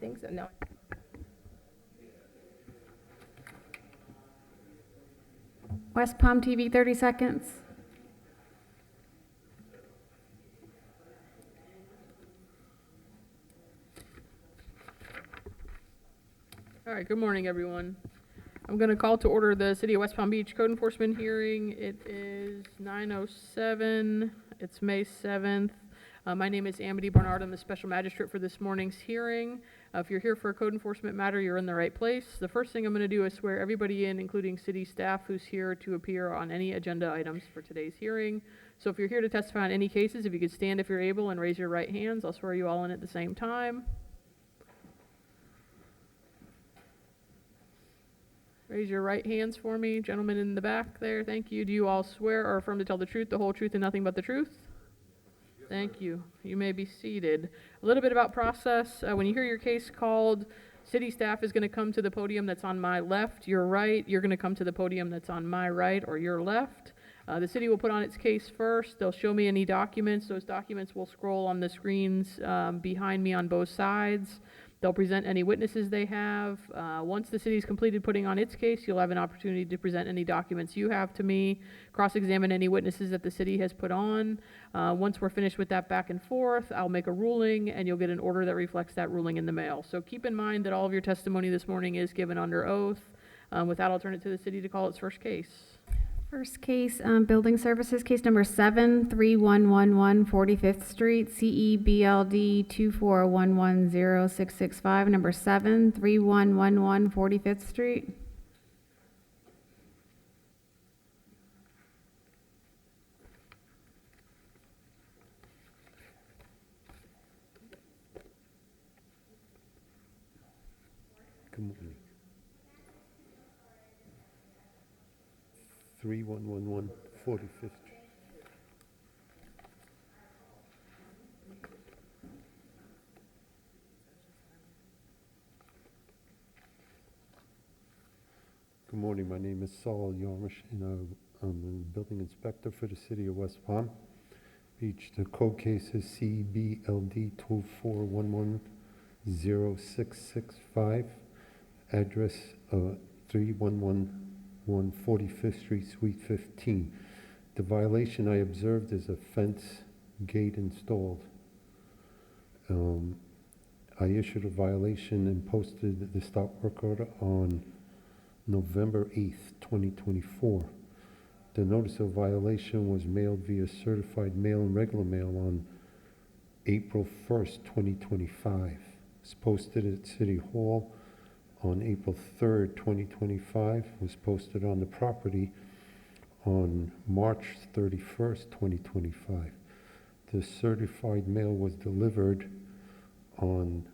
think so, no. West Palm TV, 30 seconds. All right, good morning, everyone. I'm going to call to order the City of West Palm Beach Code Enforcement hearing. It is 9:07. It's May 7th. My name is Amity Barnard. I'm the Special Magistrate for this morning's hearing. If you're here for a code enforcement matter, you're in the right place. The first thing I'm going to do is swear everybody in, including city staff who's here to appear on any agenda items for today's hearing. So if you're here to testify on any cases, if you could stand if you're able and raise your right hands, I'll swear you all in at the same time. Raise your right hands for me, gentlemen in the back there. Thank you. Do you all swear or affirm to tell the truth, the whole truth, and nothing but the truth? Thank you. You may be seated. A little bit about process. When you hear your case called, city staff is going to come to the podium that's on my left, your right. You're going to come to the podium that's on my right or your left. The city will put on its case first. They'll show me any documents. Those documents will scroll on the screens behind me on both sides. They'll present any witnesses they have. Once the city's completed putting on its case, you'll have an opportunity to present any documents you have to me, cross-examine any witnesses that the city has put on. Once we're finished with that back and forth, I'll make a ruling, and you'll get an order that reflects that ruling in the mail. So keep in mind that all of your testimony this morning is given under oath. With that, I'll turn it to the city to call its first case. First case, Building Services, case number 73111 45th Street, CEBLD 241106665, number 73111 45th Street. Good morning. 3111 45th Street. Good morning. My name is Saul Yarmish, and I'm the building inspector for the city of West Palm Beach. The code case is CBLD 241106665, address 3111 45th Street, Suite 15. The violation I observed is a fence gate installed. I issued a violation and posted the stop work order on November 8th, 2024. The notice of violation was mailed via certified mail and regular mail on April 1st, 2025. It's posted at City Hall on April 3rd, 2025, was posted on the property on March 31st, 2025. The certified mail was delivered on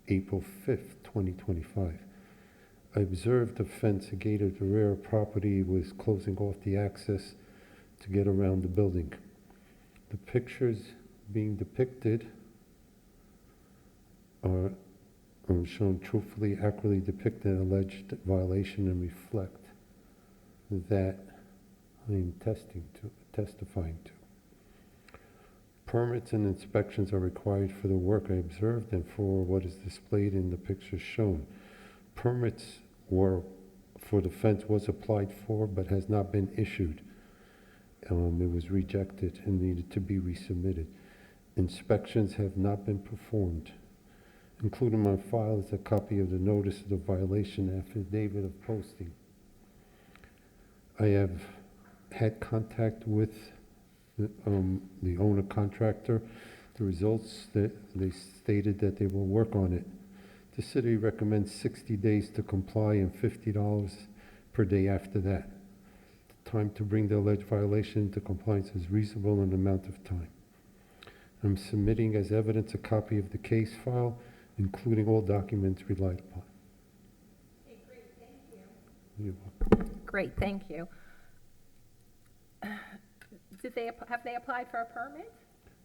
April 5th, 2025. I observed the fence gate of the rear property was closing off the access to get around the building. The pictures being depicted are shown truthfully, accurately depict an alleged violation and reflect that I am testifying to. Permits and inspections are required for the work I observed and for what is displayed in the pictures shown. Permits for the fence was applied for but has not been issued. It was rejected and needed to be resubmitted. Inspections have not been performed. Included in my file is a copy of the notice of the violation affidavit of posting. I have had contact with the owner contractor. The results that they stated that they will work on it. The city recommends 60 days to comply and $50 per day after that. The time to bring the alleged violation into compliance is reasonable in amount of time. I'm submitting as evidence a copy of the case file, including all documents relied upon. Okay, great, thank you. You're welcome. Great, thank you. Have they applied for a permit?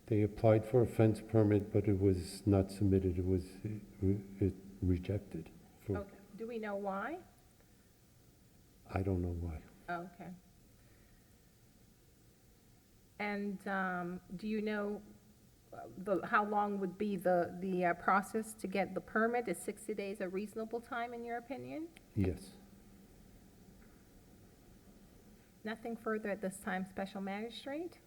They applied for a fence permit, but it was not submitted. It was rejected. Okay, do we know why? I don't know why. Okay. And do you know how long would be the process to get the permit? Is 60 days a reasonable time, in your opinion? Yes. Nothing further at this time, Special Magistrate?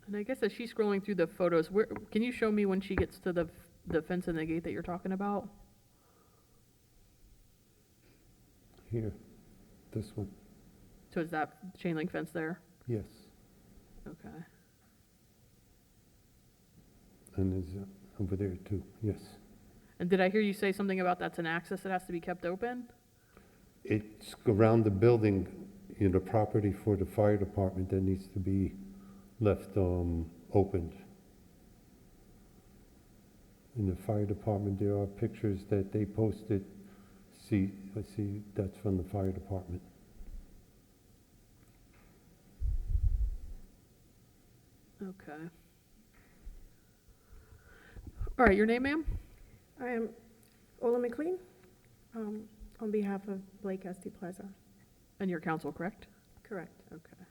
And I guess as she's scrolling through the photos, can you show me when she gets to the fence and the gate that you're talking about? Here, this one, So is that chain link fence there? yes. Okay. And there's over there too, yes. And did I hear you say something about that's an access that has to be kept open? It's around the building, the property for the fire department that needs to be left opened. In the fire department, there are pictures that they posted. I see that's from the fire department. Okay. All right, your name, ma'am? I am Ola McLean, on behalf of Blake Esty Plaza. And your counsel, correct? Correct. Okay.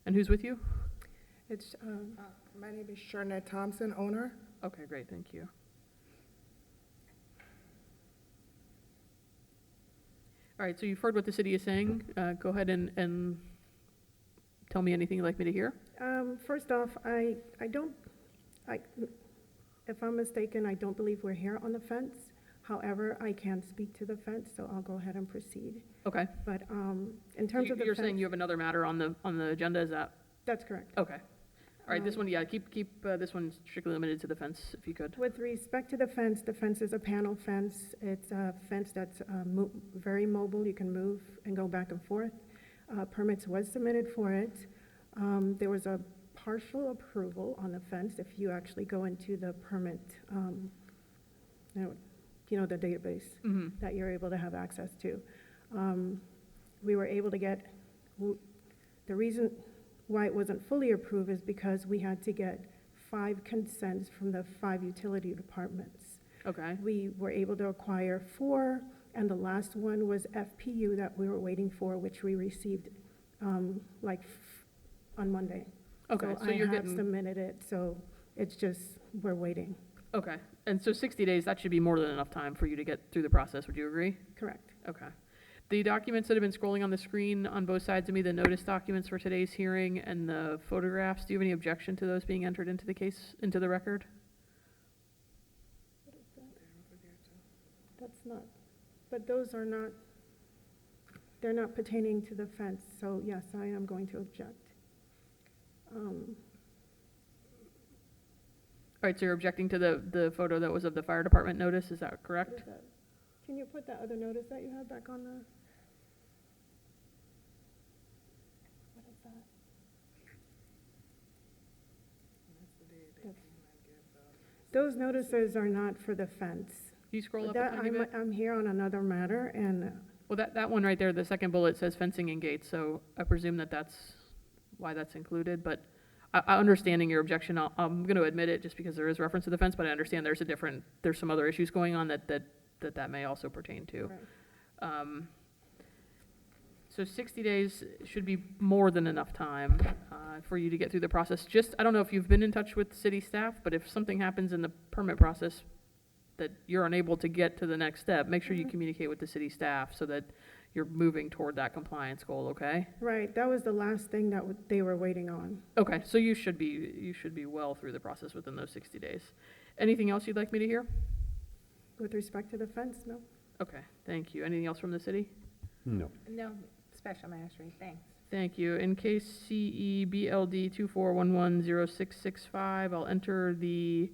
And who's with you? It's, my name is Sharnette Thompson, owner. Okay, great, thank you. All right, so you've heard what the city is saying. Go ahead and tell me anything you'd like me to hear. First off, if I'm mistaken, I don't believe we're here on the fence. However, I can speak to the fence, so I'll go ahead and proceed. Okay. But, in terms of the You're fence. saying you have another matter on the agenda, is that? That's correct. Okay. All right, this one, yeah, keep this one strictly limited to the fence, if you could. With respect to the fence is a panel fence. It's a fence that's very mobile. You can move and go back and forth. Permits was submitted for it. There was a partial approval on the fence if you actually go into the permit, the database Mm-hmm. that you're able to have access to. We were able to get, the reason why it wasn't fully approved is because we had to get 5 consents from the 5 utility departments. Okay. We were able to acquire 4, and the last one was FPU that we were waiting for, which we received on Monday. Okay, so I you're have getting, submitted it, so it's just, we're waiting. okay. And so 60 days, that should be more than enough time for you to get through the process, would you agree? Correct. Okay. The documents that have been scrolling on the screen on both sides of me, the notice documents for today's hearing and the photographs, do you have any objection to those being entered into the case, into the record? That's not, but those are not, they're not pertaining to the fence, so yes, I am going to object. All right, so you're objecting to the photo that was of the fire department notice, is that What correct? is that? Can you put that other notice that you had back on the? What is that? Those notices are not for the fence. Can you scroll up a That, tiny bit? I'm here on another matter, and Well, that one right there, the second bullet says fencing and gates, so I presume that that's why that's included, but understanding your objection, I'm going to admit it just because there is reference to the fence, but I understand there's some other issues going on that may also pertain to. right. So 60 days should be more than enough time for you to get through the process. Just, I don't know if you've been in touch with city staff, but if something happens in the permit process that you're unable to get to the next step, make sure you communicate with the city staff so that you're moving toward that compliance goal, okay? Right, that was the last thing that they were waiting on. Okay, so you should be well through the process within those 60 days. Anything else you'd like me to hear? With respect to the fence, no? Okay, thank you. Anything else from the city? No. No, Special Magistrate, thanks. Thank you. In case CEBLD 24110665, I'll enter the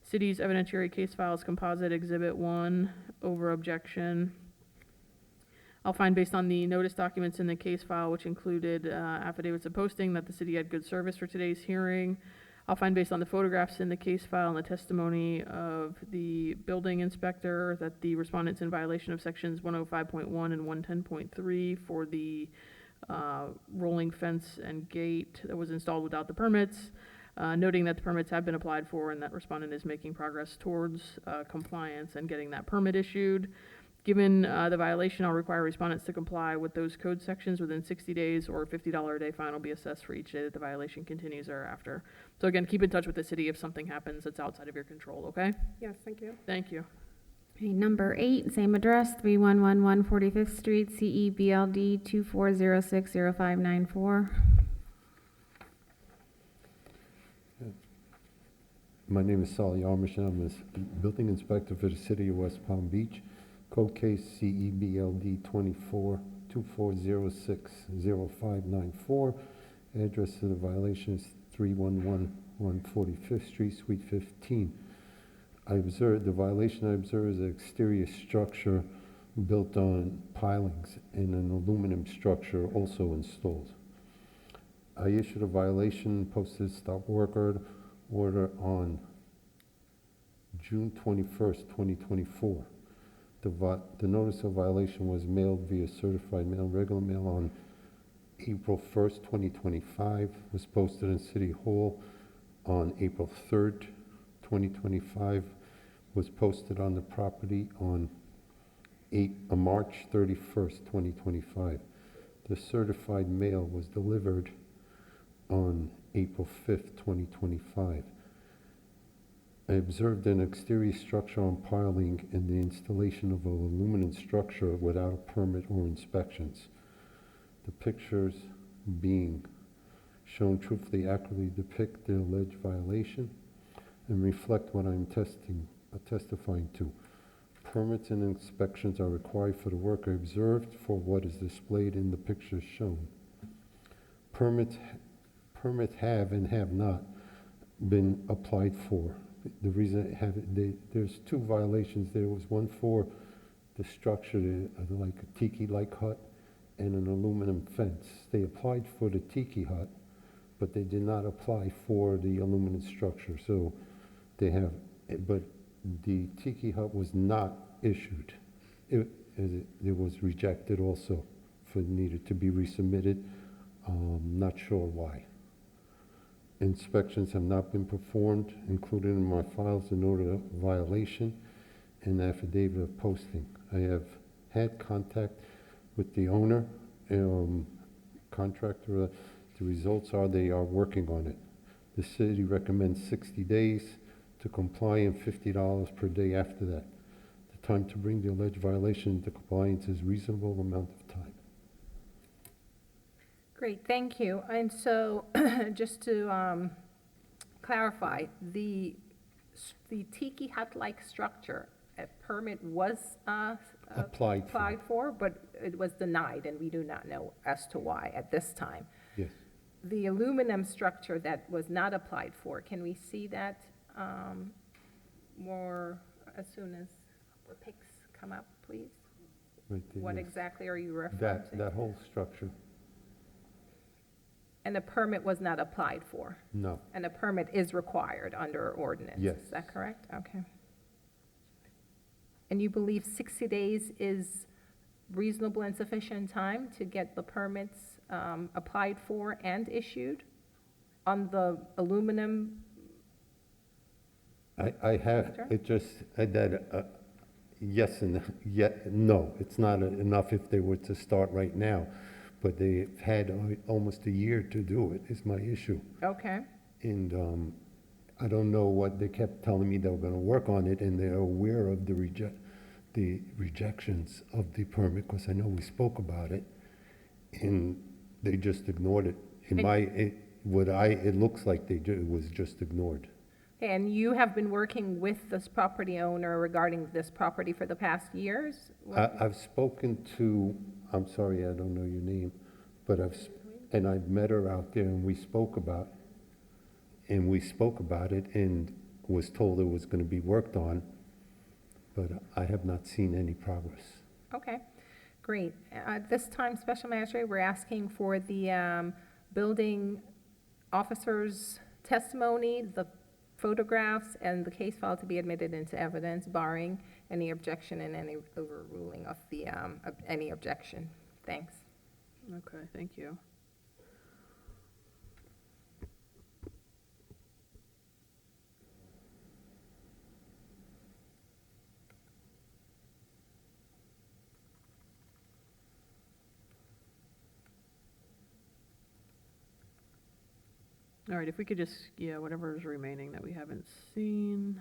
city's evidentiary case files composite exhibit 1 over objection. I'll find based on the notice documents in the case file, which included affidavits of posting, that the city had good service for today's hearing. I'll find based on the photographs in the case file and the testimony of the building inspector that the respondent's in violation of sections 105.1 and 110.3 for the rolling fence and gate that was installed without the permits, noting that the permits have been applied for and that respondent is making progress towards compliance and getting that permit issued. Given the violation, I'll require respondents to comply with those code sections within 60 days, or a $50 a day fine will be assessed for each day that the violation continues thereafter. So again, keep in touch with the city if something happens that's outside of your control, okay? Yes, thank you. Thank you. Okay, number 8, same address, 3111 45th Street, CEBLD 24060594. My name is Sally Armish, and I'm a building inspector for the city of West Palm Beach. Code case CEBLD 24060594. Address to the violation is 3111 45th Street, Suite 15. The violation I observed is an exterior structure built on pilings and an aluminum structure also installed. I issued a violation, posted stop work order on June 21st, 2024. The notice of violation was mailed via certified mail, regular mail on April 1st, 2025, was posted in City Hall on April 3rd, 2025, was posted on the property on March 31st, 2025. The certified mail was delivered on April 5th, 2025. I observed an exterior structure on piling and the installation of an aluminum structure without a permit or inspections. The pictures being shown truthfully accurately depict the alleged violation and reflect what I'm testifying to. Permits and inspections are required for the work I observed for what is displayed in the pictures shown. Permits have and have not been applied for. The reason there's 2 violations. There was one for the structure, like a tiki-like hut, and an aluminum fence. They applied for the tiki hut, but they did not apply for the aluminum structure. So but the tiki hut was not issued. It was rejected also, needed to be resubmitted. Not sure why. Inspections have not been performed, included in my files a note of violation and affidavit of posting. I have had contact with the owner, contractor. The results are they are working on it. The city recommends 60 days to comply and $50 per day after that. The time to bring the alleged violation into compliance is reasonable amount of time. Great, thank you. And so, just to clarify, the tiki hut-like structure, a permit was Applied for. for, but it was denied, and we do not know as to why at this time. Yes. The aluminum structure that was not applied for, can we see that more as soon as the pics come up, please? Right there, What yes. exactly are you referencing? That whole structure, And a permit was not applied for? no. And a permit is required under ordinance? Yes. Is that correct? Okay. And you believe 60 days is reasonable and sufficient time to get the permits applied for and issued on the aluminum? I have, Structure? it just, yes and no. It's not enough if they were to start right now, but they've had almost a year to do it, is my issue. Okay, And I don't know what, they kept telling me they were gonna work on it, and they're aware of the rejections of the permit, because I know we spoke about it, and they just ignored it. It looks like it was just ignored. and you have been working with this property owner regarding this property for the past years? I've spoken to, I'm sorry, I don't know your name, but I've met her out there, and we spoke about it, and was told it was gonna be worked on, but I have not seen any progress. Okay, great. At this time, Special Magistrate, we're asking for the building officer's testimony, the photographs, and the case file to be admitted into evidence, barring any objection and any overruling of the, any objection. Thanks. Okay, thank you. All right, if we could just, yeah, whatever is remaining that we haven't seen.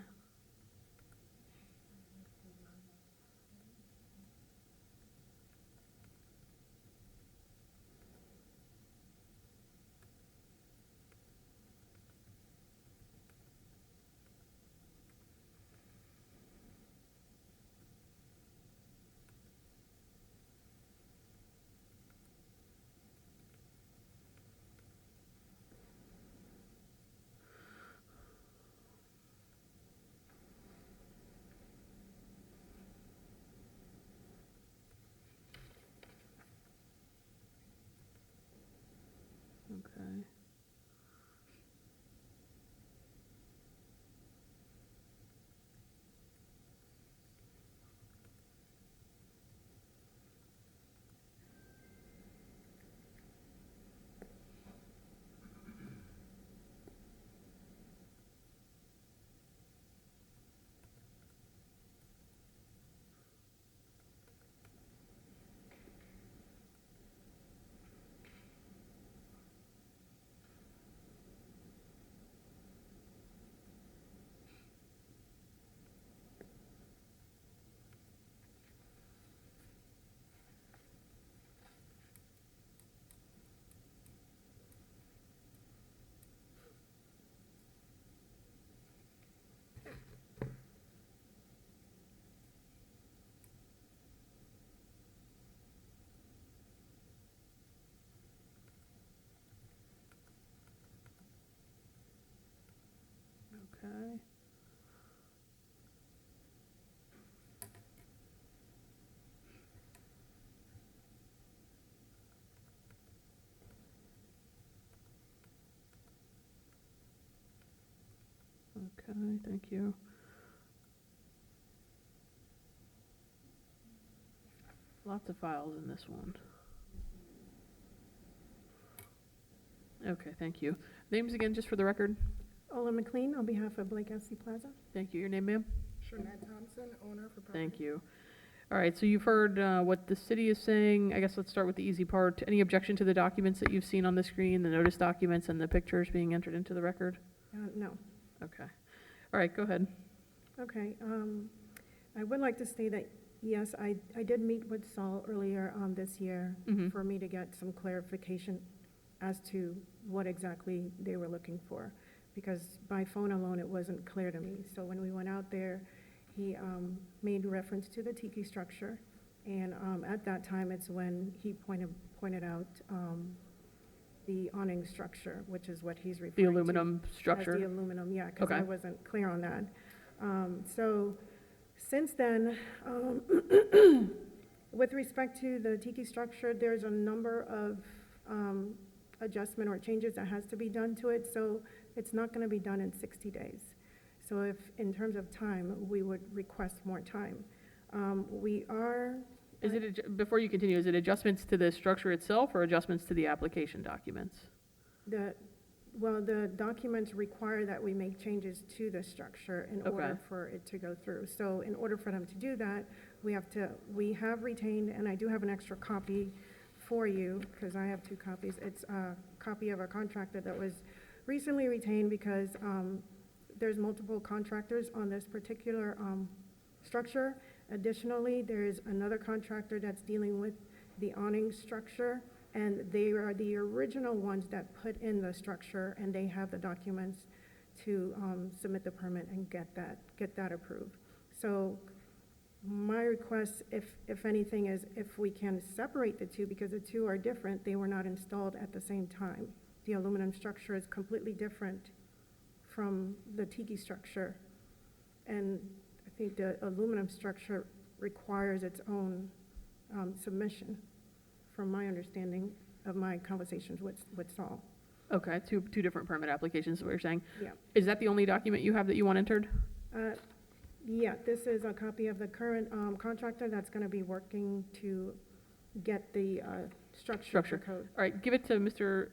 Okay. Okay. Okay, thank you. Lots of files in this one. Okay, thank you. Names again, just for the record? Ola McLean on behalf of Blake S.C. Plaza. Thank you. Your name, ma'am? Shanette Thompson, owner for property. Thank you. All right, so you've heard what the city is saying. I guess let's start with the easy part. Any objection to the documents that you've seen on the screen, the notice documents and the pictures being entered into the record? No. Okay. All right, go ahead. Okay, I would like to say that, yes, I did meet with Saul earlier this year Mhm. for me to get some clarification as to what exactly they were looking for, because by phone alone, it wasn't clear to me. So when we went out there, he made reference to the tiki structure, and at that time, it's when he pointed out the awning structure, which is what he's referring The to. aluminum As the structure? aluminum, yeah, because I Okay. wasn't clear on that. So since then, with respect to the tiki structure, there's a number of adjustment or changes that has to be done to it, so it's not going to be done in 60 days. So if, in terms of time, we would request more time. We are, Is it, before you continue, is it adjustments to the structure itself or adjustments to the application documents? the documents require that we make changes to the structure in Okay. order for it to go through. So in order for them to do that, we have retained, and I do have an extra copy for you, because I have 2 copies. It's a copy of a contractor that was recently retained because there's multiple contractors on this particular structure. Additionally, there's another contractor that's dealing with the awning structure, and they are the original ones that put in the structure, and they have the documents to submit the permit and get that approved. So my request, if anything, is if we can separate the two, because the two are different, they were not installed at the same time. The aluminum structure is completely different from the tiki structure, and I think the aluminum structure requires its own submission, from my understanding of my conversations with Saul. Okay, two different permit applications, is what you're saying? Yeah. Is that the only document you have that you want entered? Yeah, this is a copy of the current contractor that's going to be working to get the structure code. All right, give it to Mr.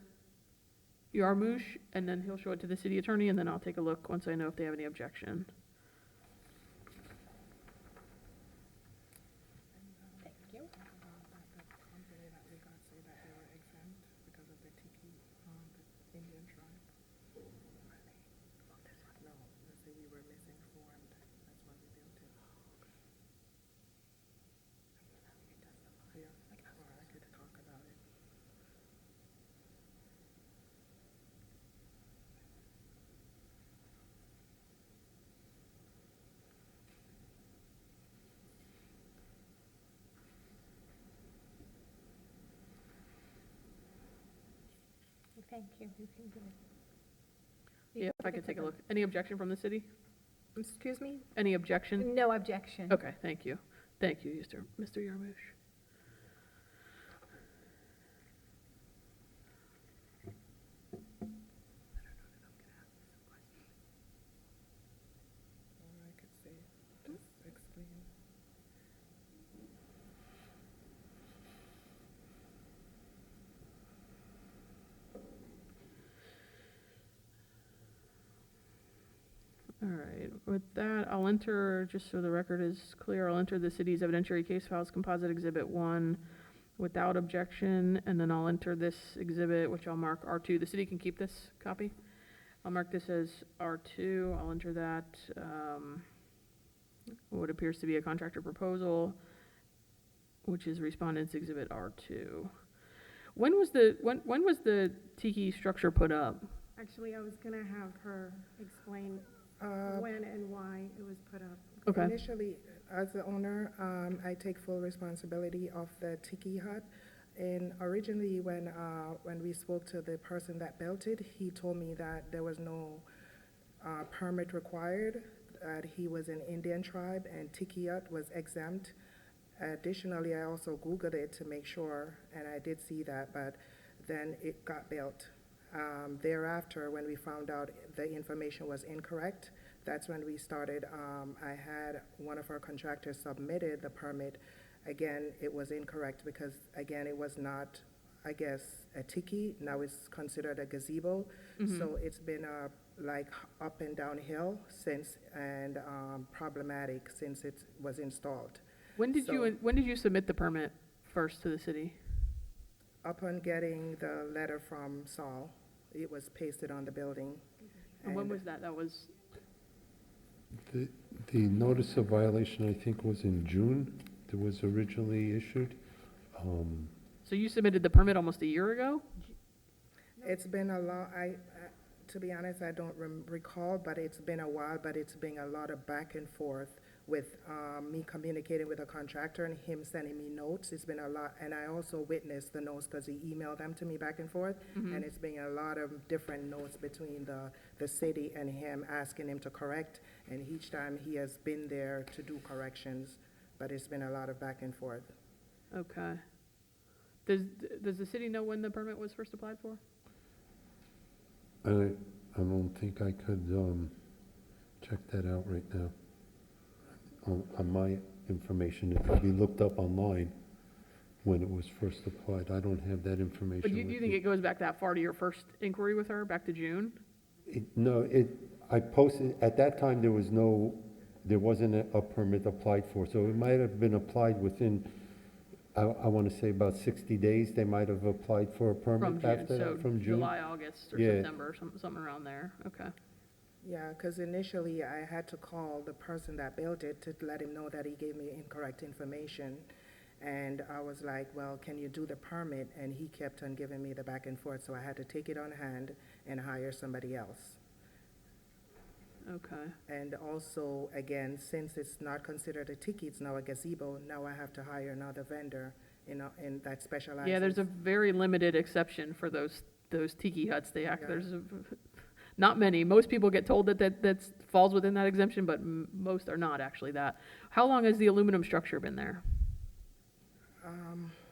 Yarmouche, and then he'll show it to the city attorney, and then I'll take a look once I know if they have any objection. Thank you. The company that we got say that they were exempt because of the tiki, the Indian tribe. Thank you. You can do it. You Yeah, can if I could take a it. look. Any objection from the city? Excuse me? Any objection? No objection. Okay, thank you. Thank you, Mr. Yarmouche. Or I could say, just explain. All right, with that, I'll enter, just so the record is clear, I'll enter the city's evidentiary case files composite exhibit 1 without objection, and then I'll enter this exhibit, which I'll mark R2. The city can keep this copy. I'll mark this as R2. I'll enter that, what appears to be a contractor proposal, which is respondent's exhibit R2. When was the tiki structure put up? Actually, I was gonna have her explain when and why it was put up. Okay. Initially, as the owner, I take full responsibility of the tiki hut. And originally, when we spoke to the person that built it, he told me that there was no permit required, that he was an Indian tribe and tiki hut was exempt. Additionally, I also Googled it to make sure, and I did see that, but then it got built. Thereafter, when we found out the information was incorrect, that's when we started, I had one of our contractors submitted the permit. Again, it was incorrect because, again, it was not, I guess, a tiki. Now it's considered a gazebo. So it's been like up and downhill since, and problematic since it was installed. When did So- you submit the permit first to the city? Upon getting the letter from Saul, it was pasted on the building. And when was that? That was, The notice of violation, I think, was in June, that was originally issued. so you submitted the permit almost a year ago? It's been a lot, to be honest, I don't recall, but it's been a while, but it's been a lot of back and forth with me communicating with a contractor and him sending me notes. It's been a lot, and I also witnessed the notes because he emailed them to me back and forth, and it's been a lot of different notes between the city and him, asking him to correct, and each time he has been there to do corrections, but it's been a lot of back and forth. Okay. Does the city know when the permit was first applied for? I don't think I could check that out right now. On my information, it could be looked up online when it was first applied. I don't have that information. But you with think me. it goes back that far to your first inquiry with her, back to June? No, I posted, at that time, there wasn't a permit applied for, so it might have been applied within, I want to say about 60 days, they might have applied for a From permit June, after so that, from June. July, August, or Yeah. September, something around there, okay. Yeah, because initially I had to call the person that built it to let him know that he gave me incorrect information. And I was like, well, can you do the permit? And he kept on giving me the back and forth, so I had to take it on hand and hire somebody else. Okay, And also, again, since it's not considered a tiki, it's now a gazebo, now I have to hire another vendor in that specializes. yeah, there's a very limited exception for those tiki huts, Yeah. there's not many, most people get told that falls within that exemption, but most are not actually that. How long has the aluminum structure been there?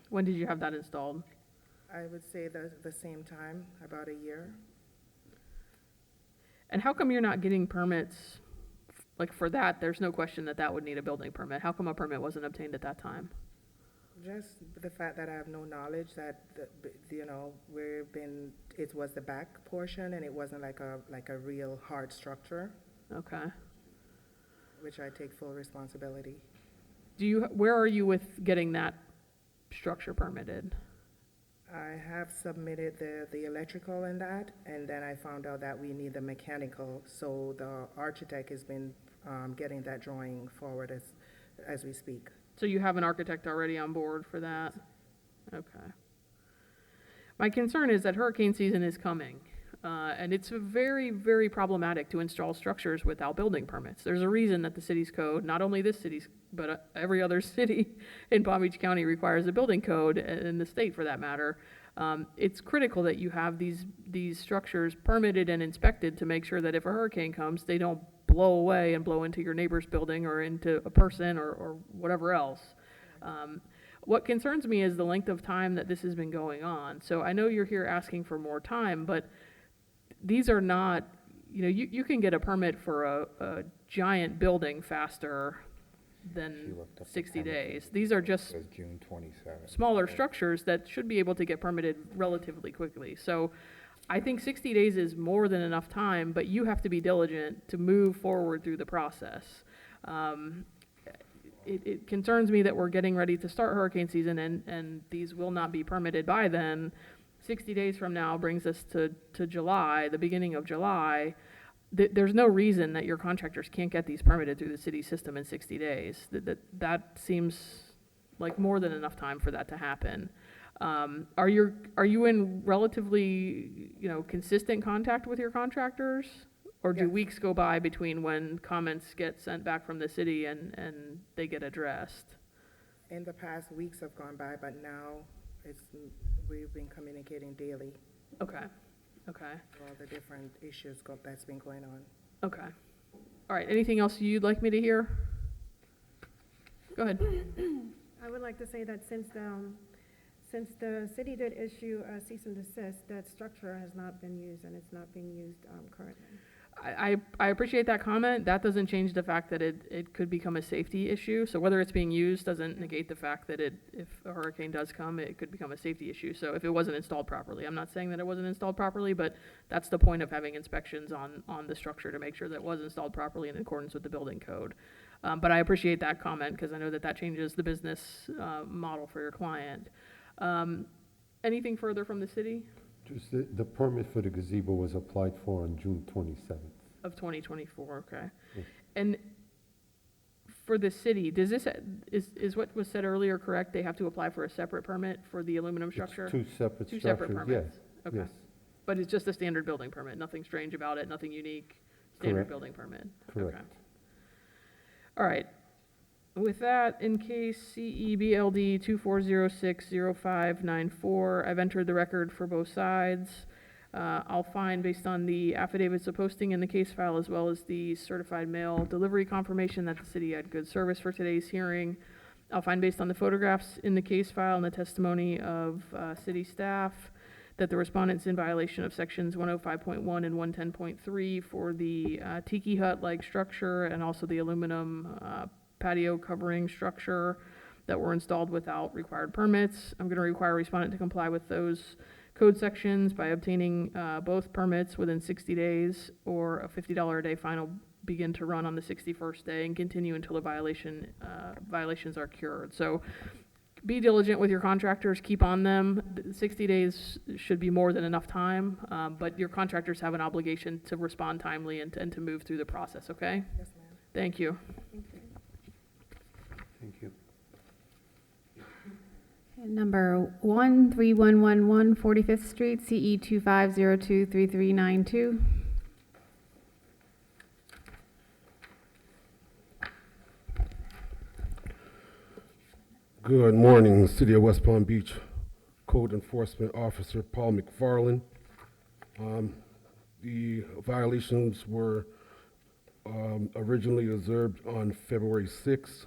When did you have that installed? I would say the same time, about a year. And how come you're not getting permits, like for that, there's no question that would need a building permit, how come a permit wasn't obtained at that time? Just the fact that I have no knowledge that, it was the back portion and it wasn't like a real hard structure, Okay. which I take full responsibility. Where are you with getting that structure permitted? I have submitted the electrical and that, and then I found out that we need the mechanical, so the architect has been getting that drawing forward as we speak. So you have an architect already on board for that? Okay. My concern is that hurricane season is coming, and it's very, very problematic to install structures without building permits. There's a reason that the city's code, not only this city's, but every other city in Palm Beach County requires a building code, in the state for that matter. It's critical that you have these structures permitted and inspected to make sure that if a hurricane comes, they don't blow away and blow into your neighbor's building or into a person or whatever else. What concerns me is the length of time that this has been going on. So I know you're here asking for more time, but these are not, you can get a permit for a giant building faster than 60 days. These are just Says June 27th. smaller structures that should be able to get permitted relatively quickly. So I think 60 days is more than enough time, but you have to be diligent to move forward through the process. It concerns me that we're getting ready to start hurricane season and these will not be permitted by then. 60 days from now brings us to July, the beginning of July. There's no reason that your contractors can't get these permitted through the city system in 60 days. That seems like more than enough time for that to happen. Are you in relatively, consistent contact with your contractors? Or do Yes. weeks go by between when comments get sent back from the city and they get addressed? In the past, weeks have gone by, but now we've been communicating daily, Okay. all the different issues that's been going on. Okay. All right, anything else you'd like me to hear? Go ahead. I would like to say that since the city did issue a cease and desist, that structure has not been used, and it's not being used currently. I appreciate that comment. That doesn't change the fact that it could become a safety issue. So whether it's being used doesn't negate the fact that if a hurricane does come, it could become a safety issue. So if it wasn't installed properly, I'm not saying that it wasn't installed properly, but that's the point of having inspections on the structure to make sure that it was installed properly in accordance with the building code. But I appreciate that comment because I know that changes the business model for your client. Anything further from the city? Just the permit for the gazebo was applied for on June 27th. Of 2024, okay. Yes. And for the city, does this, is what was said earlier correct? They have to apply for a separate permit for the aluminum structure? It's two separate Two structures, separate yes, permits? Okay. yes, But it's just a standard building permit, nothing strange about it, nothing unique, standard Correct. building permit? correct. Okay. All right. With that, in case CEBLD 24060594, I've entered the record for both sides. I'll find, based on the affidavits of posting in the case file, as well as the certified mail delivery confirmation, that the city had good service for today's hearing. I'll find, based on the photographs in the case file and the testimony of city staff, that the respondent's in violation of sections 105.1 and 110.3 for the tiki hut-like structure and also the aluminum patio covering structure that were installed without required permits. I'm going to require a respondent to comply with those code sections by obtaining both permits within 60 days, or a $50 a day fine will begin to run on the 61st day and continue until the violations are cured. So be diligent with your contractors, keep on them. 60 days should be more than enough time, but your contractors have an obligation to respond timely and to move through the process, okay? Yes, ma'am. Thank you. Thank you. Number 13111 45th Street, CE 25023392. Good morning, City of West Palm Beach Code Enforcement Officer Paul McFarland. The violations were originally observed on February 6th.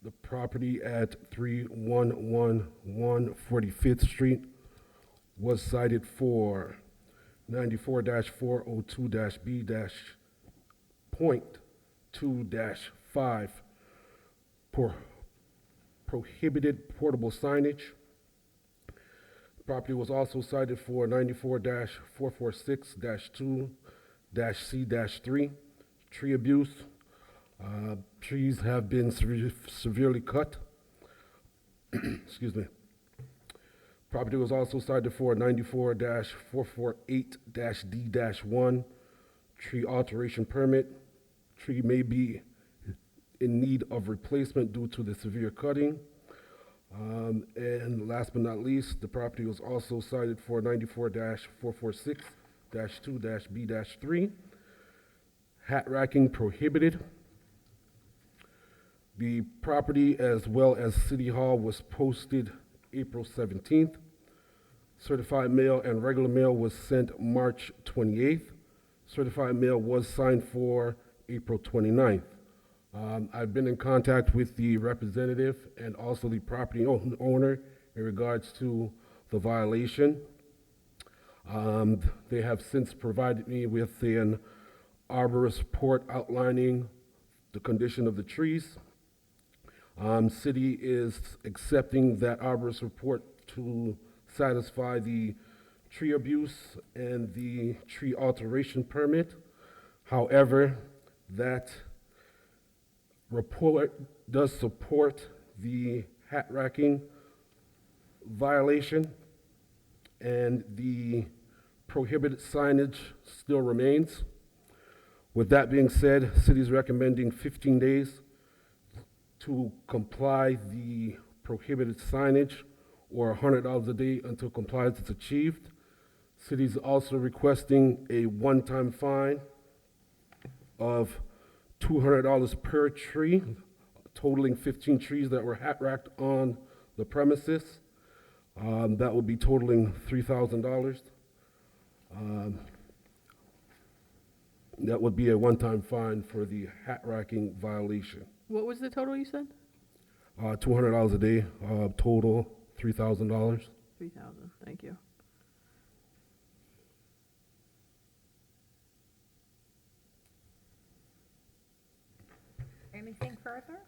The property at 3111 45th Street was cited for 94-402-B-.2-5 prohibited portable signage. Property was also cited for 94-446-2-C-3 tree abuse. Trees have been severely cut. Excuse me. Property was also cited for 94-448-D-1 tree alteration permit. Tree may be in need of replacement due to the severe cutting. And last but not least, the property was also cited for 94-446-2-B-3 hat racking prohibited. The property, as well as City Hall, was posted April 17th. Certified mail and regular mail was sent March 28th. Certified mail was signed for April 29th. I've been in contact with the representative and also the property owner in regards to the violation. They have since provided me with an arborist report outlining the condition of the trees. City is accepting that arborist report to satisfy the tree abuse and the tree alteration permit. However, that report does support the hat racking violation, and the prohibited signage still remains. With that being said, city is recommending 15 days to comply the prohibited signage, or $100 a day until compliance is achieved. City is also requesting a one-time fine of $200 per tree, totaling 15 trees that were hat-racked on the premises. That would be totaling $3,000. That would be a one-time fine for the hat-racking violation. What was the total you said? $200 a day, total $3,000. 3,000, thank you. Anything further?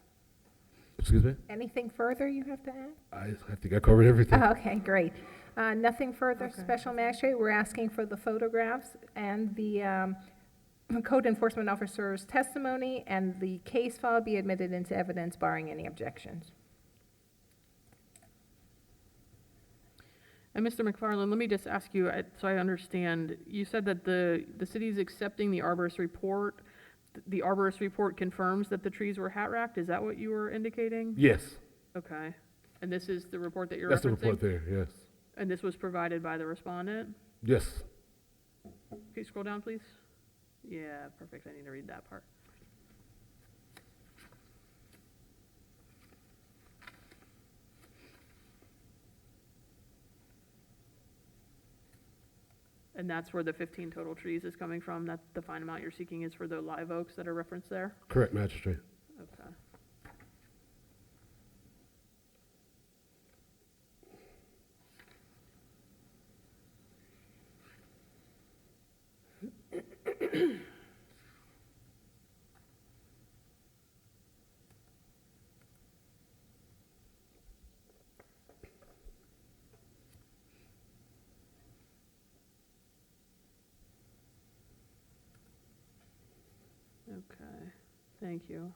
Excuse me? Anything further you have to add? I think I covered everything. Oh, okay, great. Nothing further, Okay. Special Magistrate. We're asking for the photographs and the code enforcement officer's testimony, and the case file be admitted into evidence barring any objections. And Mr. McFarland, let me just ask you, so I understand, you said that the city is accepting the arborist report. The arborist report confirms that the trees were hat racked. Is that what you were indicating? Yes, Okay. And this is the report that you're that's the referencing? report there, yes. And this was provided by the respondent? Yes. Can you scroll down, please? Yeah, perfect. I need to read that part. And that's where the 15 total trees is coming from? That the fine amount you're seeking is for the live oaks that are referenced there? Correct, Magistrate. Okay. Okay, thank you.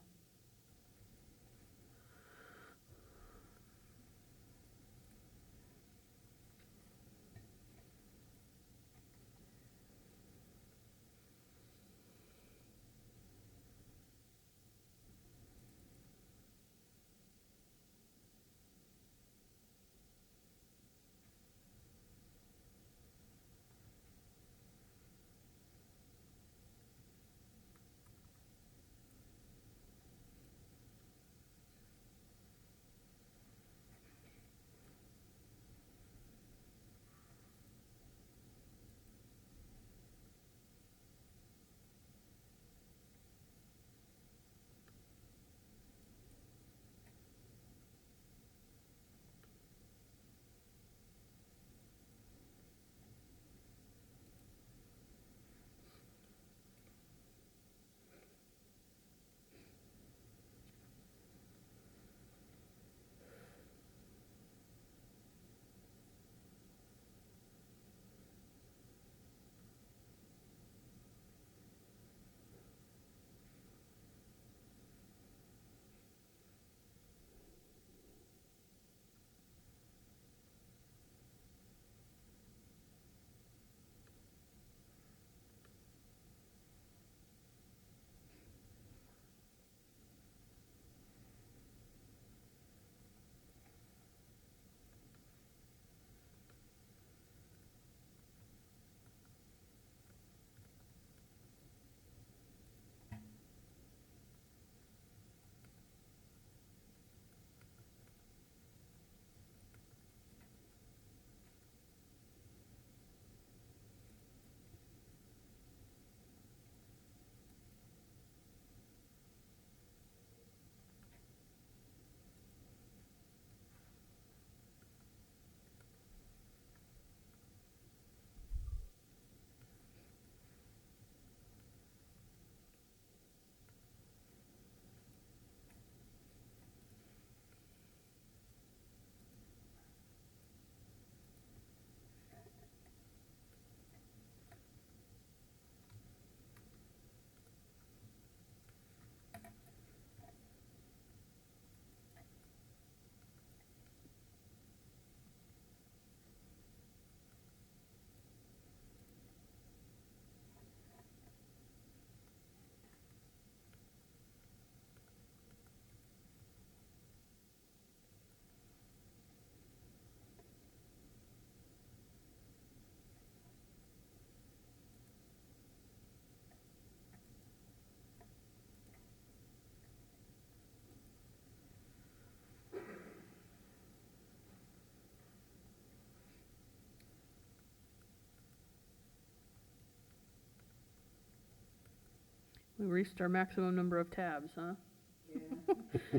We reached our maximum number of tabs, huh?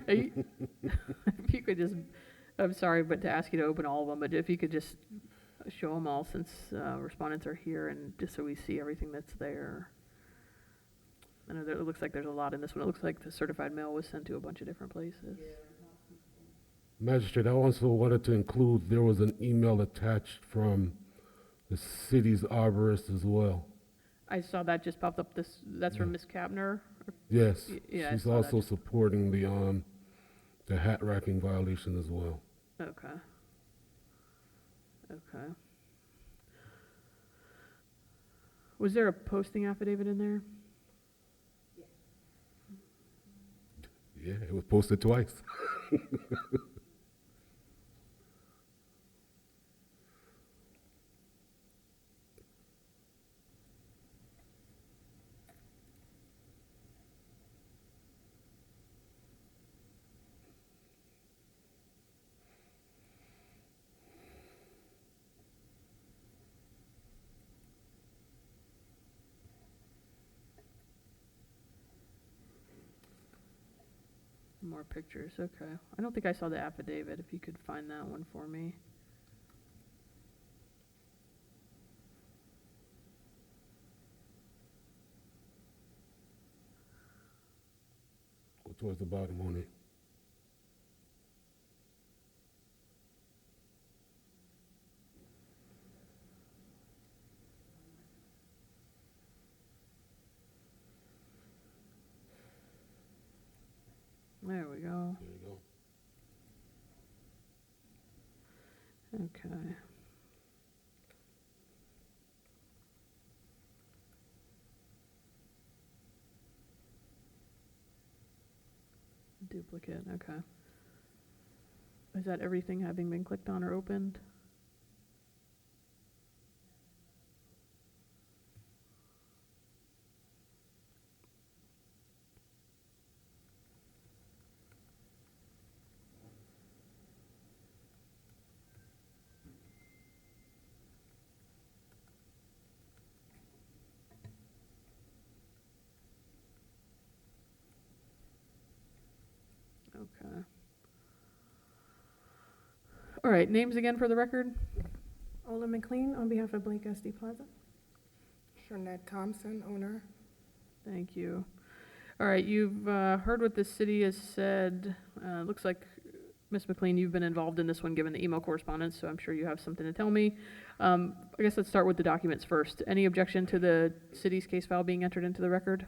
Are you- If you could just, I'm sorry, but to ask you to open all of them, but if you could just show them all since respondents are here and just so we see everything that's there. I know it looks like there's a lot in this one. It looks like the certified mail was sent to a bunch of different places. Magistrate, I also wanted to include, there was an email attached from the city's arborist as well. I saw that just popped up that's from Ms. Kapner. Yes, Yeah, I she's saw that also just- supporting the hat racking violation as well. Okay. Okay. Was there a posting affidavit in there? Yeah, it was posted twice. More pictures, okay. I don't think I saw the affidavit, if you could find that one for me. Go towards the bottom on it. There we go. There you go. Okay. Duplicate, okay. Is that everything having been clicked on or opened? Okay. All right, names again for the record? Ola McLean on behalf of Blake SD Plaza. Shernette Thompson, owner. Thank you. All right, you've heard what the city has said. Looks like, Ms. McLean, you've been involved in this one given the email correspondence, so I'm sure you have something to tell me. I guess let's start with the documents first. Any objection to the city's case file being entered into the record?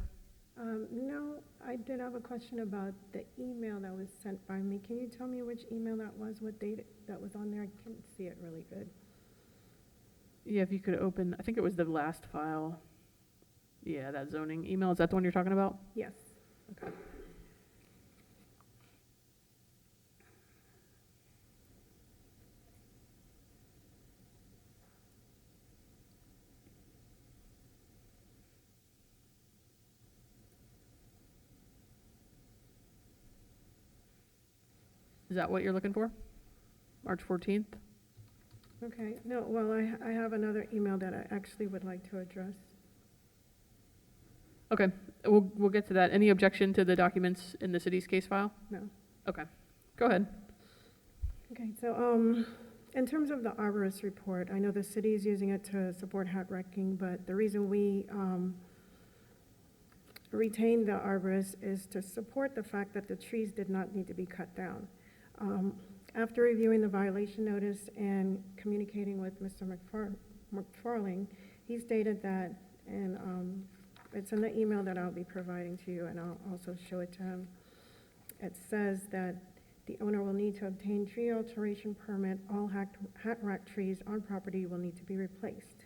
No, I did have a question about the email that was sent by me. Can you tell me which email that was, what date that was on there? I couldn't see it really good. Yeah, if you could open, I think it was the last file. Yeah, that zoning email. Is that the one you're talking about? Yes. Okay. Is that what you're looking for? March 14th? Okay, no, well, I have another email that I actually would like to address. Okay, we'll get to that. Any objection to the documents in the city's case file? No. Okay, go ahead. Okay, so, in terms of the arborist report, I know the city is using it to support hat wrecking, but the reason we, retained the arborist is to support the fact that the trees did not need to be cut down. After reviewing the violation notice and communicating with Mr. McFarling, he stated that, and it's in the email that I'll be providing to you, and I'll also show it to him. It says that the owner will need to obtain tree alteration permit. All hat rack trees on property will need to be replaced.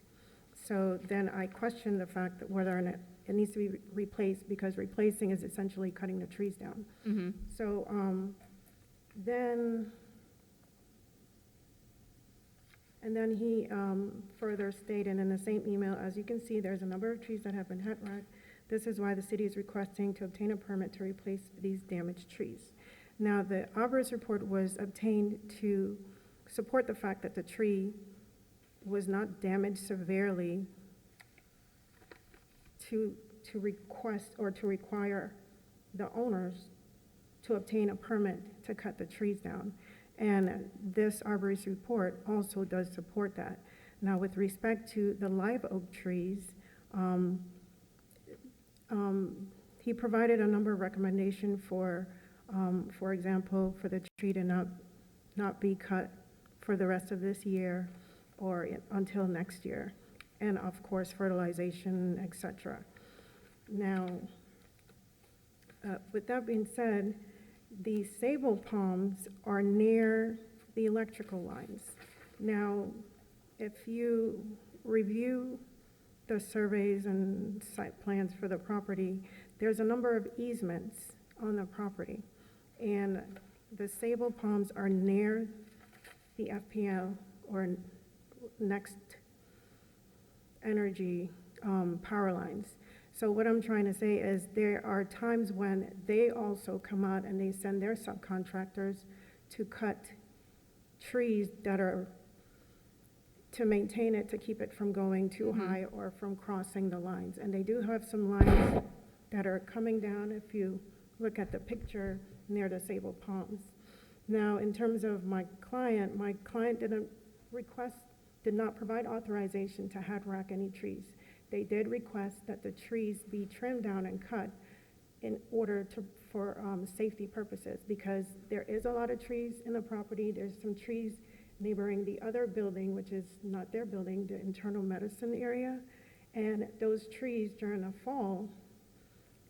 So then I question the fact that whether or not it needs to be replaced, because replacing is essentially cutting the trees down. Mm-hmm. So then he further stated in the same email, as you can see, there's a number of trees that have been hat racked. This is why the city is requesting to obtain a permit to replace these damaged trees. Now, the arborist report was obtained to support the fact that the tree was not damaged severely to to request or to require the owners to obtain a permit to cut the trees down. And this arborist report also does support that. Now, with respect to the live oak trees, he provided a number of recommendations for example, for the tree to not be cut for the rest of this year or until next year, and of course, fertilization, etc. Now, with that being said, the sable palms are near the electrical lines. Now, if you review the surveys and site plans for the property, there's a number of easements on the property, and the sable palms are near the FPL or next energy power lines. So what I'm trying to say is there are times when they also come out and they send their subcontractors to cut trees that are to maintain it, to keep it from going too high or from crossing the lines. And they do have some lines that are coming down if you look at the picture near the sable palms. Now, in terms of my client did not provide authorization to hat rack any trees. They did request that the trees be trimmed down and cut in order for safety purposes, because there is a lot of trees in the property. There's some trees neighboring the other building, which is not their building, the internal medicine area. And those trees during the fall,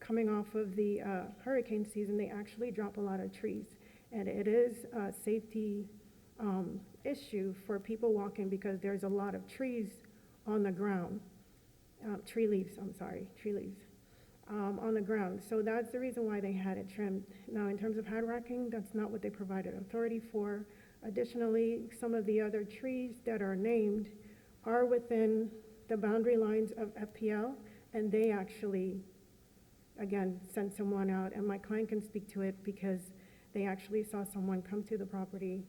coming off of the hurricane season, they actually drop a lot of trees. And it is a safety issue for people walking because there's a lot of trees on the ground. Tree leaves on the ground. So that's the reason why they had it trimmed. Now, in terms of hat racking, that's not what they provided authority for. Additionally, some of the other trees that are named are within the boundary lines of FPL, and they actually, again, sent someone out, and my client can speak to it because they actually saw someone come to the property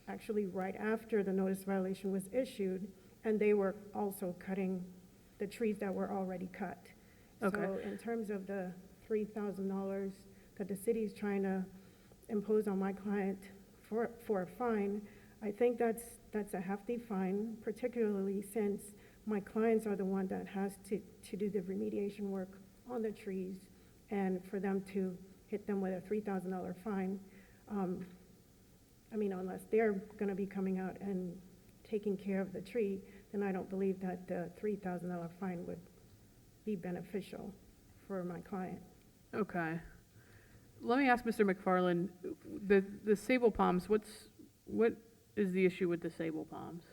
actually right after the notice violation was issued, and they were also cutting the trees that were already cut. Okay. So in terms of the $3,000 that the city is trying to impose on my client for a fine, I think that's a hefty fine, particularly since my clients are the one that has to do the remediation work on the trees, and for them to hit them with a $3,000 fine, I mean, unless they're going to be coming out and taking care of the tree, then I don't believe that the $3,000 fine would be beneficial for my client. Okay. Let me ask Mr. McFarland, the sable palms, what is the issue with the sable palms?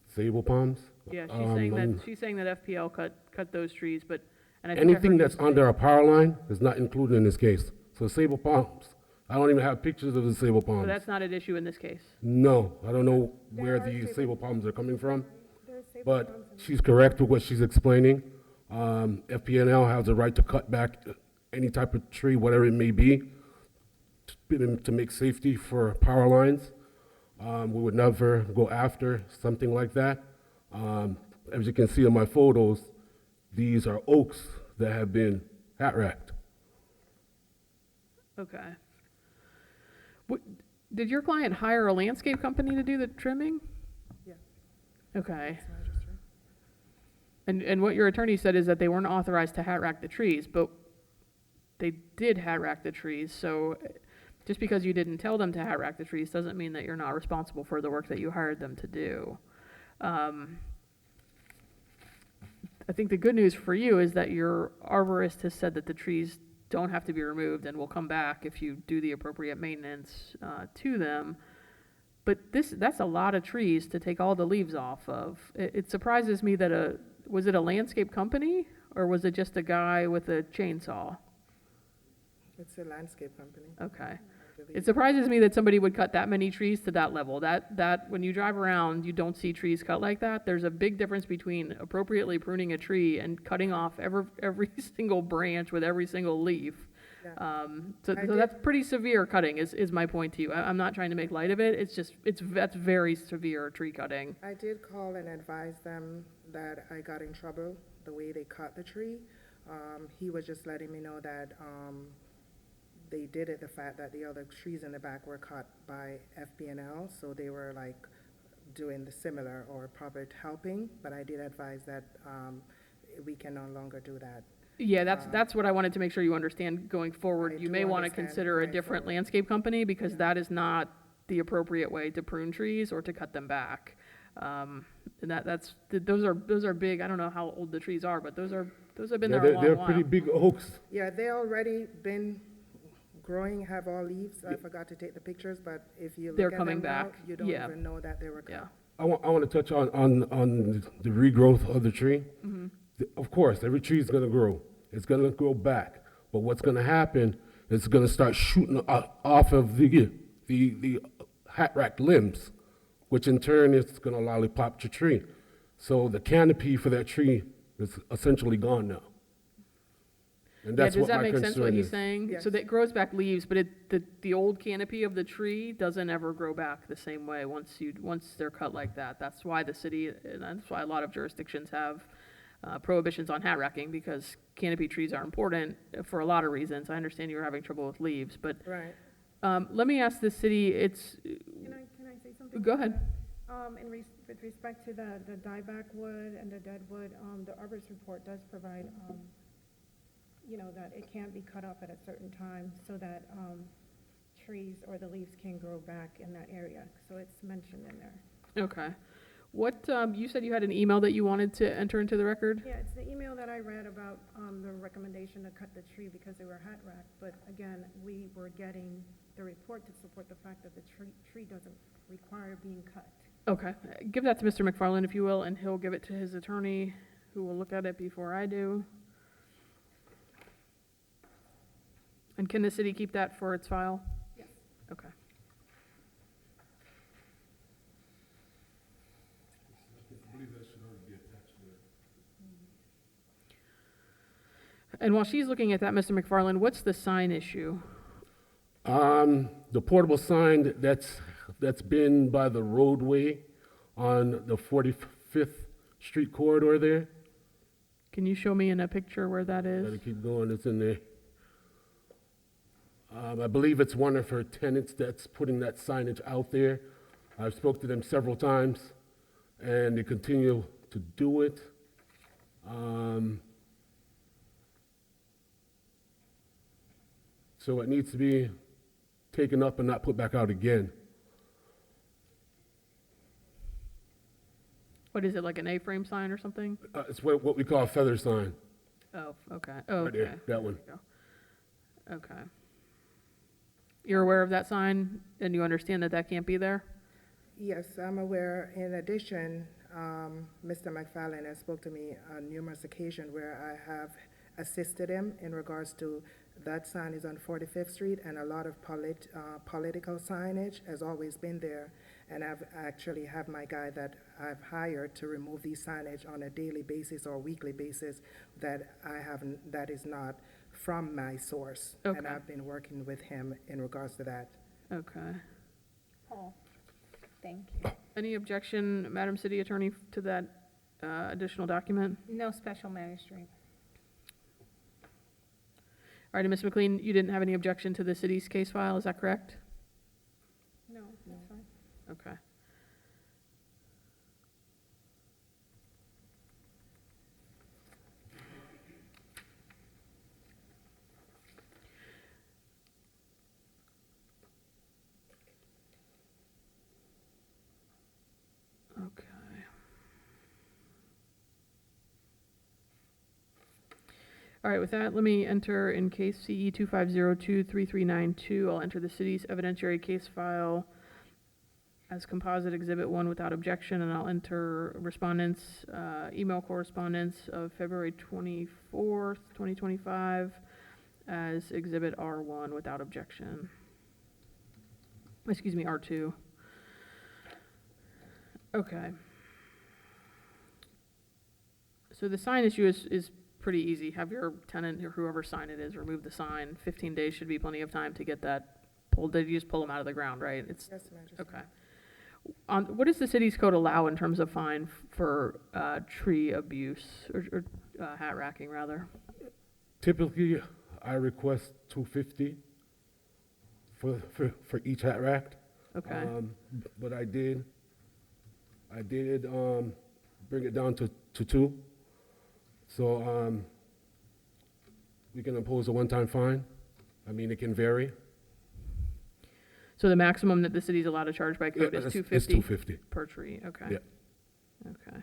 Sable palms? Yeah, she's saying that FPL cut those trees, but, and I think I Anything heard you that's say- under a power line is not included in this case. So sable palms, I don't even have pictures of the sable So palms. that's not an issue in this case? No, I don't know where There are these sable- sable palms are coming from, There's sable but palms in- she's correct with what she's explaining. FPNL has the right to cut back any type of tree, whatever it may be, to make safety for power lines. We would never go after something like that. As you can see in my photos, these are oaks that have been hat racked. Okay. Did your client hire a landscape company to do the trimming? Yeah. Okay. It's Magistrate. And what your attorney said is that they weren't authorized to hat rack the trees, but they did hat rack the trees, so just because you didn't tell them to hat rack the trees doesn't mean that you're not responsible for the work that you hired them to do. I think the good news for you is that your arborist has said that the trees don't have to be removed and will come back if you do the appropriate maintenance to them. But that's a lot of trees to take all the leaves off of. It surprises me that was it a landscape company or was it just a guy with a chainsaw? It's a landscape company, Okay. I believe. It surprises me that somebody would cut that many trees to that level. That when you drive around, you don't see trees cut like that. There's a big difference between appropriately pruning a tree and cutting off every single branch with every single leaf. Yeah. So I that's pretty severe cutting is my point to you. I'm not trying to make light of it. It's just, that's very severe tree cutting. I did call and advise them that I got in trouble the way they cut the tree. He was just letting me know that they did it, the fact that the other trees in the back were cut by FBNL, so they were like doing the similar or probably helping, but I did advise that we can no longer do that. Yeah, that's what I wanted to make sure you understand going forward. I You do may want to understand consider a going different forward. landscape company because Yeah. that is not the appropriate way to prune trees or to cut them back. And those are big. I don't know how old the trees are, but those have been Yeah, there a long they're while. pretty big oaks. Yeah, they already been growing, have all leaves. I forgot to take the pictures, but if you They're look at coming them now, back. you don't Yeah. even know that they were cut. Yeah. I want to touch on the regrowth of the tree. Mm-hmm. Of course, every tree is going to grow. It's going to grow back. But what's going to happen is it's going to start shooting off of the hat rack limbs, which in turn is going to lollipop your tree. So the canopy for that tree is essentially gone now. And that's Yeah, does what that my make sense what concern he's is. saying? Yes. So that grows back leaves, but the old canopy of the tree doesn't ever grow back the same way once they're cut like that. That's why the city, and that's why a lot of jurisdictions have prohibitions on hat racking, because canopy trees are important for a lot of reasons. I understand you were having trouble with leaves, but Right. let me ask the city, Can I say something? go ahead. With respect to the dieback wood and the dead wood, the arborist report does provide, that it can't be cut off at a certain time so that trees or the leaves can grow back in that area. So it's mentioned in there. Okay. What, you said you had an email that you wanted to enter into the record? Yeah, it's the email that I read about the recommendation to cut the tree because they were hat racked. But again, we were getting the report to support the fact that the tree doesn't require being cut. Okay, give that to Mr. McFarland if you will, and he'll give it to his attorney, who will look at it before I do. And can the city keep that for its file? Yes. Okay. And while she's looking at that, Mr. McFarland, what's the sign issue? The portable sign that's been by the roadway on the 45th Street corridor there. Can you show me in a picture where that Gotta is? keep going, it's in there. I believe it's one of her tenants that's putting that signage out there. I've spoke to them several times, and they continue to do it. So it needs to be taken up and not put back out again. What is it, like an A-frame sign or something? It's what we call a feather sign, Oh, okay. Oh, right okay. there, that one. There you go. Okay. You're aware of that sign, and you understand that that can't be there? Yes, I'm aware. In addition, Mr. McFarland has spoke to me on numerous occasions where I have assisted him in regards to that sign is on 45th Street, and a lot of political signage has always been there. And I've actually have my guy that I've hired to remove these signage on a daily basis or weekly basis that is not from my source. And Okay. I've been working with him in regards to that. Okay. Paul, thank you. Any objection, Madam City Attorney, to that additional document? No special magistrate. All right, and Ms. McLean, you didn't have any objection to the city's case file, is that correct? No, that's fine. Okay. Okay. All right, with that, let me enter in case CE 25023392. I'll enter the city's evidentiary case file as composite exhibit 1 without objection, and I'll enter respondents' email correspondence of February 24th, 2025 as exhibit R1 without objection. Excuse me, R2. Okay. So the sign issue is pretty easy. Have your tenant or whoever sign it is remove the sign. 15 days should be plenty of time to get that pulled. Did you just pull them out of the ground, right? It's, Yes, Magistrate. okay. What does the city's code allow in terms of fine for tree abuse or hat racking, rather? Typically, I request $250 for each hat racked. Okay. But I did bring it down to two. So we can impose a one-time fine. I mean, it can vary. So the maximum that the city's allowed to charge by code Yeah, is it's $250 $250. per tree? Okay. Yeah. Okay.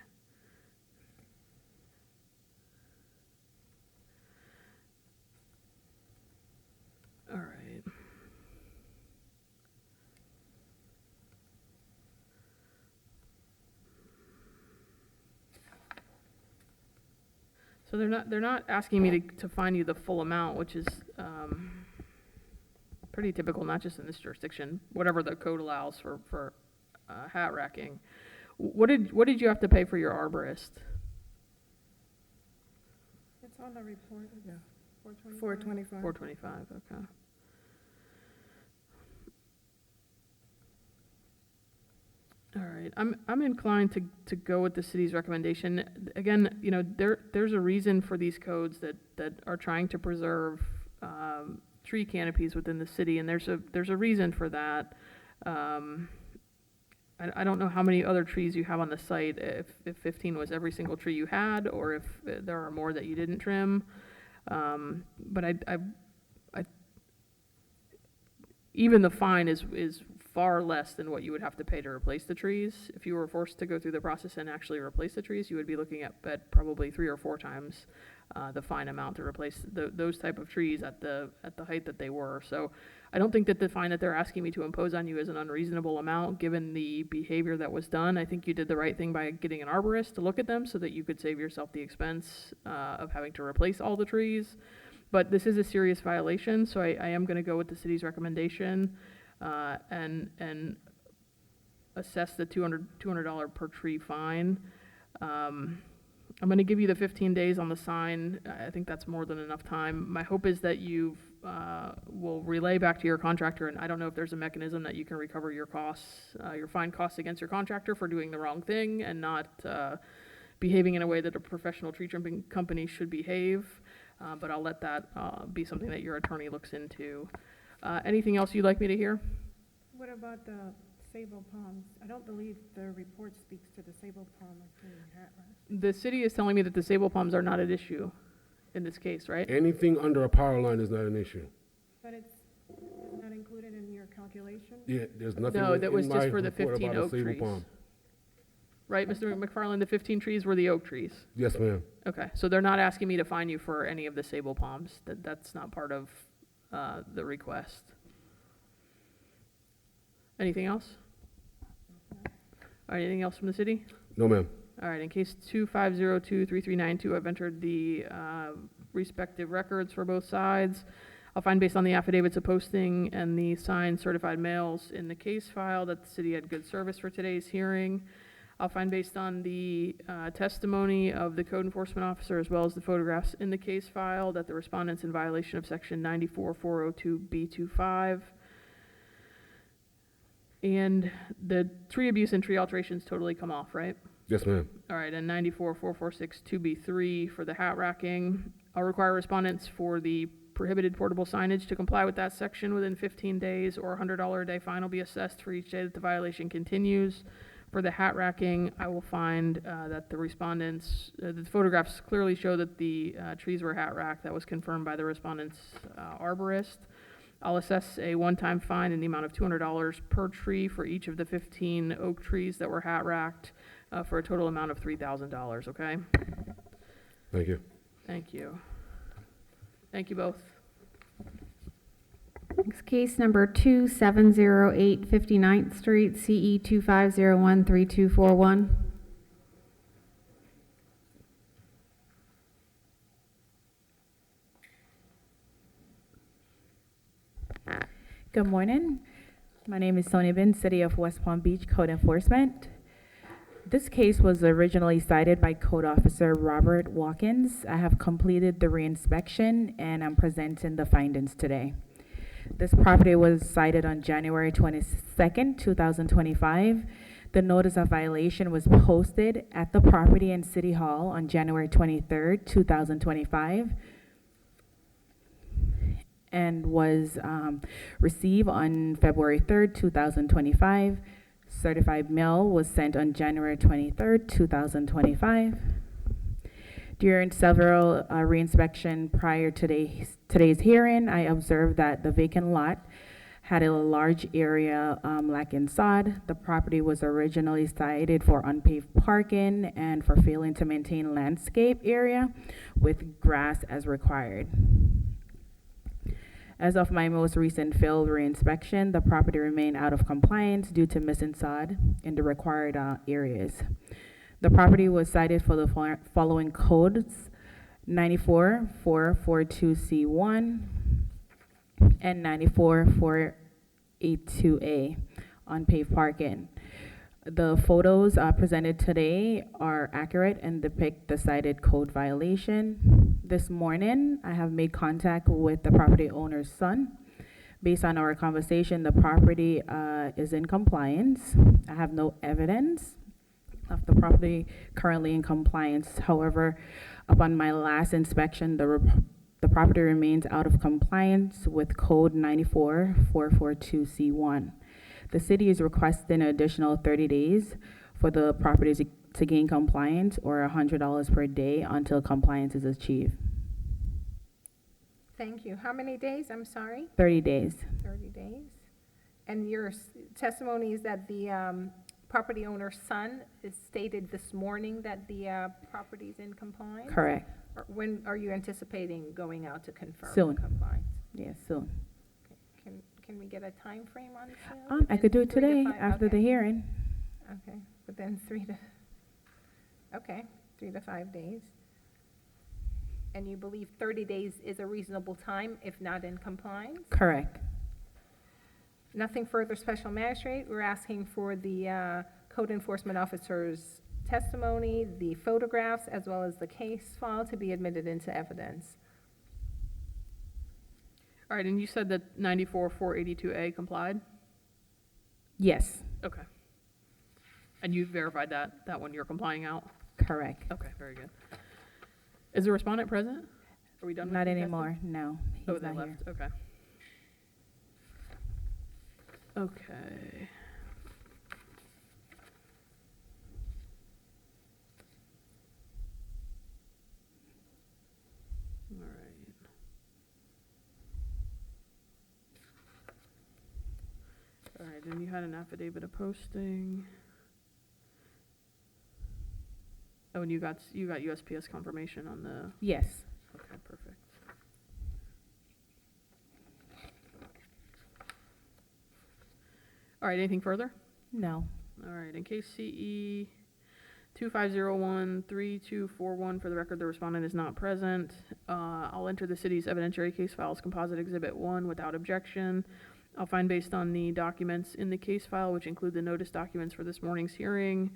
All right. So they're not asking me to fine you the full amount, which is pretty typical, not just in this jurisdiction, whatever the code allows for hat racking. What did you have to pay for your arborist? It's on the report. Yeah. 425. 425. $425, okay. All right, I'm inclined to go with the city's recommendation. Again, you know, there's a reason for these codes that are trying to preserve tree canopies within the city, and there's a reason for that. I don't know how many other trees you have on the site, if 15 was every single tree you had, or if there are more that you didn't trim. But even the fine is far less than what you would have to pay to replace the trees. If you were forced to go through the process and actually replace the trees, you would be looking at probably 3 or 4 times the fine amount to replace those type of trees at the height that they were. So I don't think that the fine that they're asking me to impose on you is an unreasonable amount, given the behavior that was done. I think you did the right thing by getting an arborist to look at them so that you could save yourself the expense of having to replace all the trees. But this is a serious violation, so I am going to go with the city's recommendation and assess the $200 per tree fine. I'm going to give you the 15 days on the sign. I think that's more than enough time. My hope is that you will relay back to your contractor, and I don't know if there's a mechanism that you can recover your costs, your fine costs against your contractor for doing the wrong thing and not behaving in a way that a professional tree trimming company should behave. But I'll let that be something that your attorney looks into. Anything else you'd like me to hear? What about the sable palms? I don't believe the report speaks to the sable palm as being hat rack. The city is telling me that the sable palms are not at issue in this case, right? Anything under a power line is not an issue. But it's not included in your calculation? Yeah, there's nothing No, in that was my just for the report 15 about a oak sable trees. palm. Right, Mr. McFarland, the 15 trees were the oak trees. Yes, ma'am. Okay, so they're not asking me to fine you for any of the sable palms. That's not part of the request. Anything else? All right, anything else from the city? No, ma'am. All right, in case 25023392, I've entered the respective records for both sides. I'll find based on the affidavits of posting and the signed certified mails in the case file that the city had good service for today's hearing. I'll find based on the testimony of the code enforcement officer as well as the photographs in the case file that the respondent's in violation of section 94402B25. And the tree abuse and tree alterations totally come off, right? Yes, ma'am. All right, and 94446-2B3 for the hat racking. I'll require respondents for the prohibited portable signage to comply with that section within 15 days, or a $100 a day fine will be assessed for each day that the violation continues. For the hat racking, I will find that the respondents, the photographs clearly show that the trees were hat racked. That was confirmed by the respondent's arborist. I'll assess a one-time fine in the amount of $200 per tree for each of the 15 oak trees that were hat racked for a total amount of $3,000, okay? Thank you. Thank you. Thank you both. Next case number 2708 59th Street, CE 25013241. Good morning. My name is Sonia Bin, City of West Palm Beach Code Enforcement. This case was originally cited by Code Officer Robert Watkins. I have completed the reinspection and I'm presenting the findings today. This property was cited on January 22nd, 2025. The notice of violation was posted at the property in City Hall on January 23rd, 2025, and was received on February 3rd, 2025. Certified mail was sent on January 23rd, 2025. During several reinspection prior to today's hearing, I observed that the vacant lot had a large area lacking sod. The property was originally cited for unpaved parking and for failing to maintain landscape area with grass as required. As of my most recent field reinspection, the property remained out of compliance due to missing sod in the required areas. The property was cited for the following codes: 94-442C1 and 94-482A on paved parking. The photos presented today are accurate and depict the cited code violation. This morning, I have made contact with the property owner's son. Based on our conversation, the property is in compliance. I have no evidence of the property currently in compliance. However, upon my last inspection, the property remains out of compliance with code 94-442C1. The city is requesting an additional 30 days for the property to gain compliance, or $100 per day until compliance is achieved. Thank you. How many days? I'm sorry? 30 days. 30 days. And your testimony is that the property owner's son is stated this morning that the property is in compliance? Correct. Or when are you anticipating going out to confirm Soon. compliance? Yes, soon. Can we get a time frame on this? I could do it today after the okay. hearing. Okay, within 3 to 5 days. And you believe 30 days is a reasonable time if not in compliance? Correct. Nothing further, Special Magistrate. We're asking for the code enforcement officer's testimony, the photographs, as well as the case file to be admitted into evidence. All right, and you said that 94-482A complied? Yes, Okay. And you verified that one you're complying out? correct. Okay, very good. Is the respondent present? Are we done with Not the anymore, no. Oh, He's they not here. left, okay. Okay. All right. All right, and you had an affidavit of posting. Oh, and you got USPS confirmation on the, Yes. okay, perfect. All right, anything further? No. All right, in case CE 25013241, for the record, the respondent is not present. I'll enter the city's evidentiary case files composite exhibit 1 without objection. I'll find based on the documents in the case file, which include the notice documents for this morning's hearing,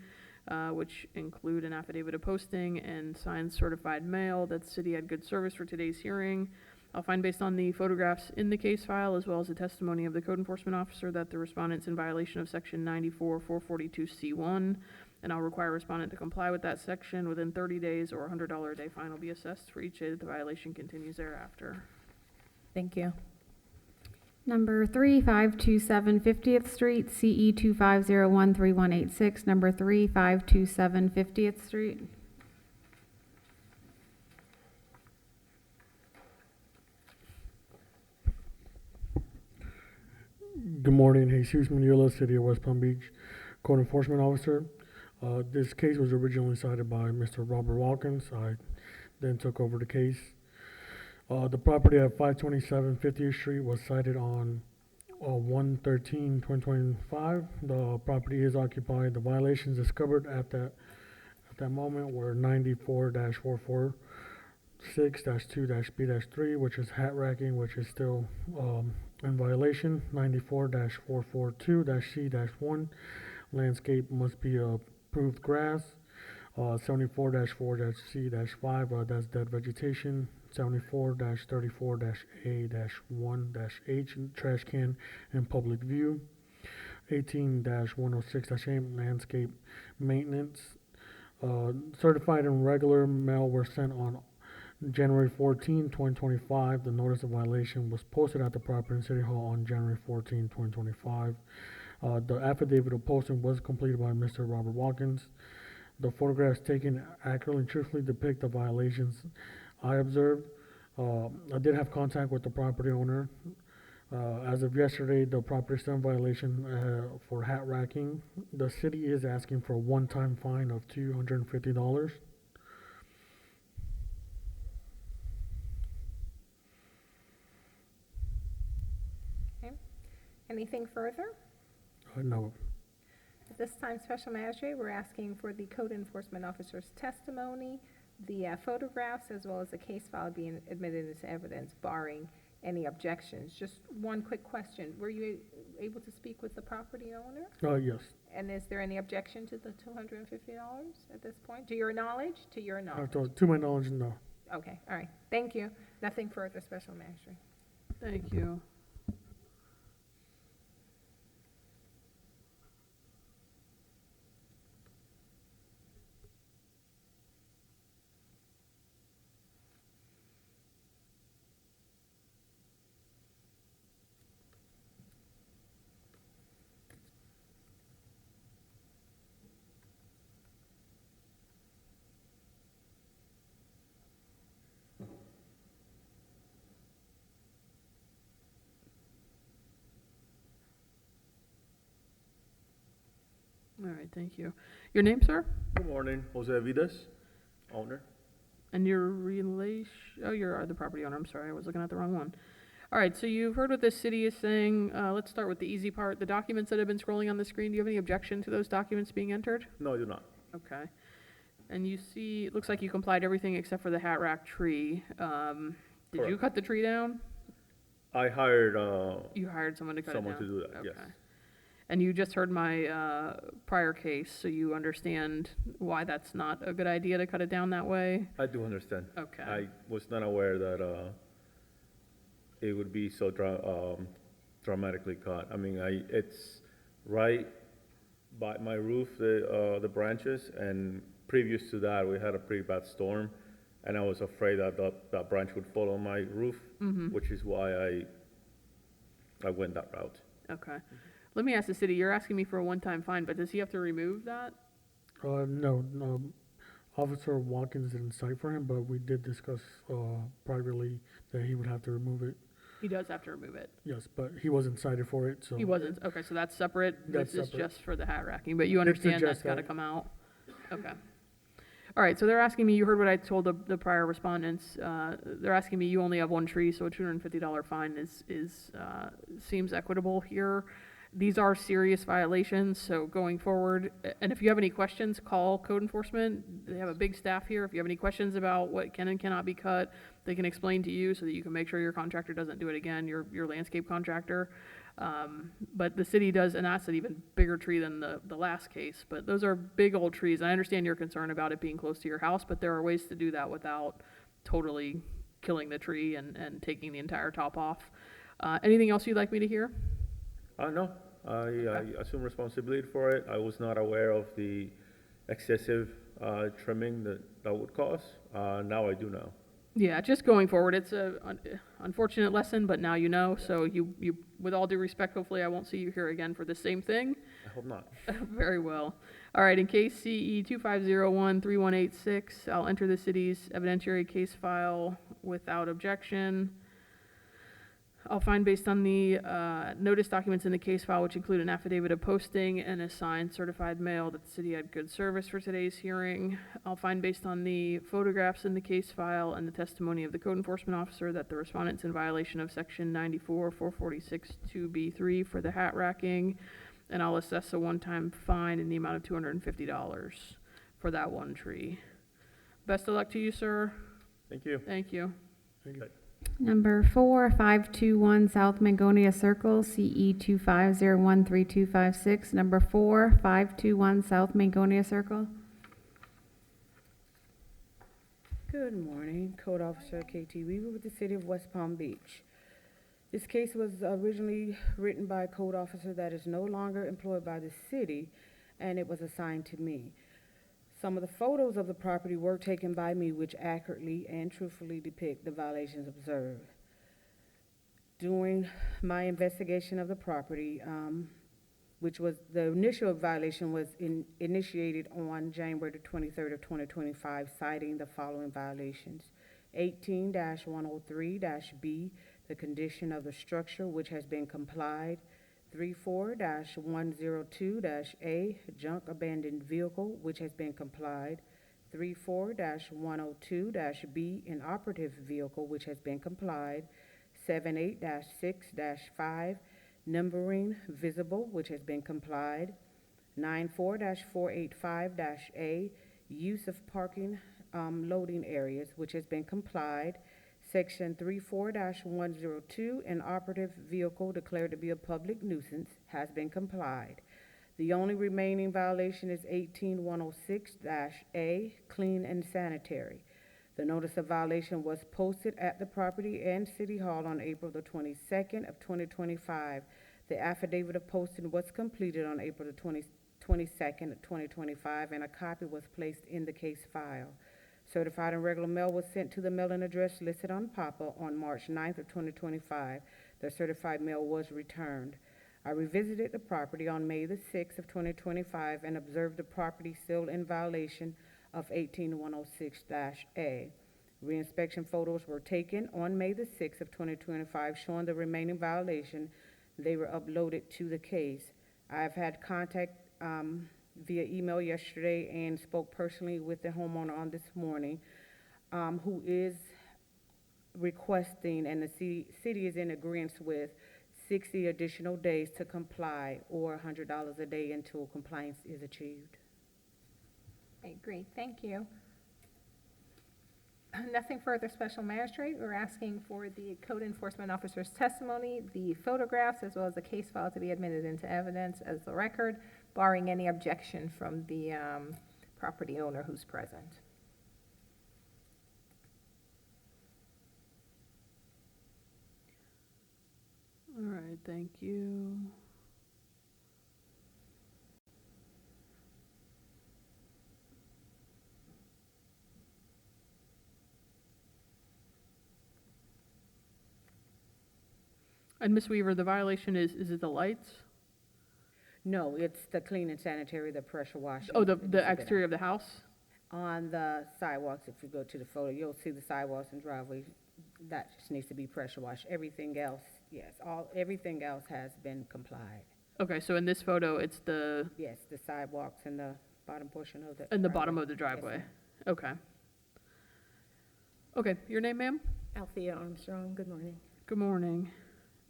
which include an affidavit of posting and signed certified mail, that the city had good service for today's hearing. I'll find based on the photographs in the case file, as well as the testimony of the code enforcement officer, that the respondent's in violation of section 94-442C1, and I'll require respondent to comply with that section within 30 days, or a $100 a day fine will be assessed for each day that the violation continues thereafter. Thank you. Number 3, 527 50th Street, CE 25013186. Number 3, 527 50th Street. Good morning, Jesus Manila, City of West Palm Beach, Code Enforcement Officer. This case was originally cited by Mr. Robert Watkins. I then took over the case. The property at 527 50th Street was cited on 1/13/2025. The property is occupied. The violations discovered at that moment were 94-446-2-B-3, which is hat racking, which is still in violation. 94-442-C-1, landscape must be approved grass. 74-4-C-5, that's dead vegetation. 74-34-A-1-H, trash can in public view. 18-106-8, landscape maintenance. Certified and regular mail were sent on January 14, 2025. The notice of violation was posted at the property in City Hall on January 14, 2025. The affidavit of posting was completed by Mr. Robert Watkins. The photographs taken accurately and truthfully depict the violations I observed. I did have contact with the property owner. As of yesterday, the property is still in violation for hat racking. The city is asking for a one-time fine of $250. Anything further? No. At this time, Special Magistrate, we're asking for the code enforcement officer's testimony, the photographs, as well as the case file being admitted as evidence, barring any objections. Just one quick question. Were you able to speak with the property owner? Yes. And is there any objection to the $250 at this point? To your knowledge? To your knowledge? To my knowledge, no. Okay, all right. Thank you. Nothing further, Special Magistrate. Thank you. All right, thank you. Your name, sir? Good morning, Jose Avidas, owner. And your relation, oh, you're the property owner, I'm sorry, I was looking at the wrong one. All right, so you've heard what the city is saying. Let's start with the easy part. The documents that have been scrolling on the screen, do you have any objection to those documents being entered? No, I do not. Okay. And you see, it looks like you complied everything except for the hat rack tree. Did you Correct. cut the tree down? I hired You hired someone to cut it down? someone to do that, yes. Okay. And you just heard my prior case, so you understand why that's not a good idea to cut it down that way? I do understand. Okay. I was not aware that it would be so dramatically cut. I mean, it's right by my roof, the branches, and previous to that, we had a pretty bad storm, and I was afraid that that branch would fall on my roof, which is why I went that route. Okay. Let me ask the city, you're asking me for a one-time fine, but does he have to remove that? No. Officer Watkins didn't cite for him, but we did discuss privately that he would have to remove it. He does have to remove it. Yes, but he wasn't cited for it, so. He wasn't, okay, so that's separate. That's This is separate. just for the hat racking, but you It's understand that's just gotta that. come out? Okay. All right, so they're asking me, you heard what I told the prior respondents, they're asking me, you only have one tree, so a $250 fine seems equitable here. These are serious violations, so going forward, and if you have any questions, call code enforcement. They have a big staff here. If you have any questions about what can and cannot be cut, they can explain to you so that you can make sure your contractor doesn't do it again, your landscape contractor. But the city does, and that's an even bigger tree than the last case, but those are big old trees. I understand your concern about it being close to your house, but there are ways to do that without totally killing the tree and taking the entire top off. Anything else you'd like me to hear? No, I assume responsibility for it. I was not aware of the excessive trimming that would cause. Now I do know. Yeah, just going forward, it's a unfortunate lesson, but now you know. So you, with all due respect, hopefully I won't see you here again for the same thing. I hope not. Very well. All right, in case CE 2501-3186, I'll enter the city's evidentiary case file without objection. I'll find based on the notice documents in the case file, which include an affidavit of posting and a signed certified mail, that the city had good service for today's hearing. I'll find based on the photographs in the case file and the testimony of the code enforcement officer that the respondent's in violation of section 94-446-2B3 for the hat racking, and I'll assess a one-time fine in the amount of $250 for that one tree. Best of luck to you, sir. Thank you. Thank you. Thank you. Number 4, 521 South Mangonia Circle, CE 25013256. Number 4, 521 South Mangonia Circle. Good morning, Code Officer KT Weaver with the City of West Palm Beach. This case was originally written by a code officer that is no longer employed by the city, and it was assigned to me. Some of the photos of the property were taken by me, which accurately and truthfully depict the violations observed. During my investigation of the property, which was the initial violation was initiated on January the 23rd of 2025, citing the following violations. 18-103-B, the condition of the structure, which has been complied. 34-102-A, junk abandoned vehicle, which has been complied. 34-102-B, inoperative vehicle, which has been complied. 78-6-5, numbering visible, which has been complied. 94-485-A, use of parking loading areas, which has been complied. Section 34-102, inoperative vehicle declared to be a public nuisance, has been complied. The only remaining violation is 18-106-A, clean and sanitary. The notice of violation was posted at the property and City Hall on April the 22nd of 2025. The affidavit of posting was completed on April the 22nd of 2025, and a copy was placed in the case file. Certified and regular mail was sent to the mailing address listed on PAPA on March 9th of 2025. The certified mail was returned. I revisited the property on May the 6th of 2025 and observed the property still in violation of 18-106-A. Reinspection photos were taken on May the 6th of 2025 showing the remaining violation. They were uploaded to the case. I've had contact via email yesterday and spoke personally with the homeowner on this morning, who is requesting, and the city is in agreement with, 60 additional days to comply, or $100 a day until compliance is achieved. Okay, great, thank you. Nothing further, Special Magistrate. We're asking for the code enforcement officer's testimony, the photographs, as well as the case file to be admitted into evidence as the record, barring any objection from the property owner who's present. All right, thank you. And Ms. Weaver, the violation is it the lights? No, it's the clean and sanitary, the pressure washing. Oh, the exterior of the house? On the sidewalks, if you go to the photo, you'll see the sidewalks and driveways. That just needs to be pressure washed. Everything else, yes, everything else has been complied. Okay, so in this photo, it's the... Yes, the sidewalks and the bottom portion of the... And the bottom of the driveway? Yes, Okay. Okay, your name, ma'am? Althea Armstrong, good morning. Good morning.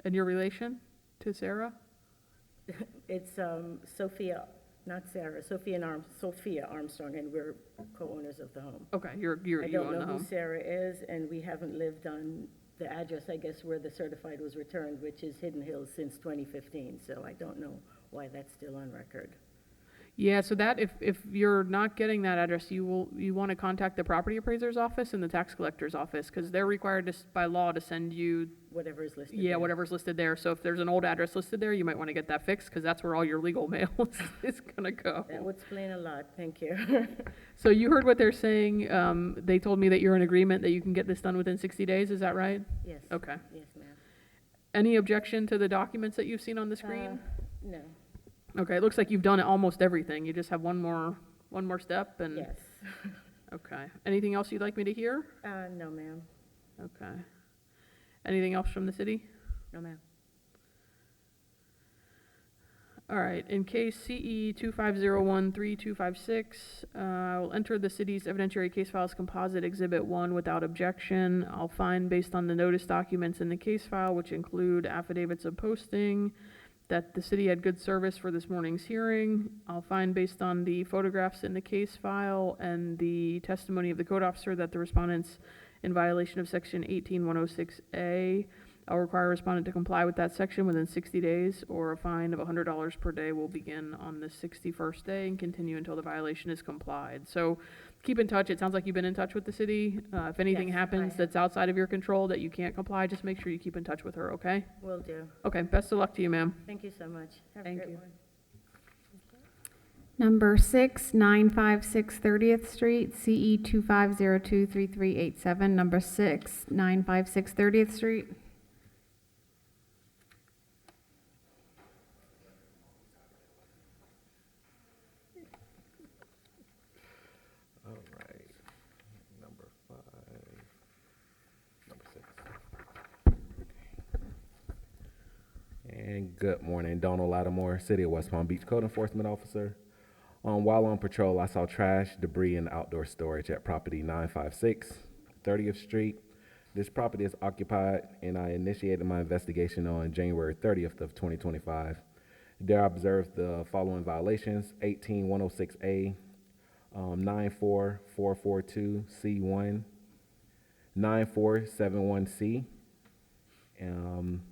And your relation to Sarah? It's Sophia, not Sarah, Sophia Armstrong, and we're co-owners of the home. Okay, you I own don't the know home. who Sarah is, and we haven't lived on the address, I guess, where the certified was returned, which is Hidden Hills, since 2015, so I don't know why that's still on record. Yeah, so that, if you're not getting that address, you want to contact the property appraiser's office and the tax collector's office, because they're required to, by law, to send you... Whatever is listed Yeah, there. whatever's listed there. So if there's an old address listed there, you might want to get that fixed, because that's where all your legal mail is going to go. That would explain a lot, thank you. So you heard what they're saying. They told me that you're in agreement that you can get this done within 60 days. Is that right? Yes. Okay. Yes, ma'am. Any objection to the documents that you've seen on the screen? No, Okay, it looks like you've done almost everything. You just have one more step, and... yes. Okay. Anything else you'd like me to hear? No, ma'am. Okay. Anything else from the city? No, ma'am. All right, in case CE 25013256, I will enter the city's evidentiary case files composite exhibit 1 without objection. I'll find, based on the notice documents in the case file, which include affidavits of posting, that the city had good service for this morning's hearing. I'll find, based on the photographs in the case file and the testimony of the code officer, that the respondents in violation of section 18106A. I'll require a respondent to comply with that section within 60 days, or a fine of $100 per day will begin on the 61st day and continue until the violation is complied. So keep in touch. It sounds like you've been in touch with the city. If anything Yes, I happens have. that's outside of your control that you can't comply, just make sure you keep in touch with her, okay? Will do. Okay, best of luck to you, ma'am. Thank you so much. Have a Thank great you. one. Number 6, 956 30th Street, CE 25023387. Number 6, 956 30th Street. All right, number 5, number 6. And good morning, Donald Lattimore, City of West Palm Beach Code Enforcement Officer. While on patrol, I saw trash, debris, and outdoor storage at property 956 30th Street. This property is occupied, and I initiated my investigation on January 30th of 2025. There I observed the following violations: 18106A, 94442C1, 9471C, and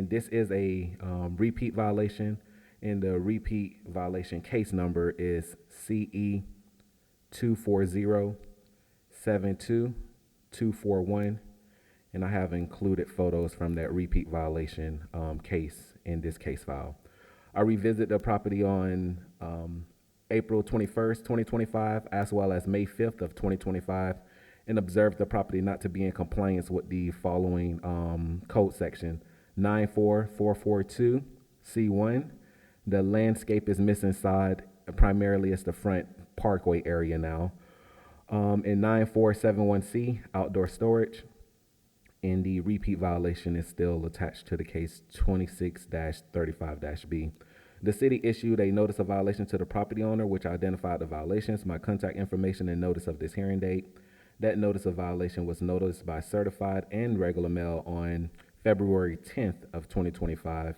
this is a repeat violation, and the repeat violation case number is CE 240-72241, and I have included photos from that repeat violation case in this case file. I revisited the property on April 21st, 2025, as well as May 5th of 2025, and observed the property not to be in compliance with the following code section: 94442C1. The landscape is missing side, primarily it's the front parkway area now. And 9471C, outdoor storage. And the repeat violation is still attached to the case 26-35-B. The city issued a notice of violation to the property owner, which identified the violations, my contact information, and notice of this hearing date. That notice of violation was noticed by certified and regular mail on February 10th of 2025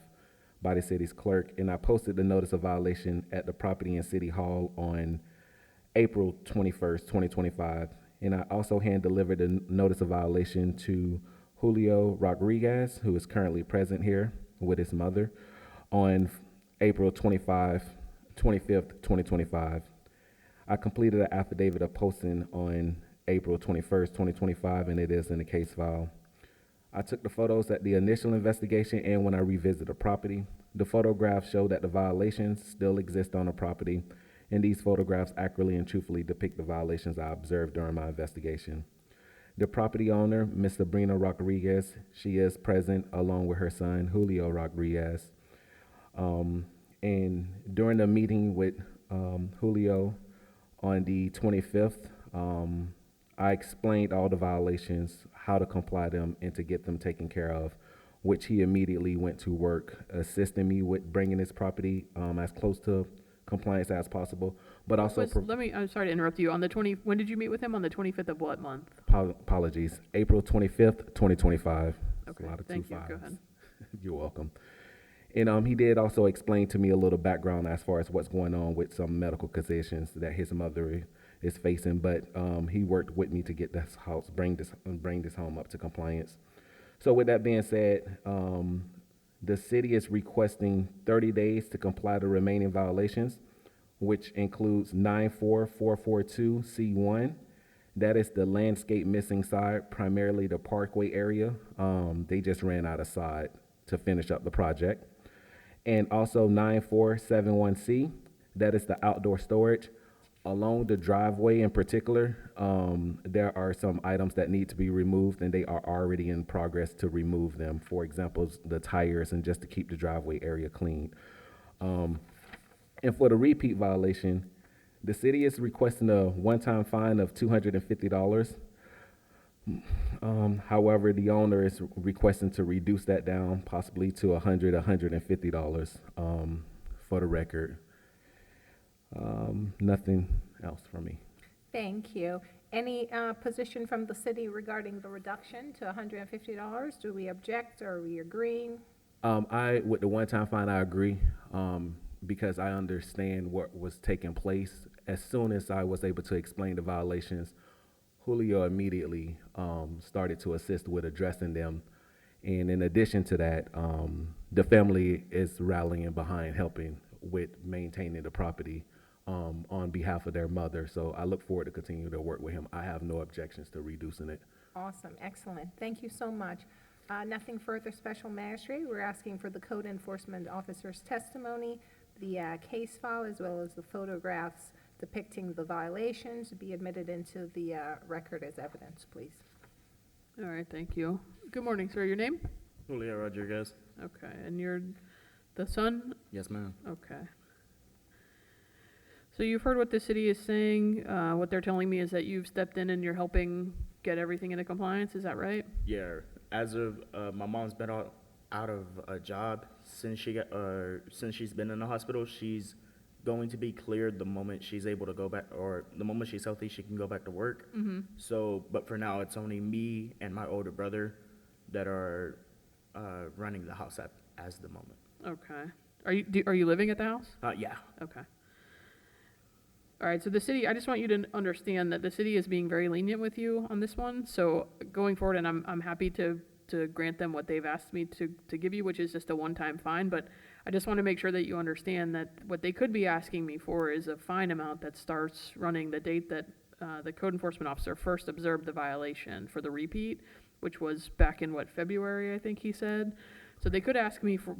by the city's clerk, and I posted the notice of violation at the property in City Hall on April 21st, 2025. And I also hand-delivered the notice of violation to Julio Rodriguez, who is currently present here with his mother, on April 25th, 2025. I completed an affidavit of posting on April 21st, 2025, and it is in the case file. I took the photos at the initial investigation and when I revisited the property. The photographs show that the violations still exist on the property, and these photographs accurately and truthfully depict the violations I observed during my investigation. The property owner, Ms. Sabrina Rodriguez, she is present along with her son, Julio Rodriguez. And during the meeting with Julio on the 25th, I explained all the violations, how to comply them, and to get them taken care of, which he immediately went to work, assisting me with bringing his property as close to compliance as possible, but also... I'm sorry to interrupt you. When did you meet with him? On the 25th of what month? Apologies. April 25th, 2025. Okay, A lot of thank two you. Go fives. ahead. You're welcome. And he did also explain to me a little background as far as what's going on with some medical conditions that his mother is facing, but he worked with me to get this house, bring this home up to compliance. So with that being said, the city is requesting 30 days to comply the remaining violations, which includes 94442C1. That is the landscape missing side, primarily the parkway area. They just ran out of side to finish up the project. And also 9471C, that is the outdoor storage. Along the driveway in particular, there are some items that need to be removed, and they are already in progress to remove them. For example, the tires, and just to keep the driveway area clean. And for the repeat violation, the city is requesting a one-time fine of $250. However, the owner is requesting to reduce that down, possibly to $150 for the record. Nothing else from me. Thank you. Any position from the city regarding the reduction to $150? Do we object, or are we agreeing? With the one-time fine, I agree, because I understand what was taking place. As soon as I was able to explain the violations, Julio immediately started to assist with addressing them. And in addition to that, the family is rallying behind helping with maintaining the property on behalf of their mother. So I look forward to continue to work with him. I have no objections to reducing it. Awesome, excellent. Thank you so much. Nothing further, Special Magistrate. We're asking for the code enforcement officer's testimony, the case file, as well as the photographs depicting the violations to be admitted into the record as evidence, please. All right, thank you. Good morning, sir. Your name? Julio Rodriguez. Okay, and you're the son? Yes, ma'am. Okay. So you've heard what the city is saying. What they're telling me is that you've stepped in and you're helping get everything into compliance. Is that right? Yeah. As of my mom's been out of a job since she's been in the hospital. She's going to be cleared the moment she's able to go back, or the moment she's healthy, she can go back to work. Mm-hmm. So, but for now, it's only me and my older brother that are running the house as the moment. Okay. Are you living at the house? Yeah. Okay. All right, so the city, I just want you to understand that the city is being very lenient with you on this one. So going forward, and I'm happy to grant them what they've asked me to give you, which is just a one-time fine. But I just want to make sure that you understand that what they could be asking me for is a fine amount that starts running the date that the code enforcement officer first observed the violation for the repeat, which was back in, February, I think he said. So they could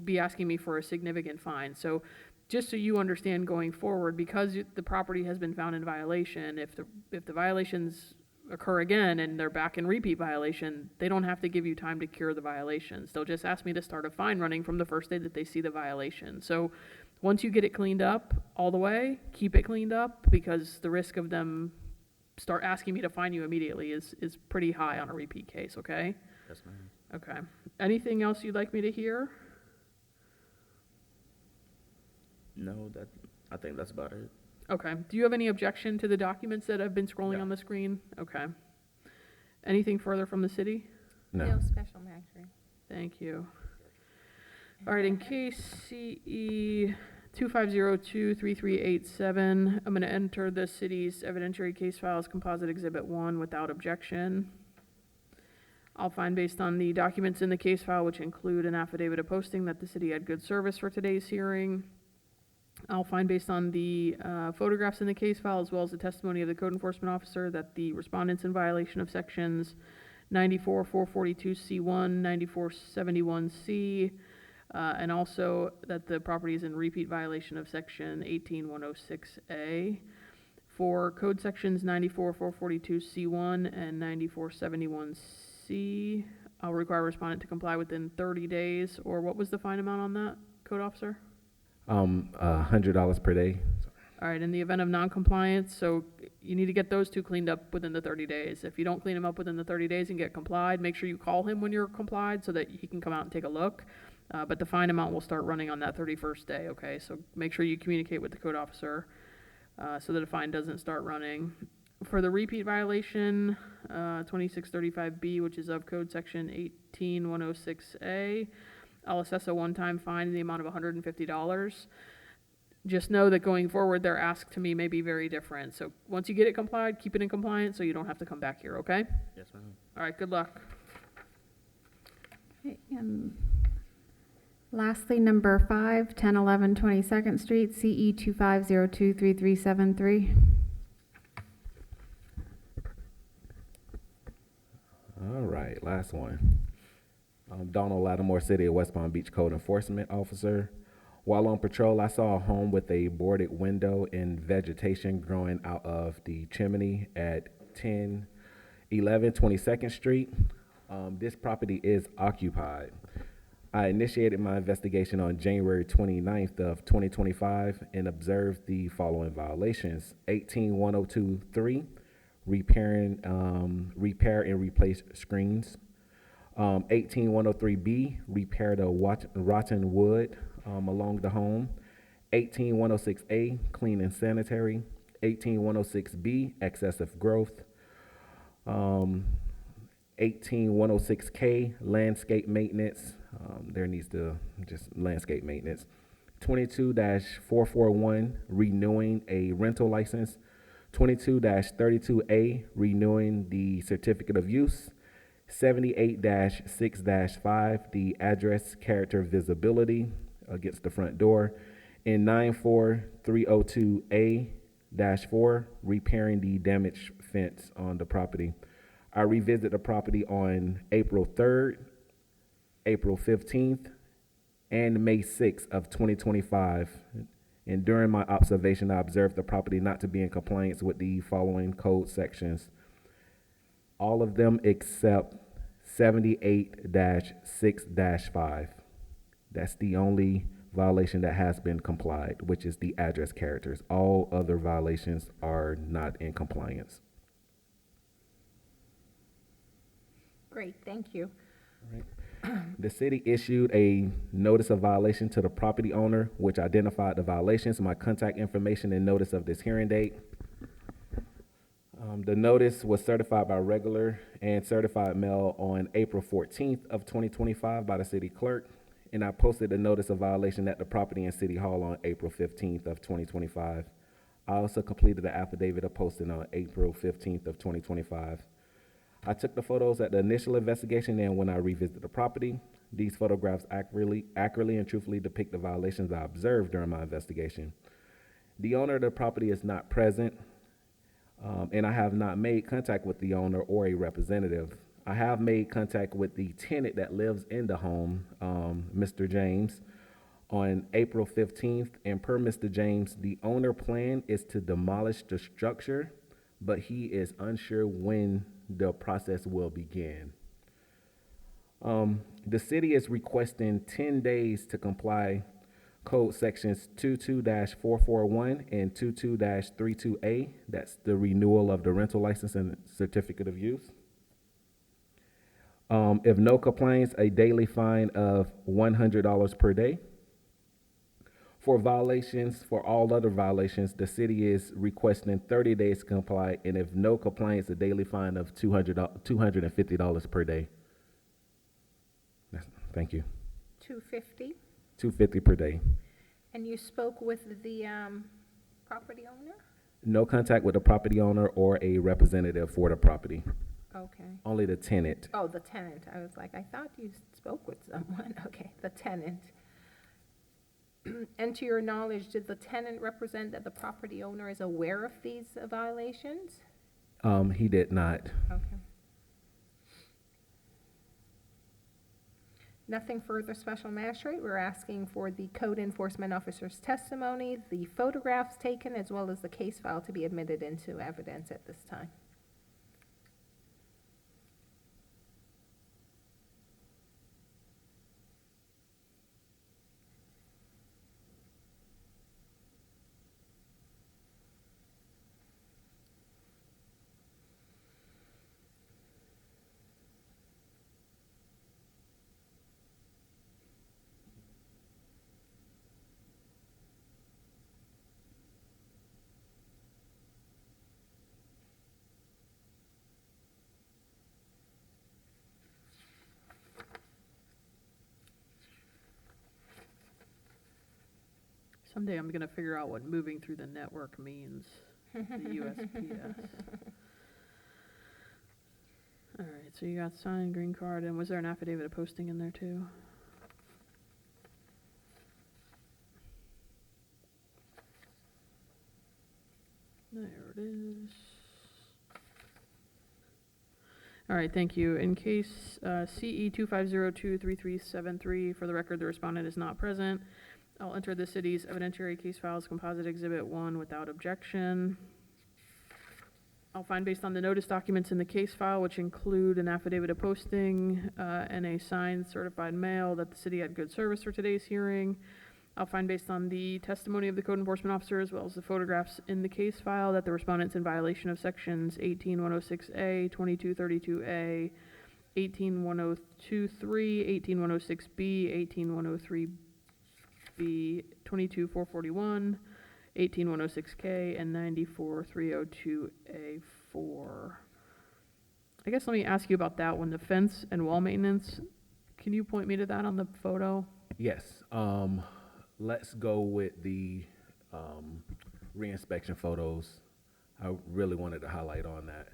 be asking me for a significant fine. So just so you understand going forward, because the property has been found in violation, if the violations occur again and they're back in repeat violation, they don't have to give you time to cure the violations. They'll just ask me to start a fine running from the first day that they see the violation. So once you get it cleaned up all the way, keep it cleaned up, because the risk of them start asking me to fine you immediately is pretty high on a repeat case, okay? Yes, ma'am. Okay. Anything else you'd like me to hear? No, I think that's about it. Okay. Do you have any objection to the documents that have been scrolling on the screen? Okay. Anything further from the city? No, Special Magistrate. Thank you. All right, in case CE 25023387, I'm going to enter the city's evidentiary case file as Composite Exhibit 1 without objection. I'll find, based on the documents in the case file, which include an affidavit of posting, that the city had good service for today's hearing. I'll find, based on the photographs in the case file, as well as the testimony of the code enforcement officer, that the respondent's in violation of sections 94-442C1, 94-71C, and also that the property is in repeat violation of section 18106A. For code sections 94-442C1 and 94-71C, I'll require a respondent to comply within 30 days, or what was the fine amount on that, code officer? $100 per day. All right, in the event of non-compliance, so you need to get those two cleaned up within the 30 days. If you don't clean them up within the 30 days and get complied, make sure you call him when you're complied so that he can come out and take a look. But the fine amount will start running on that 31st day, okay? So make sure you communicate with the code officer so that a fine doesn't start running. For the repeat violation, 2635B, which is of code section 18106A, I'll assess a one-time fine in the amount of $150. Just know that going forward, their ask to me may be very different. So once you get it complied, keep it in compliance so you don't have to come back here, okay? Yes, ma'am. All right, good luck. Okay, lastly, number 5, 1011 22nd Street, CE 25023373. All right, last one. Donald Lattimore, City of West Palm Beach Code Enforcement Officer. While on patrol, I saw a home with a boarded window and vegetation growing out of the chimney at 1011 22nd Street. This property is occupied. I initiated my investigation on January 29th of 2025 and observed the following violations. 18102.3, repair and replace screens. 18103B, repair the rotten wood along the home. 18106A, clean and sanitary. 18106B, excessive growth. 18106K, landscape maintenance. There needs to just landscape maintenance. 22-441, renewing a rental license. 22-32A, renewing the certificate of use. 78-6-5, the address character visibility against the front door. And 94302A-4, repairing the damaged fence on the property. I revisited the property on April 3rd, April 15th, and May 6th of 2025. And during my observation, I observed the property not to be in compliance with the following code sections. All of them except 78-6-5. That's the only violation that has been complied, which is the address characters. All other violations are not in compliance. Great, thank you. The city issued a notice of violation to the property owner, which identified the violations, my contact information, and notice of this hearing date. The notice was certified by regular and certified mail on April 14th of 2025 by the city clerk, and I posted a notice of violation at the property and city hall on April 15th of 2025. I also completed the affidavit of posting on April 15th of 2025. I took the photos at the initial investigation, and when I revisited the property, these photographs accurately and truthfully depict the violations I observed during my investigation. The owner of the property is not present, and I have not made contact with the owner or a representative. I have made contact with the tenant that lives in the home, Mr. James, on April 15th, and per Mr. James, the owner plan is to demolish the structure, but he is unsure when the process will begin. The city is requesting 10 days to comply code sections 22-441 and 22-32A. That's the renewal of the rental license and certificate of use. If no compliance, a daily fine of $100 per day. For violations, for all other violations, the city is requesting 30 days to comply, and if no compliance, a daily fine of $250 per day. Thank you. $250? $250 per day. And you spoke with the property owner? No contact with the property owner or a representative for the property. Okay. Only the tenant. Oh, the tenant. I was like, I thought you spoke with someone. Okay, the tenant. And to your knowledge, did the tenant represent that the property owner is aware of these violations? He did not. Okay. Nothing further, Special Magistrate. We're asking for the code enforcement officer's testimony, the photographs taken, as well as the case file to be admitted into evidence at this time. Someday I'm gonna figure out what moving through the network means, the USPS. All right, so you got signed, green card, and was there an affidavit of posting in there too? There it is. All right, thank you. In case CE 25023373, for the record, the respondent is not present. I'll enter the city's evidentiary case files composite exhibit 1 without objection. I'll find based on the notice documents in the case file, which include an affidavit of posting and a signed certified mail, that the city had good service for today's hearing. I'll find based on the testimony of the code enforcement officer as well as the photographs in the case file that the respondent's in violation of sections 18106A, 2232A, 18102.3, 18106B, 18103B, 22441, 18106K, and 94302A4. I guess let me ask you about that one, the fence and wall maintenance. Can you point me to that on the photo? Yes. Let's go with the reinspection photos. I really wanted to highlight on that.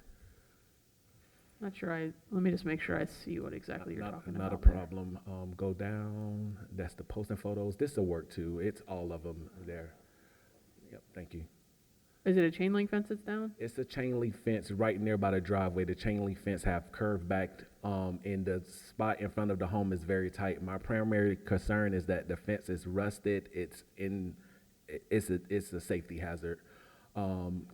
Not sure let me just make sure I see what exactly you're talking about. Not a there. problem. Go down. That's the posting photos. This will work too. It's all of them there. Yep, thank you. Is it a chain link fence that's down? It's a chain link fence right near by the driveway. The chain link fence have curved back, and the spot in front of the home is very tight. My primary concern is that the fence is rusted. It's a safety hazard.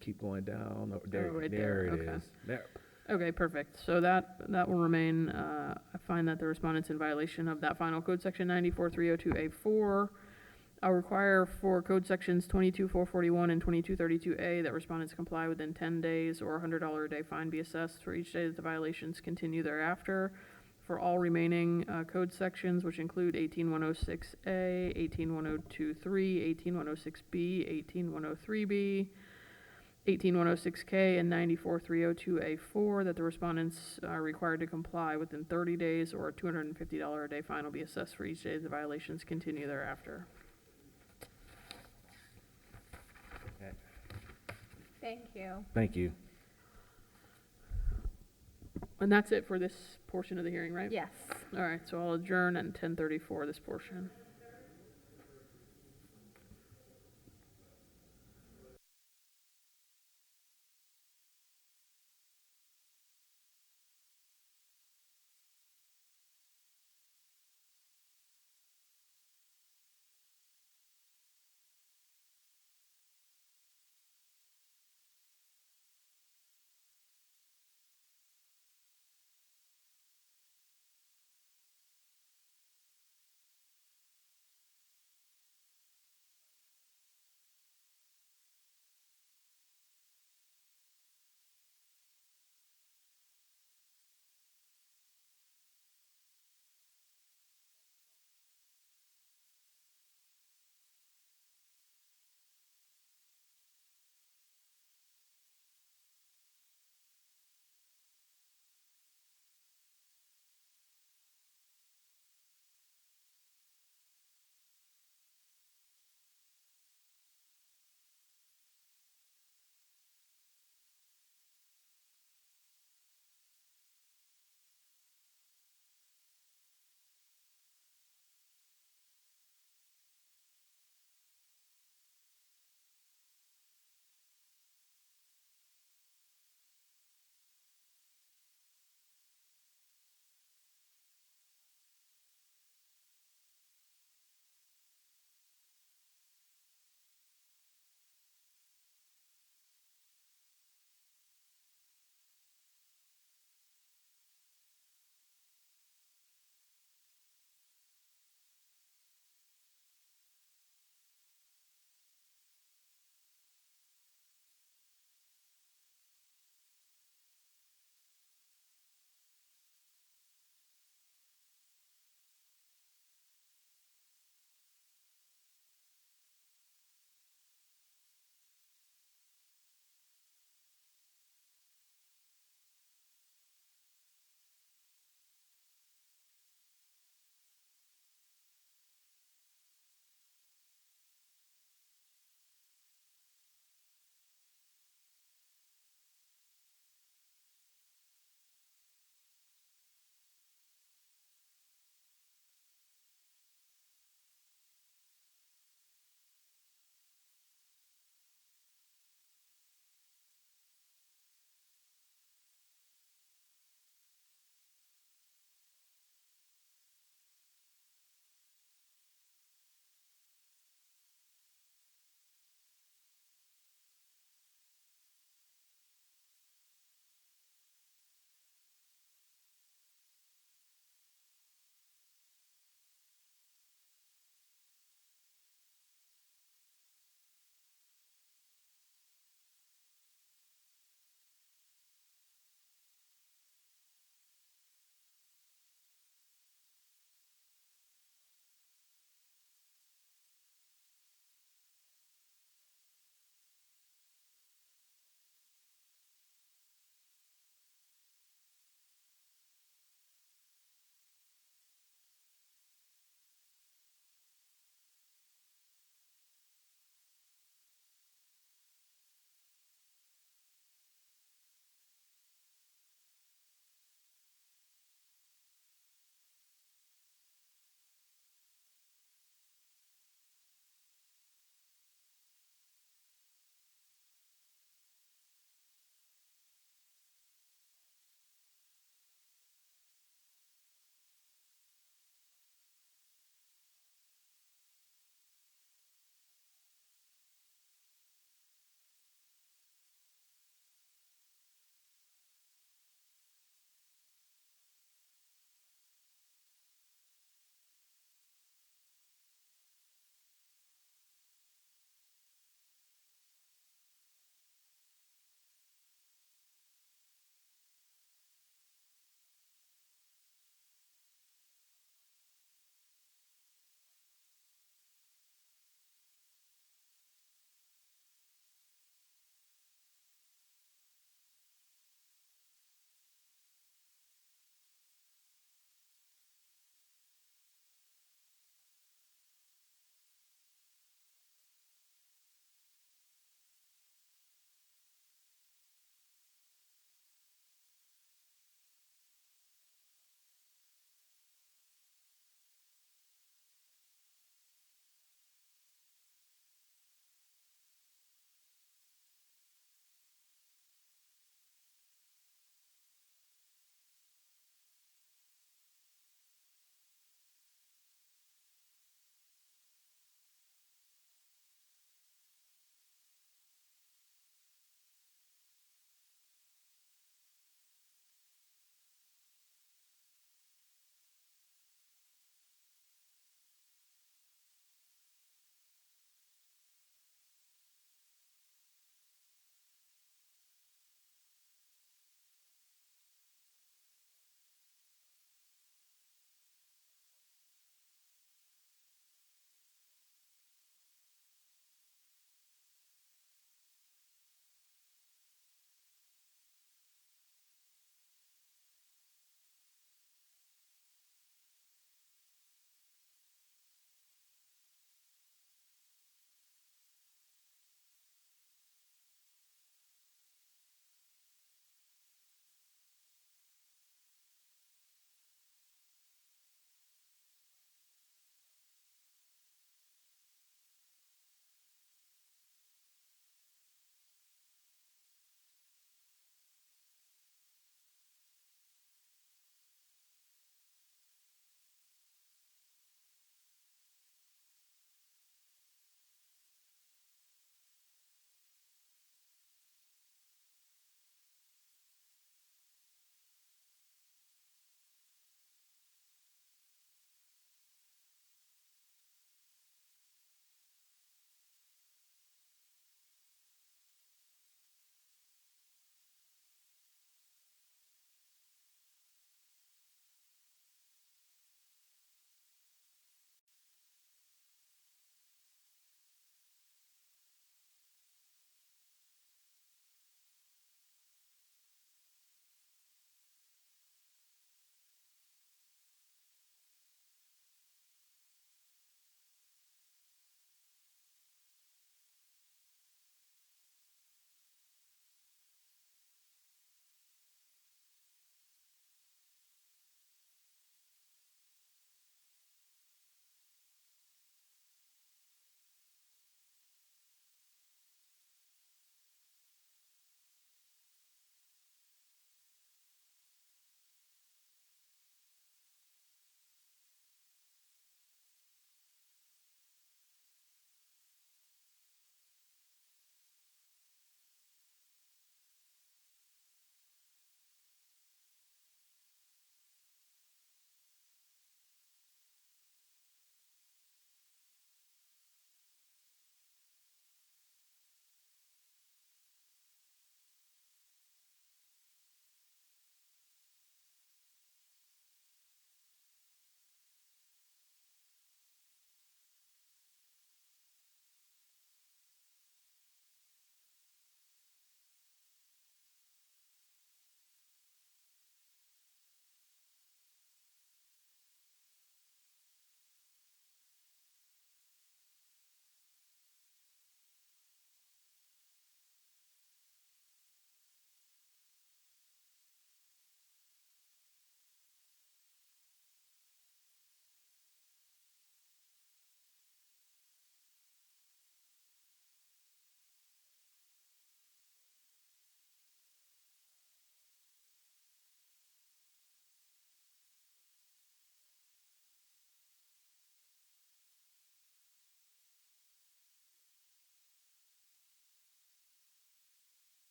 Keep going down. Oh, there, right there there, it okay. is. There. Okay, perfect. So that will remain, I find that the respondent's in violation of that final code section 94302A4. I'll require for code sections 22441 and 2232A that respondents comply within 10 days or a $100 a day fine be assessed for each day that the violations continue thereafter. For all remaining code sections, which include 18106A, 18102.3, 18106B, 18103B, 18106K, and 94302A4, that the respondents are required to comply within 30 days or a $250 a day fine will be assessed for each day the violations continue thereafter. Thank you. Thank you. And that's it for this portion of the hearing, right? Yes. All right, so I'll adjourn at 10:34 this portion.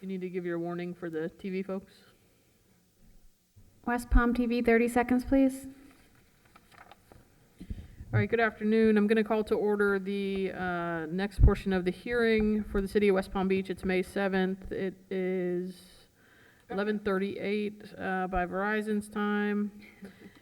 You need to give your warning for the TV folks. West Palm TV, 30 seconds, please. All right, good afternoon. I'm going to call to order the next portion of the hearing for the City of West Palm Beach. It's May 7th. It is 11:38 by Verizon's time.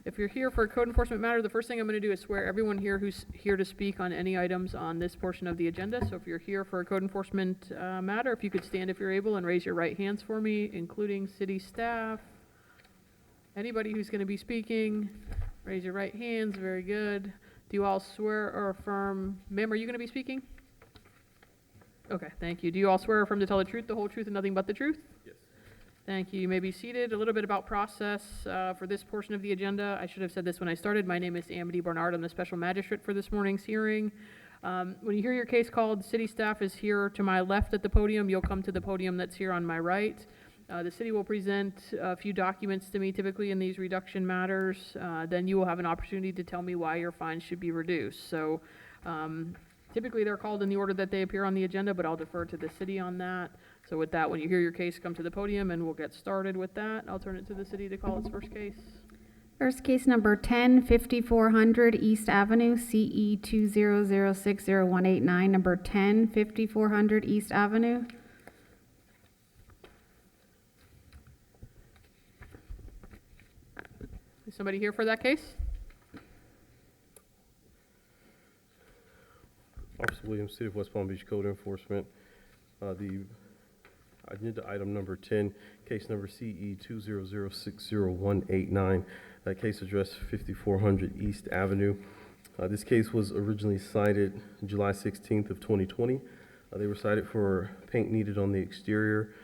If you're here for a code enforcement matter, the first thing I'm going to do is swear everyone here who's here to speak on any items on this portion of the agenda. So if you're here for a code enforcement matter, if you could stand if you're able and raise your right hands for me, including city staff. Anybody who's going to be speaking, raise your right hands. Very good. Do you all swear or affirm? Ma'am, are you going to be speaking? Okay, thank you. Do you all swear or affirm to tell the truth, the whole truth, and nothing but the truth? Yes. Thank you. You may be seated. A little bit about process for this portion of the agenda. I should have said this when I started. My name is Amity Barnard. I'm the special magistrate for this morning's hearing. When you hear your case called, city staff is here to my left at the podium. You'll come to the podium that's here on my right. The city will present a few documents to me, typically in these reduction matters. Then you will have an opportunity to tell me why your fines should be reduced. So typically they're called in the order that they appear on the agenda, but I'll defer to the city on that. So with that, when you hear your case, come to the podium and we'll get started with that. I'll turn it to the city to call its first case. First case number 10, 5400 East Avenue, CE 200600189, number 10, 5400 East Avenue. Is somebody here for that case? Officer Williams, City of West Palm Beach Code Enforcement. Agenda item number 10, case number CE 200600189. Case address 5400 East Avenue. This case was originally cited July 16th of 2020. They were cited for paint needed on the exterior,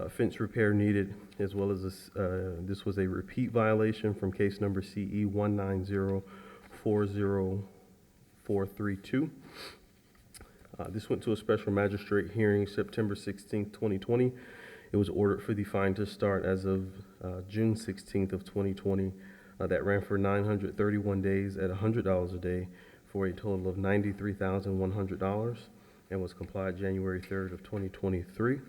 fence repair needed, as well as this was a repeat violation from case number CE 190-40432. This went to a special magistrate hearing September 16th, 2020. It was ordered for the fine to start as of June 16th of 2020. That ran for 931 days at $100 a day for a total of $93,100 and was complied January 3rd of 2023.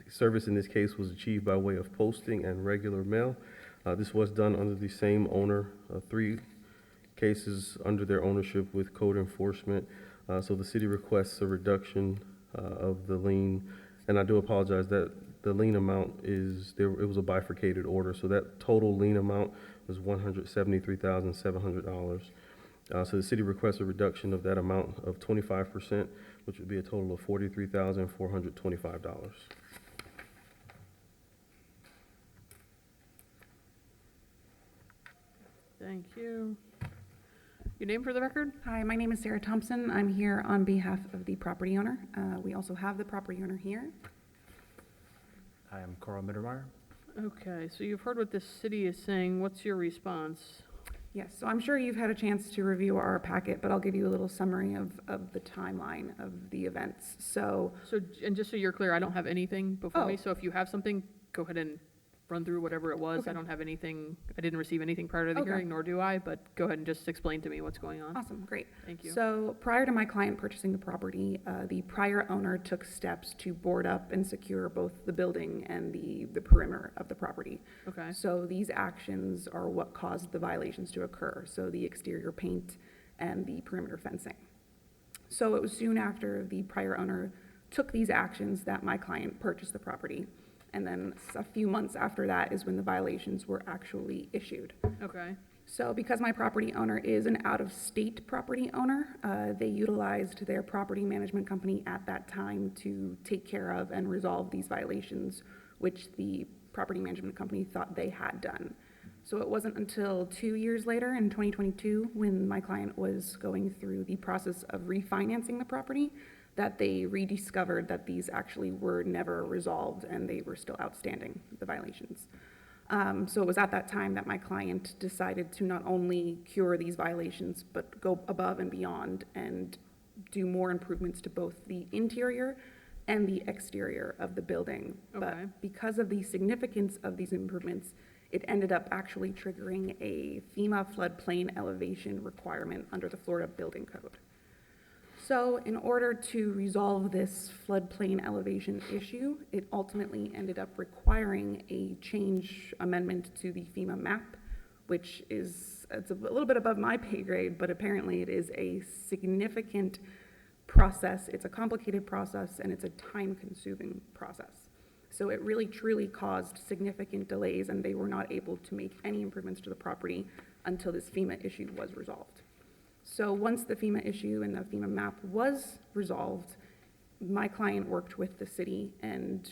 Service in this case was achieved by way of posting and regular mail. This was done under the same owner, 3 cases under their ownership with code enforcement. So the city requests a reduction of the lien, and I do apologize that the lien amount is there. It was a bifurcated order, so that total lien amount was $173,700. So the city requests a reduction of that amount of 25%, which would be a total of $43,425. Thank you. Your name for the record? Hi, my name is Sarah Thompson. I'm here on behalf of the property owner. We also have the property owner here. I am Carl Mittermeier. Okay, so you've heard what the city is saying. What's your response? Yes, so I'm sure you've had a chance to review our packet, but I'll give you a little summary of the timeline of the events. And just so you're clear, I don't have anything before me, Oh. so if you have something, go ahead and run through whatever it was. Okay. I don't have anything, I didn't receive anything prior to the Okay. hearing, nor do I, but go ahead and just explain to me what's going on. Awesome, great. Thank you. So prior to my client purchasing the property, the prior owner took steps to board up and secure both the building and the perimeter of the property. Okay. So these actions are what caused the violations to occur. So the exterior paint and the perimeter fencing. So it was soon after the prior owner took these actions that my client purchased the property. And then a few months after that is when the violations were actually issued. Okay. So because my property owner is an out-of-state property owner, they utilized their property management company at that time to take care of and resolve these violations, which the property management company thought they had done. So it wasn't until 2 years later in 2022, when my client was going through the process of refinancing the property, that they rediscovered that these actually were never resolved and they were still outstanding, the violations. So it was at that time that my client decided to not only cure these violations, but go above and beyond and do more improvements to both the interior and the exterior of the building. Okay. But because of the significance of these improvements, it ended up actually triggering a FEMA floodplain elevation requirement under the Florida Building Code. So in order to resolve this floodplain elevation issue, it ultimately ended up requiring a change amendment to the FEMA map, which is, it's a little bit above my pay grade, but apparently it is a significant process. It's a complicated process, and it's a time-consuming process. So it really truly caused significant delays, and they were not able to make any improvements to the property until this FEMA issue was resolved. So once the FEMA issue and the FEMA map was resolved, my client worked with the city, and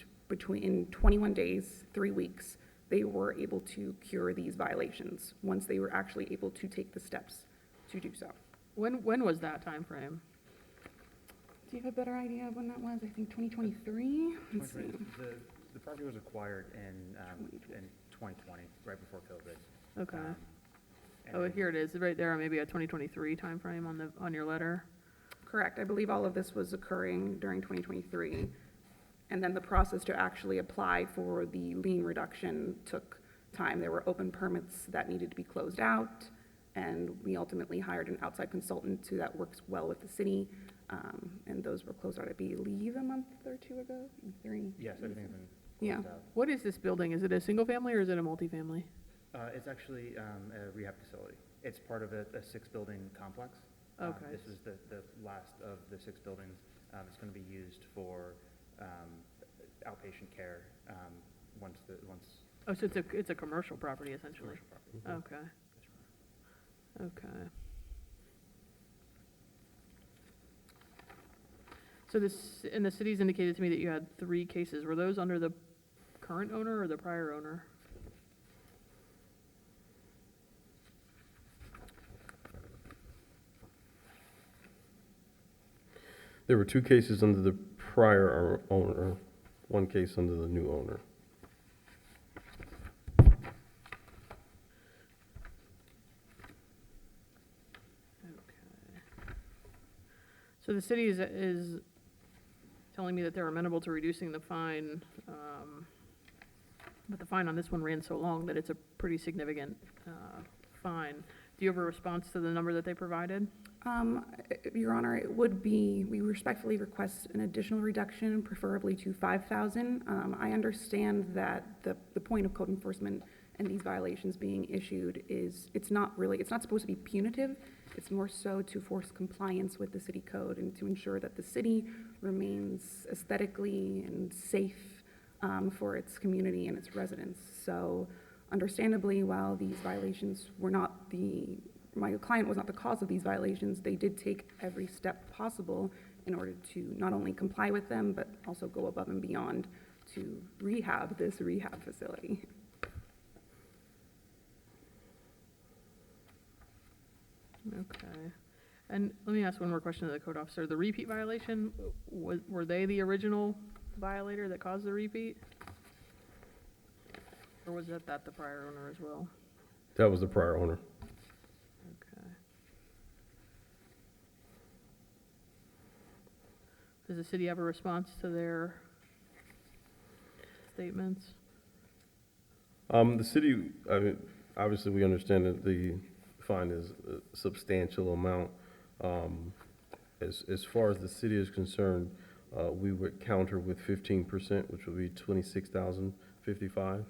in 21 days, 3 weeks, they were able to cure these violations once they were actually able to take the steps to do so. When was that time frame? Do you have a better idea of when that was? I think 2023? Let's see. The property was acquired in 2020, right before COVID. Okay. And Oh, then- here it is, right there, maybe a 2023 timeframe on your letter. Correct. I believe all of this was occurring during 2023. And then the process to actually apply for the lien reduction took time. There were open permits that needed to be closed out, and we ultimately hired an outside consultant that works well with the city. And those were closed out, I believe, a month or two ago, 3. Yes, everything's been Yeah. closed out. What is this building? Is it a single family or is it a multifamily? It's actually a rehab facility. It's part of a 6-building complex. Okay. This is the last of the 6 buildings. It's going to be used for outpatient care once. Oh, so it's a commercial property essentially? Commercial property. Okay. Okay. So and the city's indicated to me that you had 3 cases. Were those under the current owner or the prior owner? There were 2 cases under the prior owner, 1 case under the new owner. So the city is telling me that they're amenable to reducing the fine, but the fine on this one ran so long that it's a pretty significant fine. Do you have a response to the number that they provided? Your Honor, it would be, we respectfully request an additional reduction, preferably to $5,000. I understand that the point of code enforcement and these violations being issued is, it's not supposed to be punitive. It's more so to force compliance with the city code and to ensure that the city remains aesthetically and safe for its community and its residents. So understandably, while these violations were not my client was not the cause of these violations, they did take every step possible in order to not only comply with them, but also go above and beyond to rehab this rehab facility. Okay. And let me ask one more question to the code officer. The repeat violation, were they the original violator that caused the repeat? Or was that the prior owner as well? That was the prior owner. Okay. Does the city have a response to their statements? The city, I mean, obviously we understand that the fine is a substantial amount. As far as the city is concerned, we would counter with 15%, which would be $26,055.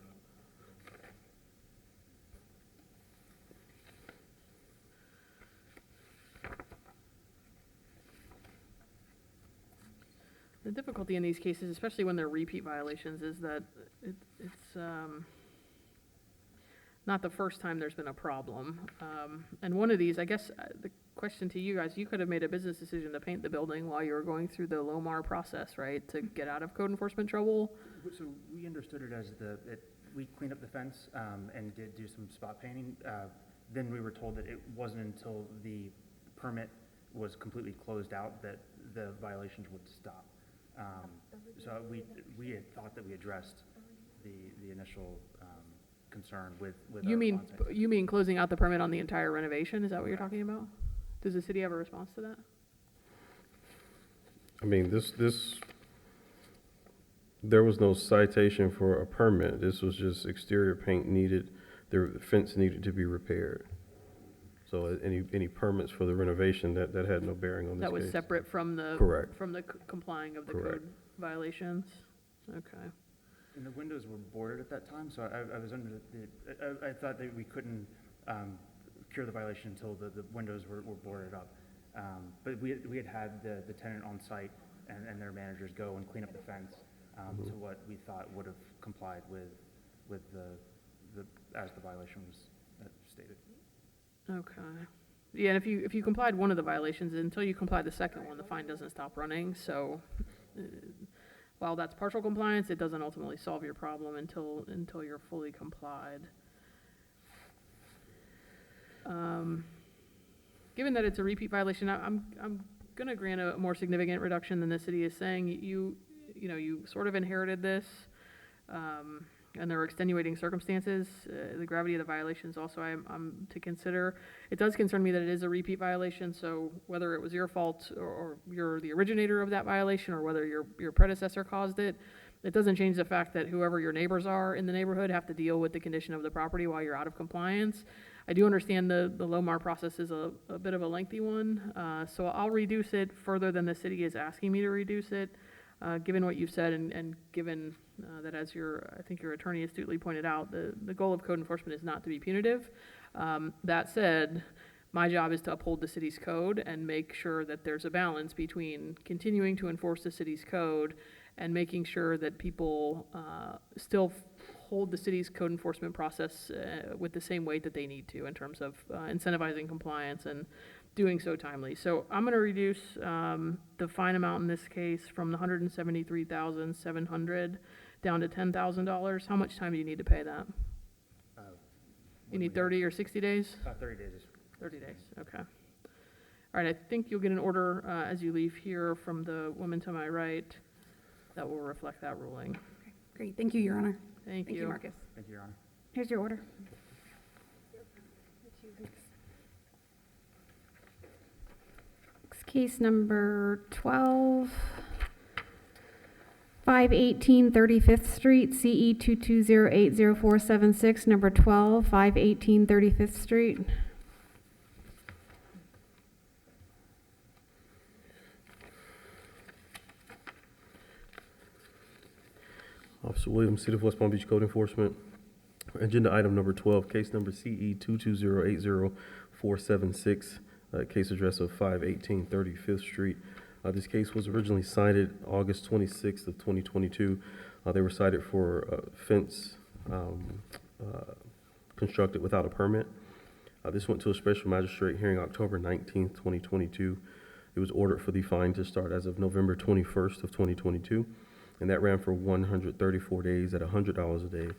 The difficulty in these cases, especially when they're repeat violations, is that it's not the first time there's been a problem. And one of these, I guess, the question to you guys, you could have made a business decision to paint the building while you were going through the LOMAR process, right, to get out of code enforcement trouble? So we understood it as we cleaned up the fence and did do some spot painting. Then we were told that it wasn't until the permit was completely closed out that the violations would stop. So we had thought that we addressed the initial concern with You our mean, on-site. you mean closing out the permit on the entire renovation? Is that what you're talking about? Does the city have a response to that? I mean, there was no citation for a permit. This was just exterior paint needed, the fence needed to be repaired. So any permits for the renovation, that had no bearing on this That was case. separate from the. Correct. From the complying of the Correct. code violations? Okay. And the windows were boarded at that time, so I was under I thought that we couldn't cure the violation until the windows were boarded up. But we had the tenant on site and their managers go and clean up the fence to what we thought would have complied with as the violation was stated. Okay. Yeah, and if you complied one of the violations, until you comply the second one, the fine doesn't stop running, so while that's partial compliance, it doesn't ultimately solve your problem until you're fully complied. Given that it's a repeat violation, I'm gonna grant a more significant reduction than the city is saying. You sort of inherited this, and there are extenuating circumstances. The gravity of the violations also I'm to consider. It does concern me that it is a repeat violation, so whether it was your fault or you're the originator of that violation or whether your predecessor caused it, it doesn't change the fact that whoever your neighbors are in the neighborhood have to deal with the condition of the property while you're out of compliance. I do understand the LOMAR process is a bit of a lengthy one, so I'll reduce it further than the city is asking me to reduce it, given what you've said and given that, as I think your attorney astutely pointed out, the goal of code enforcement is not to be punitive. That said, my job is to uphold the city's code and make sure that there's a balance between continuing to enforce the city's code and making sure that people still hold the city's code enforcement process with the same weight that they need to in terms of incentivizing compliance and doing so timely. So I'm going to reduce the fine amount in this case from the $173,700 down to $10,000. How much time do you need to pay that? You need 30 or 60 days? 30 days. 30 days, okay. All right, I think you'll get an order as you leave here from the woman to my right that will reflect that ruling. Great, thank you, Your Honor. Thank you. Thank you, Marcus. Thank you, Your Honor. Here's your order. Case number 12, 518 35th Street, CE 220800476, number 12, 518 35th Street. Officer Williams, City of West Palm Beach Code Enforcement. Agenda item number 12, case number CE 220800476, case address of 518 35th Street. This case was originally cited August 26th of 2022. They were cited for fence constructed without a permit. This went to a special magistrate hearing October 19th, 2022. It was ordered for the fine to start as of November 21st of 2022, and that ran for 134 days at $100 a day,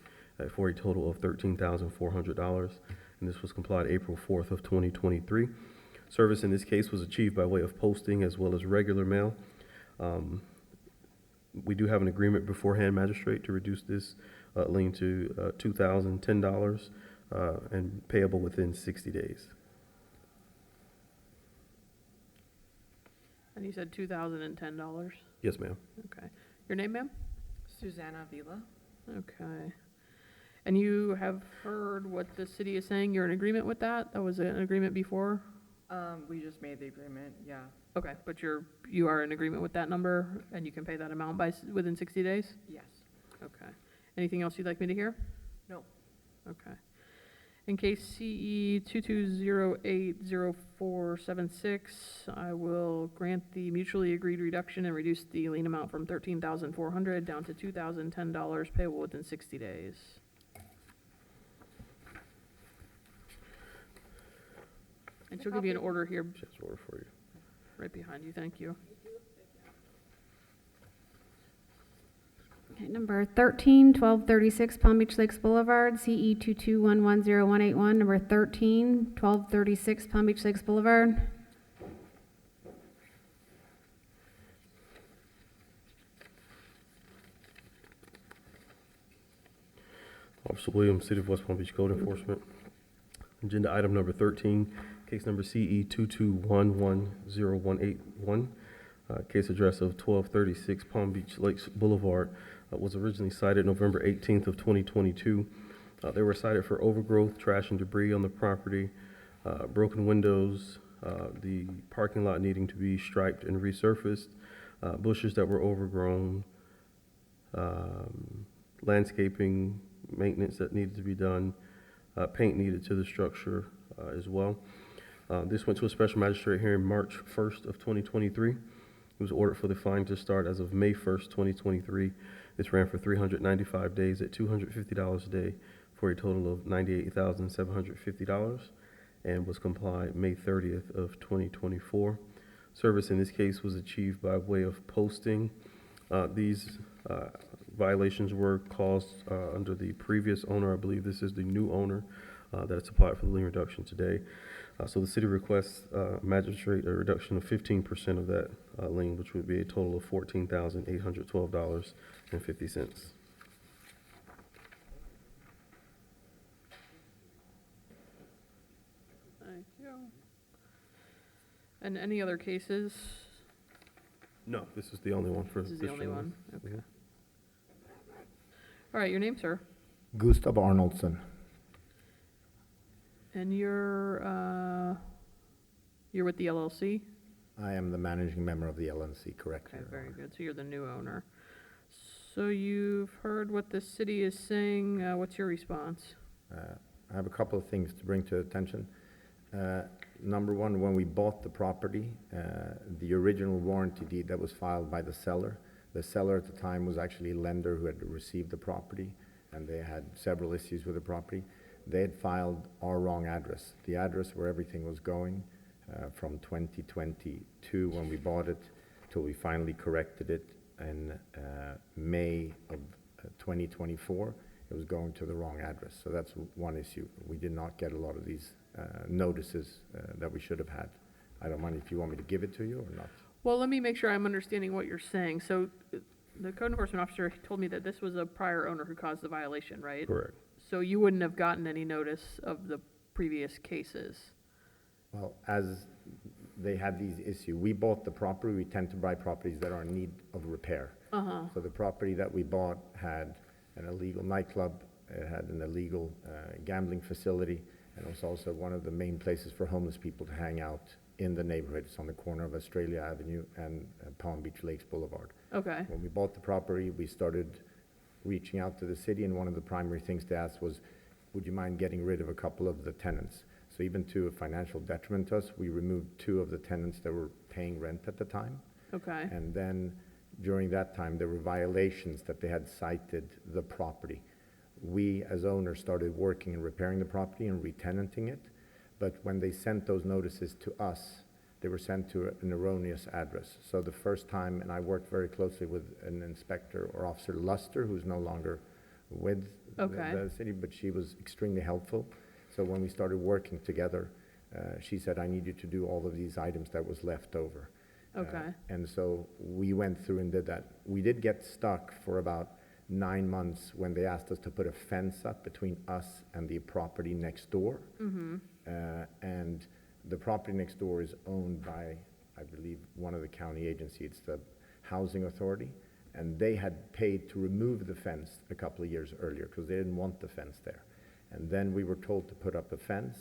for a total of $13,400, and this was complied April 4th of 2023. Service in this case was achieved by way of posting as well as regular mail. We do have an agreement beforehand, Magistrate, to reduce this lien to $2,010 and payable within 60 days. And you said $2,010? Yes, ma'am. Okay. Your name, ma'am? Susanna Vila. Okay. And you have heard what the city is saying? You're in agreement with that? That was an agreement before? We just made the agreement, yeah. Okay, but you are in agreement with that number, and you can pay that amount within 60 days? Yes. Okay. Anything else you'd like me to hear? No. Okay. In case CE 220800476, I will grant the mutually agreed reduction and reduce the lien amount from $13,400 down to $2,010 payable within 60 days. And she'll give you an order here. Just order for you. Right behind you, thank you. Okay, number 13, 1236 Palm Beach Lakes Boulevard, CE 2211081, number 13, 1236 Palm Beach Lakes Boulevard. Officer Williams, City of West Palm Beach Code Enforcement. Agenda item number 13, case number CE 2211081, case address of 1236 Palm Beach Lakes Boulevard, was originally cited November 18th of 2022. They were cited for overgrowth, trash, and debris on the property. broken windows, the parking lot needing to be striped and resurfaced, bushes that were overgrown, landscaping maintenance that needed to be done, paint needed to the structure as well. This went to a special magistrate hearing March 1st of 2023. It was ordered for the fine to start as of May 1st, 2023. This ran for 395 days at $250 a day for a total of $98,750 and was complied May 30th of 2024. Service in this case was achieved by way of posting. These violations were caused under the previous owner. I believe this is the new owner that's applied for the lien reduction today. So the city requests magistrate a reduction of 15% of that lien, which would be a total of $14,812.50. Thank you. And any other cases? No, this is the only one for This is the only gentleman. one, okay. All right, your name, sir? Gustav Arnoldson. And you're with the LLC? I am the managing member of the LNC, correct? Okay, Your very Honor. good. So you're the new owner. So you've heard what the city is saying. What's your response? I have a couple of things to bring to attention. Number one, when we bought the property, the original warranty deed that was filed by the seller at the time was actually a lender who had received the property, and they had several issues with the property. They had filed our wrong address, the address where everything was going from 2022 when we bought it till we finally corrected it in May of 2024. It was going to the wrong address. So that's one issue. We did not get a lot of these notices that we should have had. I don't mind if you want me to give it to you or not. Well, let me make sure I'm understanding what you're saying. So the code enforcement officer told me that this was a prior owner who caused the violation, right? Correct. So you wouldn't have gotten any notice of the previous cases? Well, as they had these issues, we bought the property. We tend to buy properties that are in need of repair. Uh-huh. So the property that we bought had an illegal nightclub, it had an illegal gambling facility, and it was also one of the main places for homeless people to hang out in the neighborhood. It's on the corner of Australia Avenue and Palm Beach Lakes Boulevard. Okay. When we bought the property, we started reaching out to the city, and one of the primary things to ask was, would you mind getting rid of a couple of the tenants? So even to a financial detriment to us, we removed 2 of the tenants that were paying rent at the time. Okay. And then during that time, there were violations that they had cited the property. We, as owners, started working and repairing the property and re-tenanting it. But when they sent those notices to us, they were sent to an erroneous address. So the first time, and I worked very closely with an inspector or Officer Luster, who's no longer with the city, but she was extremely helpful. So when we started working together, she said, I need you to do all of these items that was left over. Okay. And so we went through and did that. We did get stuck for about 9 months when they asked us to put a fence up between us and the property next door. Mm-hmm. And the property next door is owned by, I believe, one of the county agencies. It's the Housing Authority. And they had paid to remove the fence a couple of years earlier because they didn't want the fence there. And then we were told to put up a fence.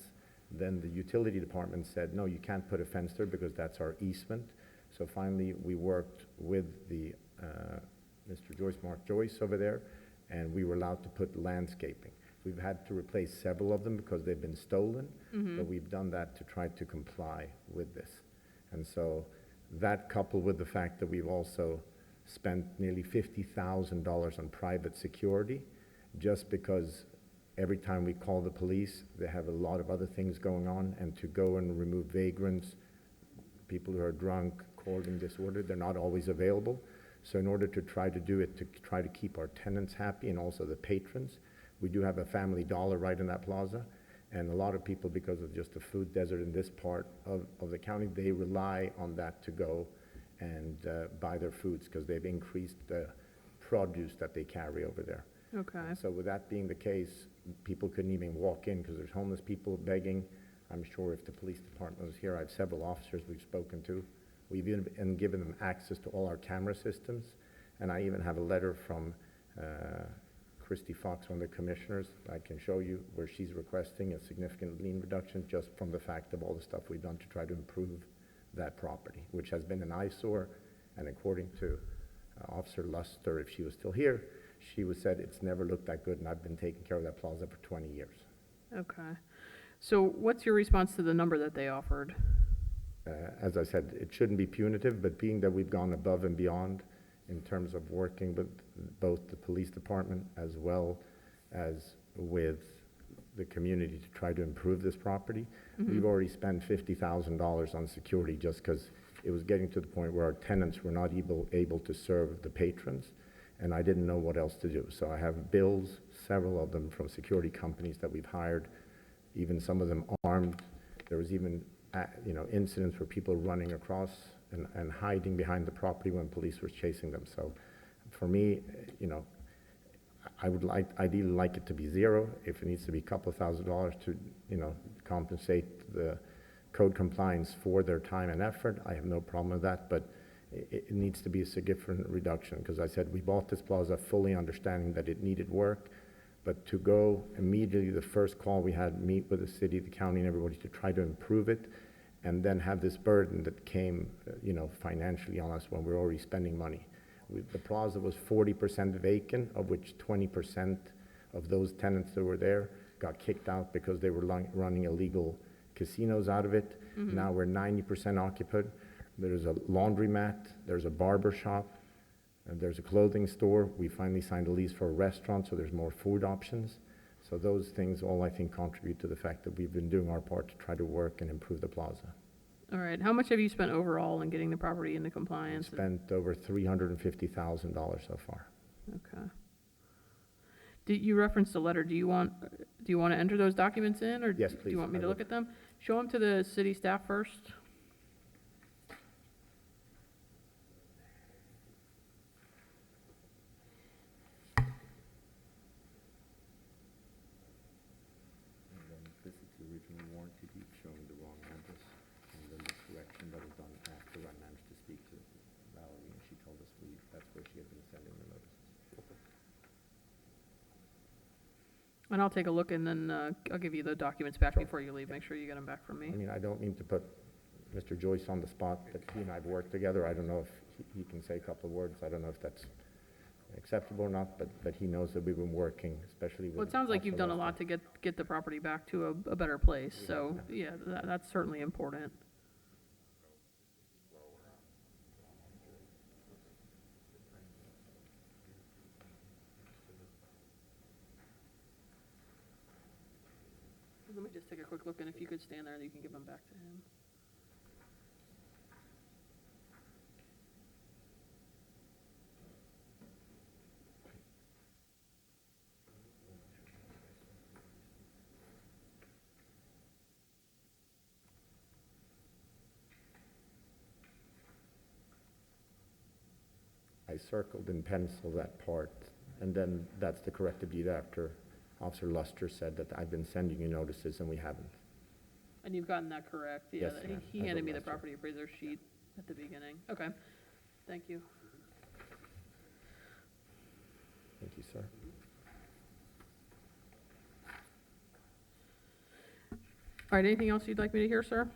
Then the utility department said, no, you can't put a fence there because that's our easement. So finally, we worked with the Mr. Mark Joyce over there, and we were allowed to put landscaping. We've had to replace several of them because they've been stolen, but we've done that to try to comply with this. And so that, coupled with the fact that we've also spent nearly $50,000 on private security, just because every time we call the police, they have a lot of other things going on, and to go and remove vagrants, people who are drunk, causing disorder, they're not always available. So in order to try to do it, to try to keep our tenants happy and also the patrons, we do have a Family Dollar right in that plaza. And a lot of people, because of just the food desert in this part of the county, they rely on that to go and buy their foods because they've increased the produce that they carry over there. Okay. So with that being the case, people couldn't even walk in because there's homeless people begging. I'm sure if the police department was here, I have several officers we've spoken to. We've even given them access to all our camera systems. And I even have a letter from Christy Fox, one of the commissioners. I can show you where she's requesting a significant lien reduction just from the fact of all the stuff we've done to try to improve that property, which has been an eyesore. And according to Officer Luster, if she was still here, she was said it's never looked that good, and I've been taking care of that plaza for 20 years. Okay. So what's your response to the number that they offered? As I said, it shouldn't be punitive, but being that we've gone above and beyond in terms of working with both the police department as well as with the community to try to improve this property, we've already spent $50,000 on security just because it was getting to the point where our tenants were not able to serve the patrons, and I didn't know what else to do. So I have bills, several of them from security companies that we've hired, even some of them armed. There was even incidents where people running across and hiding behind the property when police were chasing them. So for me, I would ideally like it to be zero. If it needs to be a couple of $1,000s to, compensate the code compliance for their time and effort, I have no problem with that, but it needs to be a significant reduction, because I said we bought this plaza fully understanding that it needed work, but to go immediately, the first call we had, meet with the city, the county, and everybody to try to improve it, and then have this burden that came, financially on us when we're already spending money. The plaza was 40% vacant, of which 20% of those tenants that were there got kicked out because they were running illegal casinos out of it. Now we're 90% occupied. There's a laundromat, there's a barber shop, and there's a clothing store. We finally signed a lease for a restaurant, so there's more food options. So those things all, I think, contribute to the fact that we've been doing our part to try to work and improve the plaza. All right. How much have you spent overall in getting the property into compliance? Spent over $350,000 so far. Okay. You referenced a letter. Do you want to enter those documents in, or yes, do please, you want me I to would. look at them? Show them to the city staff first. This is the original warranty deed showing the wrong address, and then the correction that was done after I managed to speak to Valerie, and she told us that's where she had been sending the notices. And I'll take a look, and then I'll give you the documents back before you leave. Make sure you get them back from me. I mean, I don't mean to put Mr. Joyce on the spot, but he and I have worked together. I don't know if he can say a couple of words. I don't know if that's acceptable or not, but he knows that we've been working, especially with... Well, it sounds like you've done a lot to get the property back to a better place, so, yeah, that's certainly important. Let me just take a quick look, and if you could stand there, you can give them back to him. I circled in pencil that part, and then that's the corrected deed after Officer Luster said that I've been sending you notices and we haven't. And you've gotten that correct? Yeah, Yes, ma'am. he As handed of me the last year. property appraiser sheet at the beginning. Okay, thank you. Thank you, sir. All right, anything else you'd like me to hear, sir?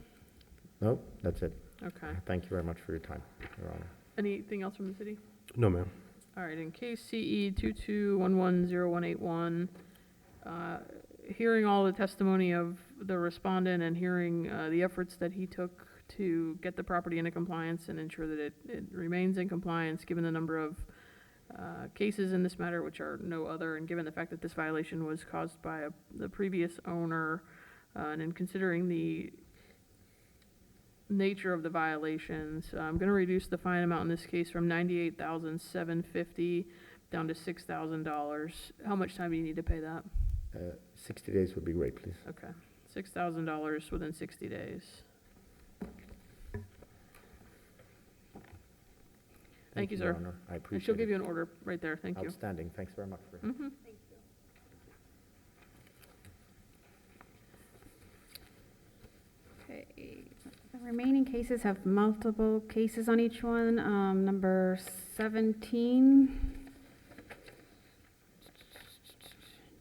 Nope, that's it. Okay. Thank you very much for your time, Your Honor. Anything else from the city? No, ma'am. All right, in case CE 22110181, hearing all the testimony of the respondent and hearing the efforts that he took to get the property into compliance and ensure that it remains in compliance, given the number of cases in this matter, which are no other, and given the fact that this violation was caused by the previous owner, and in considering the nature of the violations, I'm going to reduce the fine amount in this case from $98,750 down to $6,000. How much time do you need to pay that? 60 days would be great, please. Okay, $6,000 within 60 days. Thank you, Your sir. Honor. I And appreciate she'll it. give you an order right there. Thank you. Outstanding. Thanks very much for Mm-hmm. Okay, the remaining cases have multiple cases on each one. Number 17.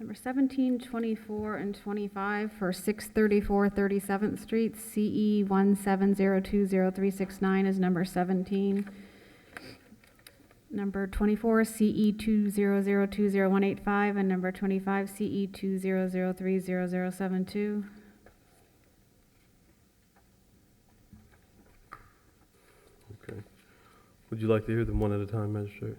Number 17, 24, and 25 for 634 37th Street, CE 1702039 is number 17. Number 24, CE 200200185, and number 25, CE 200300072. Okay. Would you like to hear them one at a time, Magistrate?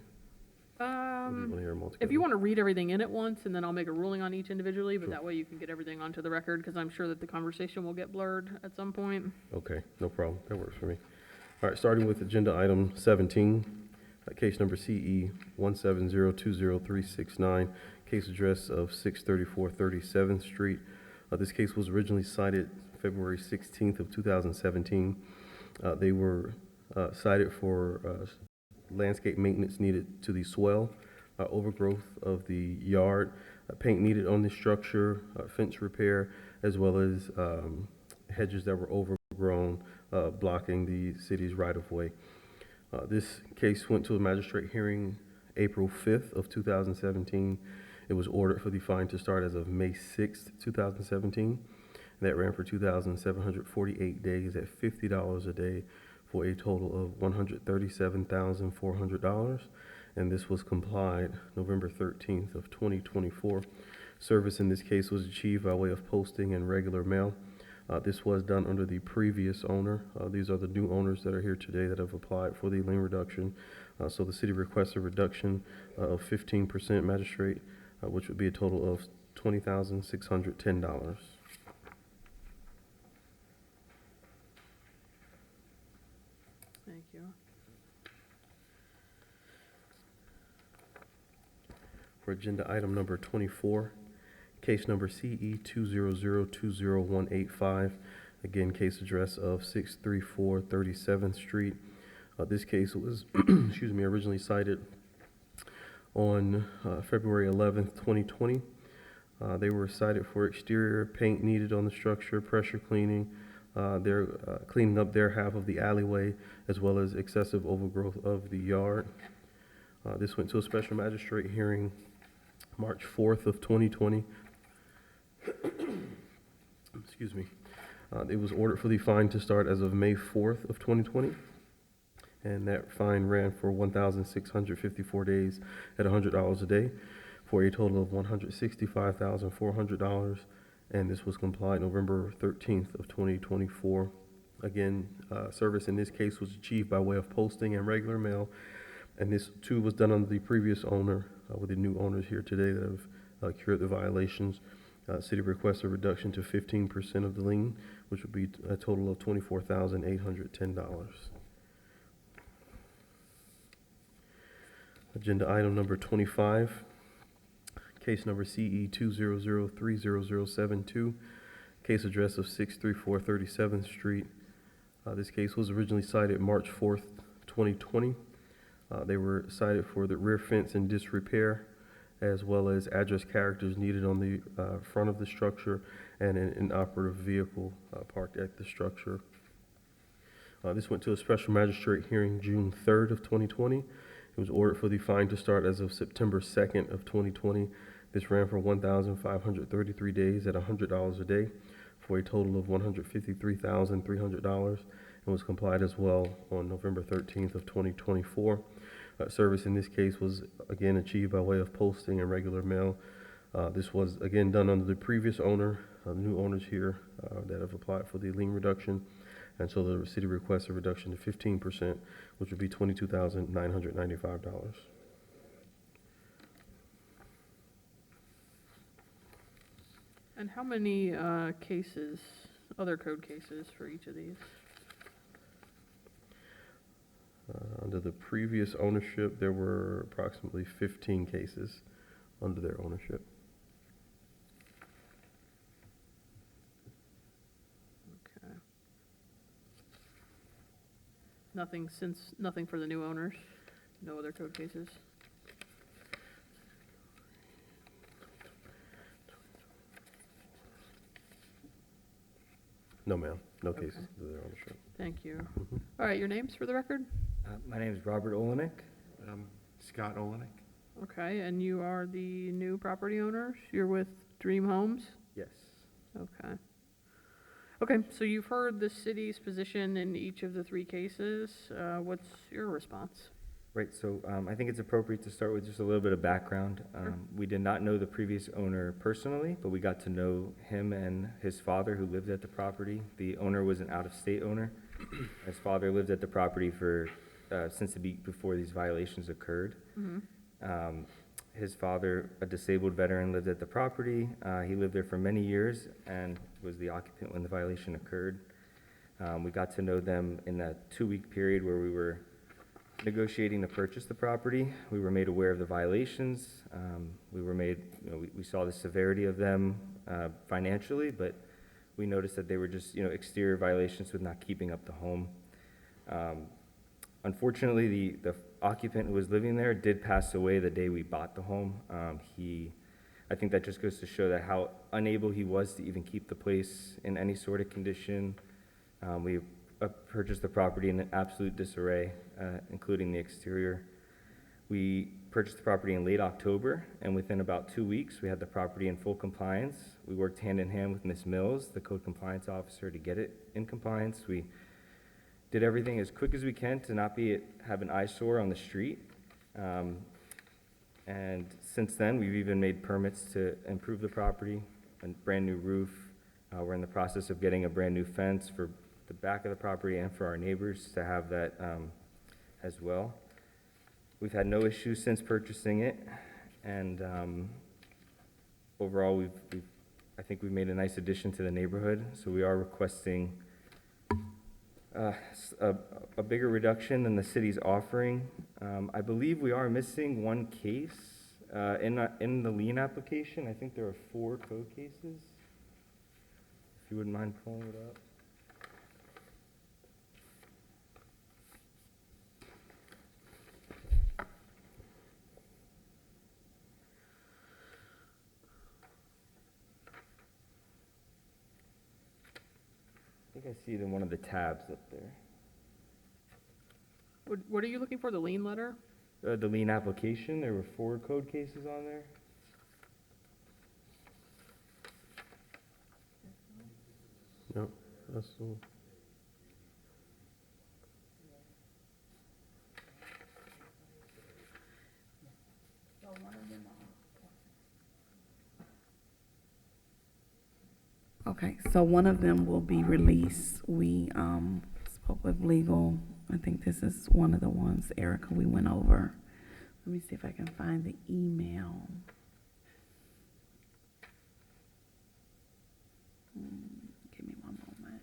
Or do you want to hear them all If together? you want to read everything in at once, and then I'll make a ruling on each individually, but that way you can get everything onto the record, because I'm sure that the conversation will get blurred at some point. Okay, no problem. That works for me. All right, starting with agenda item 17, case number CE 1702039, case address of 634 37th Street. This case was originally cited February 16th of 2017. They were cited for landscape maintenance needed to the swell, overgrowth of the yard, paint needed on the structure, fence repair, as well as hedges that were overgrown, blocking the city's right-of-way. This case went to a magistrate hearing April 5th of 2017. It was ordered for the fine to start as of May 6th, 2017. That ran for 2,748 days at $50 a day for a total of $137,400. And this was complied November 13th of 2024. Service in this case was achieved by way of posting and regular mail. This was done under the previous owner. These are the new owners that are here today that have applied for the lien reduction. So the city requests a reduction of 15%, magistrate, which would be a total of $20,610. Thank you. For agenda item number 24, case number CE 200200185, again, case address of 634 37th Street. This case was, excuse me, originally cited on February 11th, 2020. They were cited for exterior paint needed on the structure, pressure cleaning, they're cleaning up their half of the alleyway, as well as excessive overgrowth of the yard. This went to a special magistrate hearing March 4th of 2020. Excuse me. It was ordered for the fine to start as of May 4th of 2020. And that fine ran for 1,654 days at $100 a day for a total of $165,400. And this was complied November 13th of 2024. Again, service in this case was achieved by way of posting and regular mail. And this too was done under the previous owner, with the new owners here today that have cured the violations. City requests a reduction to 15% of the lien, which would be a total of $24,810. Agenda item number 25, case number CE 200300072, case address of 634 37th Street. This case was originally cited March 4th, 2020. They were cited for the rear fence and disrepair, as well as address characters needed on the front of the structure and an inoperative vehicle parked at the structure. This went to a special magistrate hearing June 3rd of 2020. It was ordered for the fine to start as of September 2nd of 2020. This ran for 1,533 days at $100 a day for a total of $153,300 and was complied as well on November 13th of 2024. Service in this case was again achieved by way of posting and regular mail. This was again done under the previous owner, the new owners here that have applied for the lien reduction. And so the city requests a reduction to 15%, which would be $22,995. And how many cases, other code cases for each of these? Under the previous ownership, there were approximately 15 cases under their ownership. Okay. Nothing for the new owners? No other code cases? No, ma'am. No Okay. cases under their ownership. Thank you. All right, your names for the record? My name is Robert Olenek. Scott Olenek. Okay, and you are the new property owner? You're with Dream Homes? Yes. Okay. Okay, so you've heard the city's position in each of the three cases. What's your response? Right, so I think it's appropriate to start with just a little bit of background. We did not know the previous owner personally, but we got to know him and his father who lived at the property. The owner was an out-of-state owner. His father lived at the property for since before these violations occurred. His father, a disabled veteran, lived at the property. He lived there for many years and was the occupant when the violation occurred. We got to know them in that 2-week period where we were negotiating to purchase the property. We were made aware of the violations. We saw the severity of them financially, but we noticed that they were just, exterior violations with not keeping up the home. Unfortunately, the occupant who was living there did pass away the day we bought the home. I think that just goes to show that how unable he was to even keep the place in any sort of condition. We purchased the property in absolute disarray, including the exterior. We purchased the property in late October, and within about 2 weeks, we had the property in full compliance. We worked hand in hand with Ms. Mills, the code compliance officer, to get it in compliance. We did everything as quick as we can to not have an eyesore on the street. And since then, we've even made permits to improve the property, a brand new roof. We're in the process of getting a brand new fence for the back of the property and for our neighbors to have that as well. We've had no issues since purchasing it, and overall, I think we've made a nice addition to the neighborhood. So we are requesting a bigger reduction than the city's offering. I believe we are missing one case in the lien application. I think there are 4 code cases. If you wouldn't mind pulling it up. I think I see it in one of the tabs up there. What are you looking for, the lien letter? The lien application, there were 4 code cases on there. No, that's the one. Okay, so one of them will be released. We spoke with legal. I think this is one of the ones, Erica, we went over. Let me see if I can find the email. Give me one moment.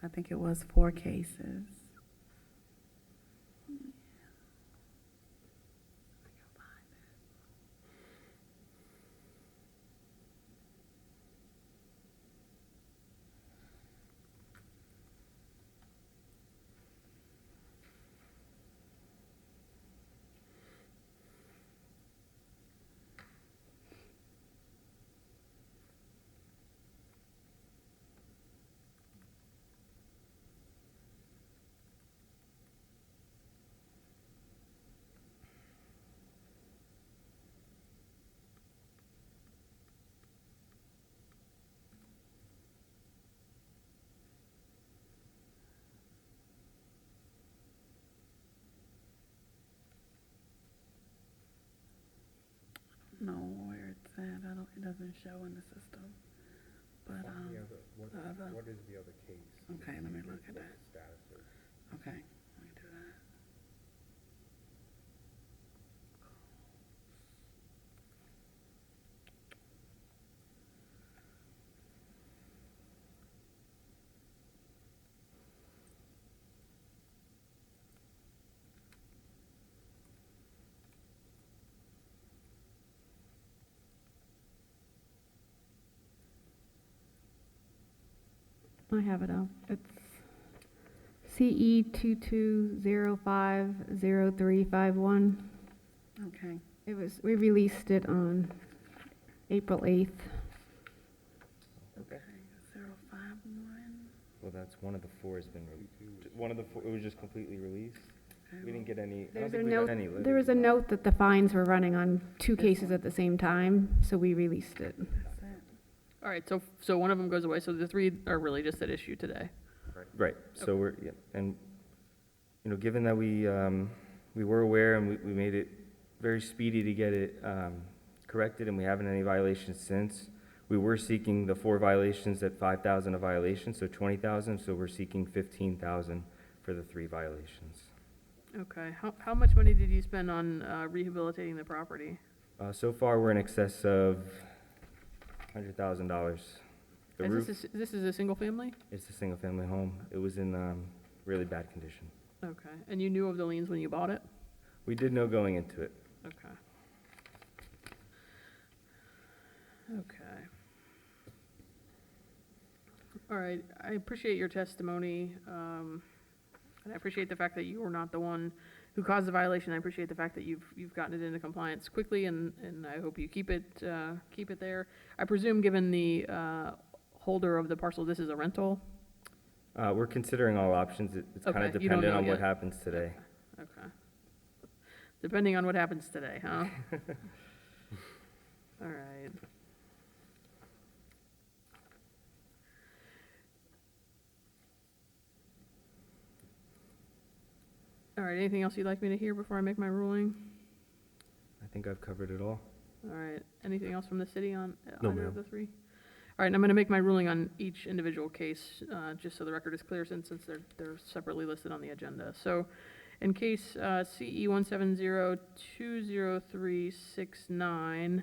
I think it was 4 cases. Know where it's at. It doesn't show in the system. But What is the other case? Okay, let me look at that. Status is. Okay, let me do that. I have it up. It's CE 22050351. Okay. We released it on April 8th. Okay. 051. Well, that's one of the 4 has been released. One of the 4, it was just completely released. We didn't get any, I don't There's a think we got note, any there was a note that the fines were running on two cases at the same time, so we released it. All right, so one of them goes away, so the three are really just at issue today. Right, so we're, yeah, and, you know, given that we were aware and we made it very speedy to get it corrected, and we haven't had any violations since, we were seeking the 4 violations at 5,000 a violation, so 20,000, so we're seeking 15,000 for the 3 violations. Okay, how much money did you spend on rehabilitating the property? So far, we're in excess of $100,000. The And roof, this is a single family? it's a single-family home. It was in really bad condition. Okay, and you knew of the liens when you bought it? We did know going into it. Okay. Okay. All right, I appreciate your testimony, and I appreciate the fact that you were not the one who caused the violation. I appreciate the fact that you've gotten it into compliance quickly, and I hope you keep it there. I presume, given the holder of the parcel, this is a rental? We're considering all options. It's kind of Okay, you don't dependent know on what yet. happens today. Okay. Depending on what happens today, huh? All right. All right, anything else you'd like me to hear before I make my ruling? I think I've covered it all. All right, anything else from the city on No, either of ma'am. the 3? All right, and I'm gonna make my ruling on each individual case, just so the record is clear, since they're separately listed on the agenda. So, in case CE 170-20369,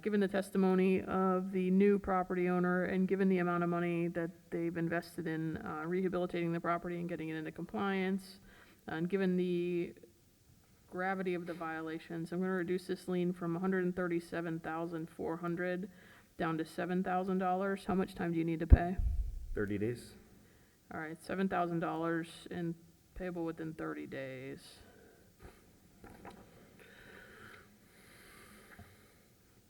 given the testimony of the new property owner and given the amount of money that they've invested in rehabilitating the property and getting it into compliance, and given the gravity of the violations, I'm gonna reduce this lien from $137,400 down to $7,000. How much time do you need to pay? 30 days? All right, $7,000 and payable within 30 days.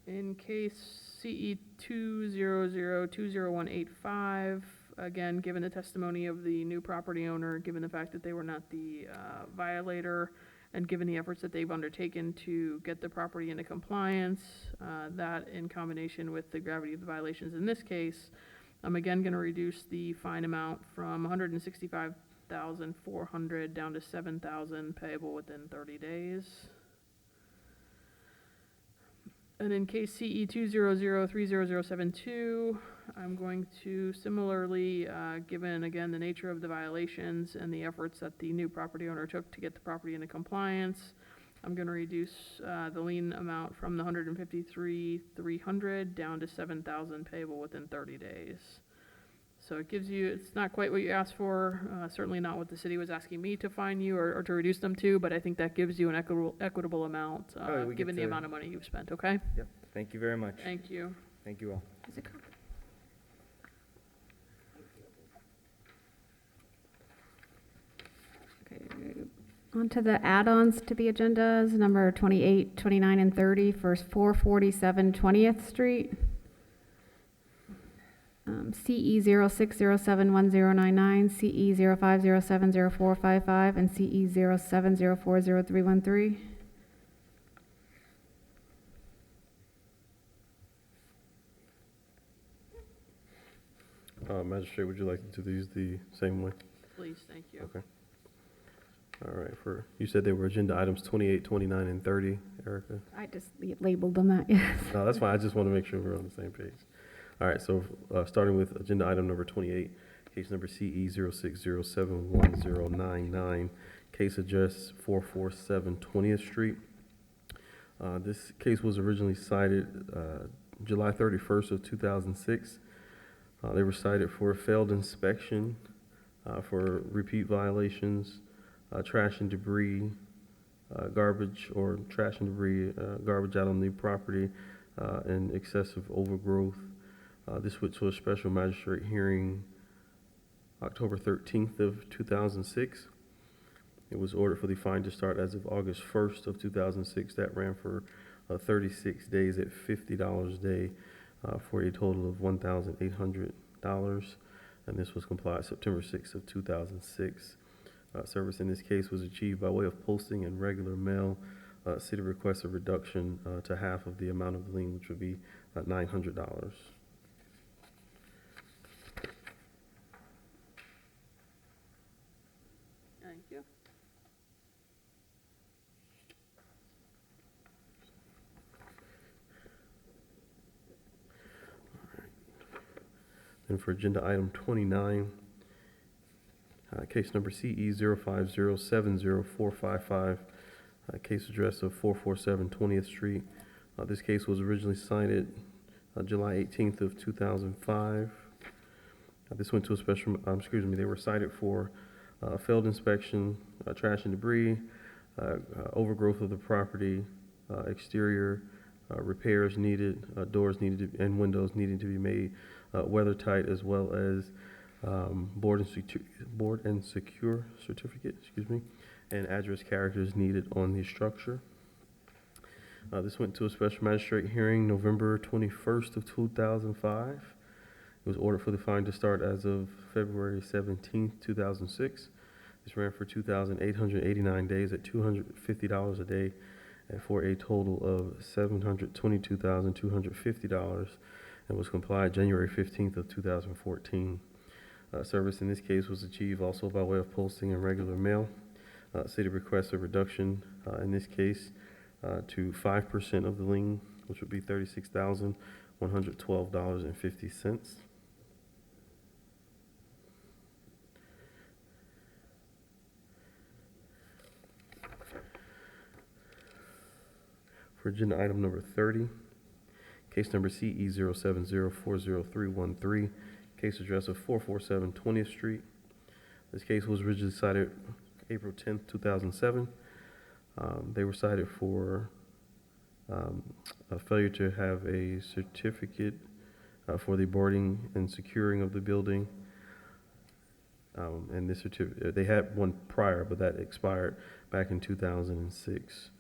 In case CE 200-20185, again, given the testimony of the new property owner, given the fact that they were not the violator, and given the efforts that they've undertaken to get the property into compliance, that in combination with the gravity of the violations in this case, I'm again gonna reduce the fine amount from $165,400 down to $7,000 payable within 30 days. And in case CE 200-30072, I'm going to similarly, given again the nature of the violations and the efforts that the new property owner took to get the property into compliance, I'm going to reduce the lien amount from the $153,300 down to $7,000 payable within 30 days. So it gives you, it's not quite what you asked for, certainly not what the city was asking me to fine you or to reduce them to, but I think that gives you an equitable amount, we get given the to- amount of money you've spent, okay? Yep, thank you very much. Thank you. Thank you all. On to the add-ons to the agendas, number 28, 29, and 30 for 447 20th Street. CE 06071099, CE 05070455, and CE 07040313. Magistrate, would you like to do these the same way? Please, thank you. Okay. All right, you said they were agenda items 28, 29, and 30, Erica? I just labeled them that, yes. No, that's fine. I just want to make sure we're on the same page. All right, so starting with agenda item number 28, case number CE 06071099, case address 447 20th Street. This case was originally cited July 31st of 2006. They were cited for a failed inspection, for repeat violations, trash and debris, garbage out on the property, and excessive overgrowth. This went to a special magistrate hearing October 13th of 2006. It was ordered for the fine to start as of August 1st of 2006. That ran for 36 days at $50 a day, for a total of $1,800. And this was complied September 6th of 2006. Service in this case was achieved by way of posting and regular mail. City requests a reduction to half of the amount of the lien, which would be $900. Thank you. And for agenda item 29, case number CE 050704555, case address of 447 20th Street. This case was originally cited July 18th of 2005. This went to a special, they were cited for failed inspection, trash and debris, overgrowth of the property, exterior repairs needed, doors needed and windows needed to be made weather tight, as well as board and secure certificate, and address characters needed on the structure. This went to a special magistrate hearing November 21st of 2005. It was ordered for the fine to start as of February 17th, 2006. This ran for 2,889 days at $250 a day, and for a total of $722,250, and was complied January 15th of 2014. Service in this case was achieved also by way of posting and regular mail. City requests a reduction in this case to 5% of the lien, which would be $36,112.50. For agenda item number 30, case number CE 0704013, case address of 447 20th Street. This case was originally cited April 10th, 2007. They were cited for a failure to have a certificate for the boarding and securing of the building. And this certificate, they had one prior, but that expired back in 2006.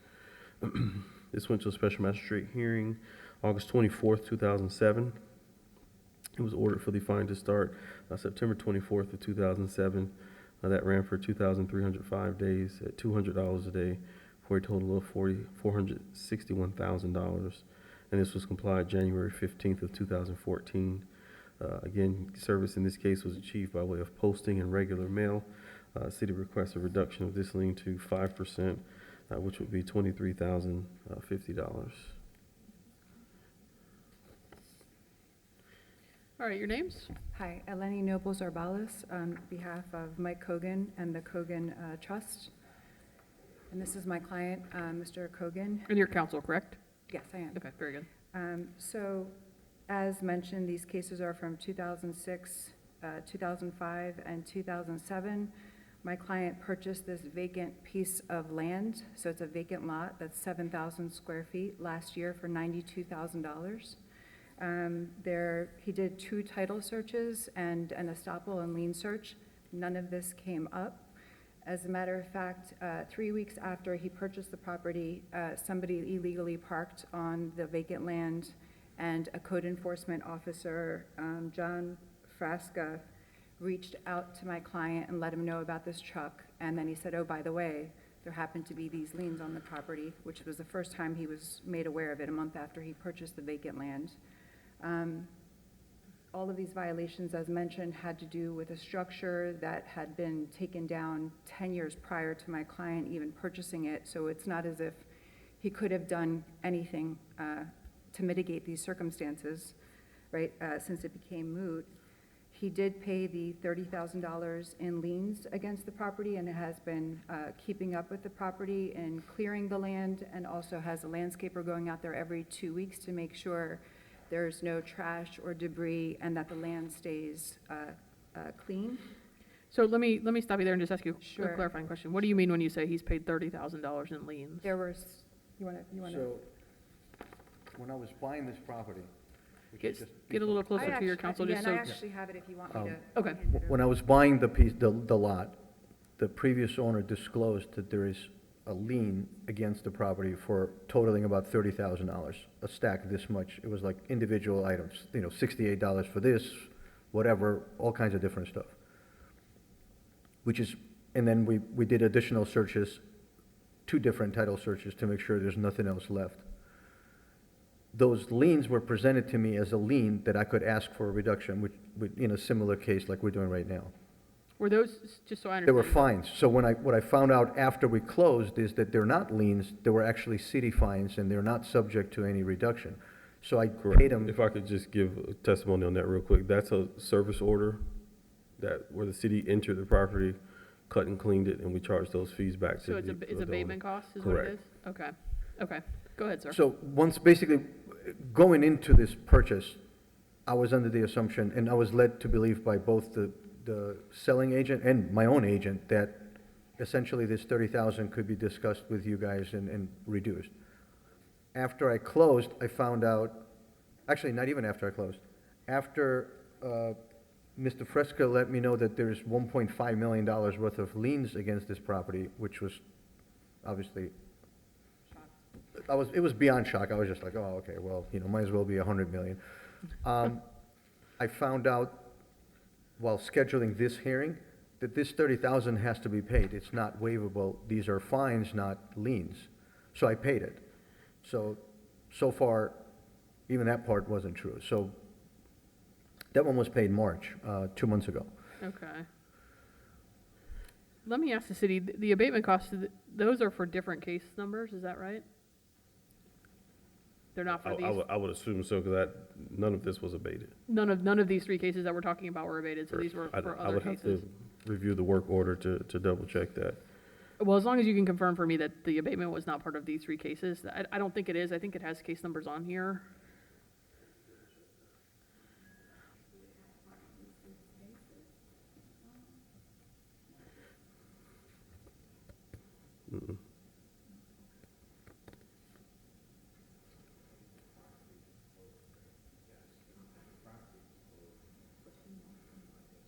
This went to a special magistrate hearing August 24th, 2007. It was ordered for the fine to start September 24th of 2007. That ran for 2,305 days at $200 a day for a total of $461,000. And this was complied January 15th of 2014. Again, service in this case was achieved by way of posting and regular mail. City requests a reduction of this lien to 5%, which would be $23,050. All right, your names? Hi, Eleni Nobles-Arbalis on behalf of Mike Cogan and the Cogan Trust. And this is my client, Mr. Cogan. And your counsel, correct? Yes, I am. Okay, very good. So, as mentioned, these cases are from 2006, 2005, and 2007. My client purchased this vacant piece of land, so it's a vacant lot that's 7,000 square feet last year for $92,000. He did 2 title searches and an estoppel and lien search. None of this came up. As a matter of fact, 3 weeks after he purchased the property, somebody illegally parked on the vacant land, and a code enforcement officer, John Frasca, reached out to my client and let him know about this truck. And then he said, oh, by the way, there happened to be these liens on the property, which was the first time he was made aware of it, a month after he purchased the vacant land. All of these violations, as mentioned, had to do with a structure that had been taken down 10 years prior to my client even purchasing it. So it's not as if he could have done anything to mitigate these circumstances, right, since it became moot. He did pay the $30,000 in liens against the property and has been keeping up with the property and clearing the land, and also has a landscaper going out there every 2 weeks to make sure there's no trash or debris and that the land stays clean. So let me stop you there and just ask you a Sure. clarifying question. What do you mean when you say he's paid $30,000 in liens? There was, you want to? So, when I was buying this property, which is just Get a little closer to your counsel, Yeah, just and so. I actually have it if you want me to. Okay. hand it over. when I was buying the piece, the lot, the previous owner disclosed that there is a lien against the property for totaling about $30,000, a stack this much. It was like individual items, $68 for this, whatever, all kinds of different stuff. Which is And then we did additional searches, 2 different title searches to make sure there's nothing else left. Those liens were presented to me as a lien that I could ask for a reduction, which, in a similar case like we're doing right now. Were those, just so I understand? They were fines. So what I found out after we closed is that they're not liens, they were actually city fines, and they're not subject to any reduction. So I paid them. If I could just give a testimony on that real quick, that's a service order where the city entered the property, cut and cleaned it, and we charged those fees back to So the it's abatement costs is Correct. what it is? Okay, okay. Go ahead, sir. So once, basically, going into this purchase, I was under the assumption, and I was led to believe by both the selling agent and my own agent, that essentially this 30,000 could be discussed with you guys and reduced. After I closed, I found out, actually, not even after I closed, after Mr. Fresca let me know that there's $1.5 million worth of liens against this property, which was obviously, it was beyond shock. I was just like, oh, okay, well, might as well be 100 million. I found out while scheduling this hearing that this 30,000 has to be paid. It's not waivable. These are fines, not liens. So I paid it. So far, even that part wasn't true. So that one was paid March, 2 months ago. Okay. Let me ask the city, the abatement costs, those are for different case numbers, is that right? They're not for these? I would assume so, because none of this was abated. None of these 3 cases that we're talking about were abated, so these were for I other would have cases? to review the work order to double check that. Well, as long as you can confirm for me that the abatement was not part of these 3 cases. I don't think it is. I think it has case numbers on here. Mm-mm.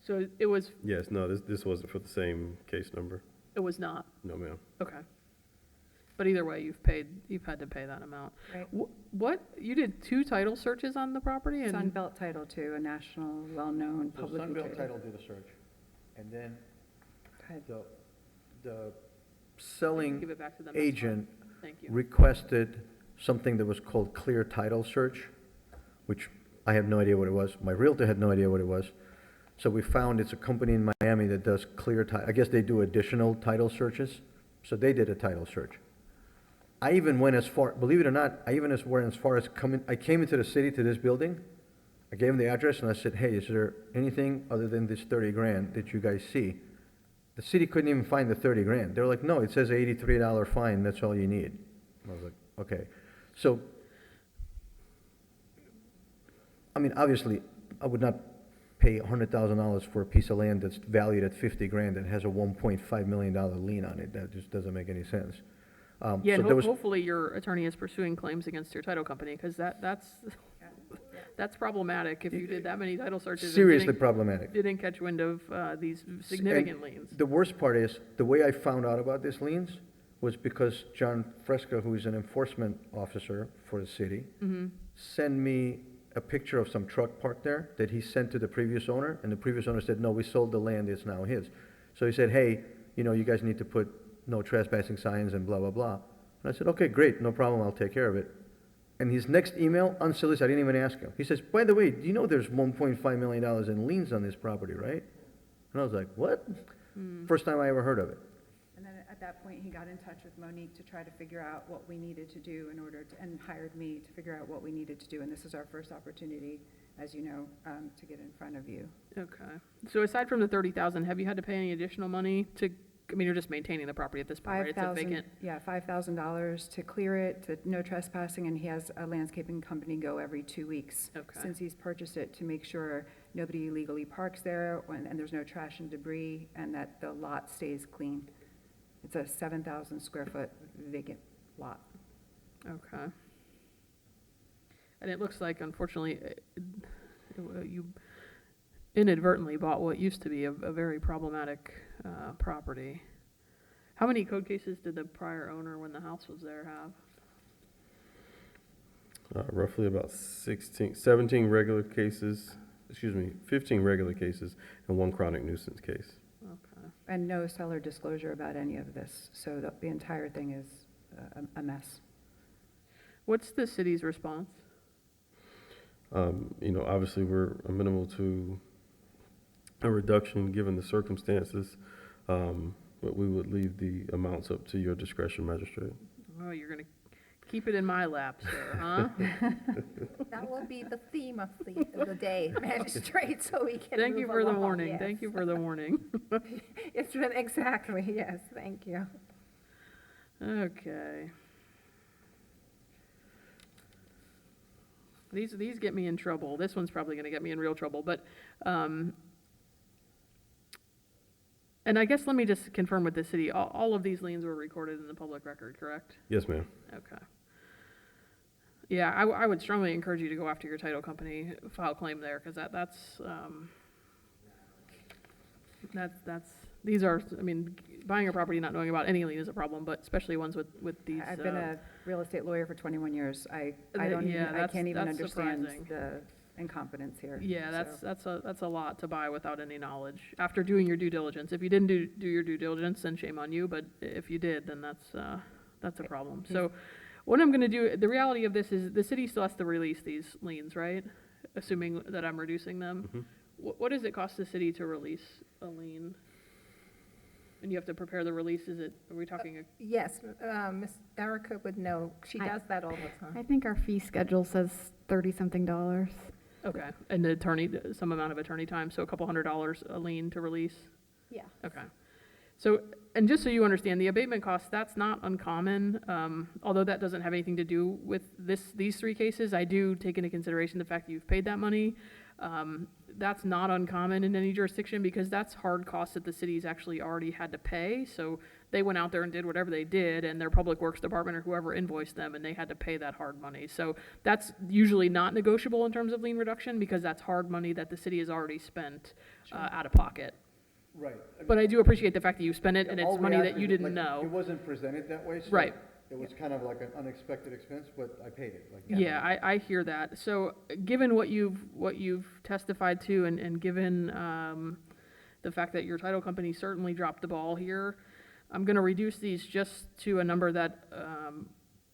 So it was, Yes, no, this wasn't for the same case number. it was not? No, ma'am. Okay. But either way, you've had to pay that amount. Right. What, you did 2 title searches on the property? And Sunbelt Title II, a national, well-known, So publicly Sunbelt traded. Title did a search, and then ahead. the selling Give it back to them, that's fine. agent Thank you. requested something that was called clear title search, which I have no idea what it was. My realtor had no idea what it was. So we found it's a company in Miami that does clear title. I guess they do additional title searches. So they did a title search. I even went as far, believe it or not, I came into the city to this building. I gave them the address and I said, hey, is there anything other than this 30 grand that you guys see? The city couldn't even find the 30 grand. They were like, no, it says $83 fine, that's all you need. I was like, okay. So, I mean, obviously, I would not pay $100,000 for a piece of land that's valued at 50 grand and has a $1.5 million lien on it. That just doesn't make any sense. Yeah, so and there was, hopefully your attorney is pursuing claims against your title company, because that's problematic if you did that many title searches. and seriously problematic. didn't catch wind of these significant And liens. the worst part is, the way I found out about these liens was because John Fresca, who is an enforcement officer for the city, sent me a picture of some truck parked there that he sent to the previous owner, and the previous owner said, no, we sold the land, it's now his. So he said, hey, you guys need to put no trespassing signs and blah, blah, blah. And I said, okay, great, no problem, I'll take care of it. And his next email, unsolicited, I didn't even ask him. He says, by the way, do you know there's $1.5 million in liens on this property, right? And I was like, what? First time I ever heard of it. And then at that point, he got in touch with Monique to try to figure out what we needed to do and hired me to figure out what we needed to do. And this is our first opportunity, as you know, to get in front of you. Okay. So aside from the 30,000, have you had to pay any additional money you're just maintaining the property at this point, right? It's a vacant. Yeah, $5,000 to clear it, to no trespassing, and he has a landscaping company go every 2 weeks. Okay. Since he's purchased it, to make sure nobody illegally parks there, and there's no trash and debris, and that the lot stays clean. It's a 7,000 square foot vacant lot. Okay. And it looks like, unfortunately, you inadvertently bought what used to be a very problematic property. How many code cases did the prior owner, when the house was there, have? Roughly about 17 regular cases, 15 regular cases, and 1 chronic nuisance case. Okay. And no seller disclosure about any of this, so the entire thing is a mess. What's the city's response? Obviously, we're amenable to a reduction given the circumstances, but we would leave the amounts up to your discretion, Magistrate. Oh, you're gonna keep it in my lap, sir, huh? That will be the theme of the day, Magistrate, so we can Thank you move for the along, warning, yes. thank you for the warning. It's been, exactly, yes, thank you. Okay. These get me in trouble. This one's probably gonna get me in real trouble, but, and I guess let me just confirm with the city, all of these liens were recorded in the public record, correct? Yes, ma'am. Okay. Yeah, I would strongly encourage you to go after your title company, file claim there, because these are, I mean, buying a property not knowing about any lien is a problem, but especially ones with these. I've been a real estate lawyer for 21 years. I can't even understand surprising. the incompetence here. Yeah, so. that's a lot to buy without any knowledge, after doing your due diligence. If you didn't do your due diligence, then shame on you, but if you did, then that's a problem. So what I'm gonna do, the reality of this is the city still has to release these liens, right? Assuming that I'm reducing them. Mm-hmm. What does it cost the city to release a lien? And you have to prepare the release, are we talking? Yes, Miss Erica would know, she does that all the time. I think our fee schedule says $30-something. Okay, and some amount of attorney time, so a couple $100 a lien to release? Yeah. Okay. So, and just so you understand, the abatement cost, that's not uncommon, although that doesn't have anything to do with these three cases. I do take into consideration the fact that you've paid that money. That's not uncommon in any jurisdiction because that's hard costs that the city's actually already had to pay. So they went out there and did whatever they did, and their public works department or whoever invoiced them, and they had to pay that hard money. So that's usually not negotiable in terms of lien reduction because that's hard money that the city has already spent out of pocket. Right. But I do appreciate the fact that you spent it, and it's money that you didn't know. It wasn't presented that way, so. Right. It was kind of like an unexpected expense, but I paid it. Yeah, I hear that. So given what you've testified to and given the fact that your title company certainly dropped the ball here, I'm going to reduce these just to a number that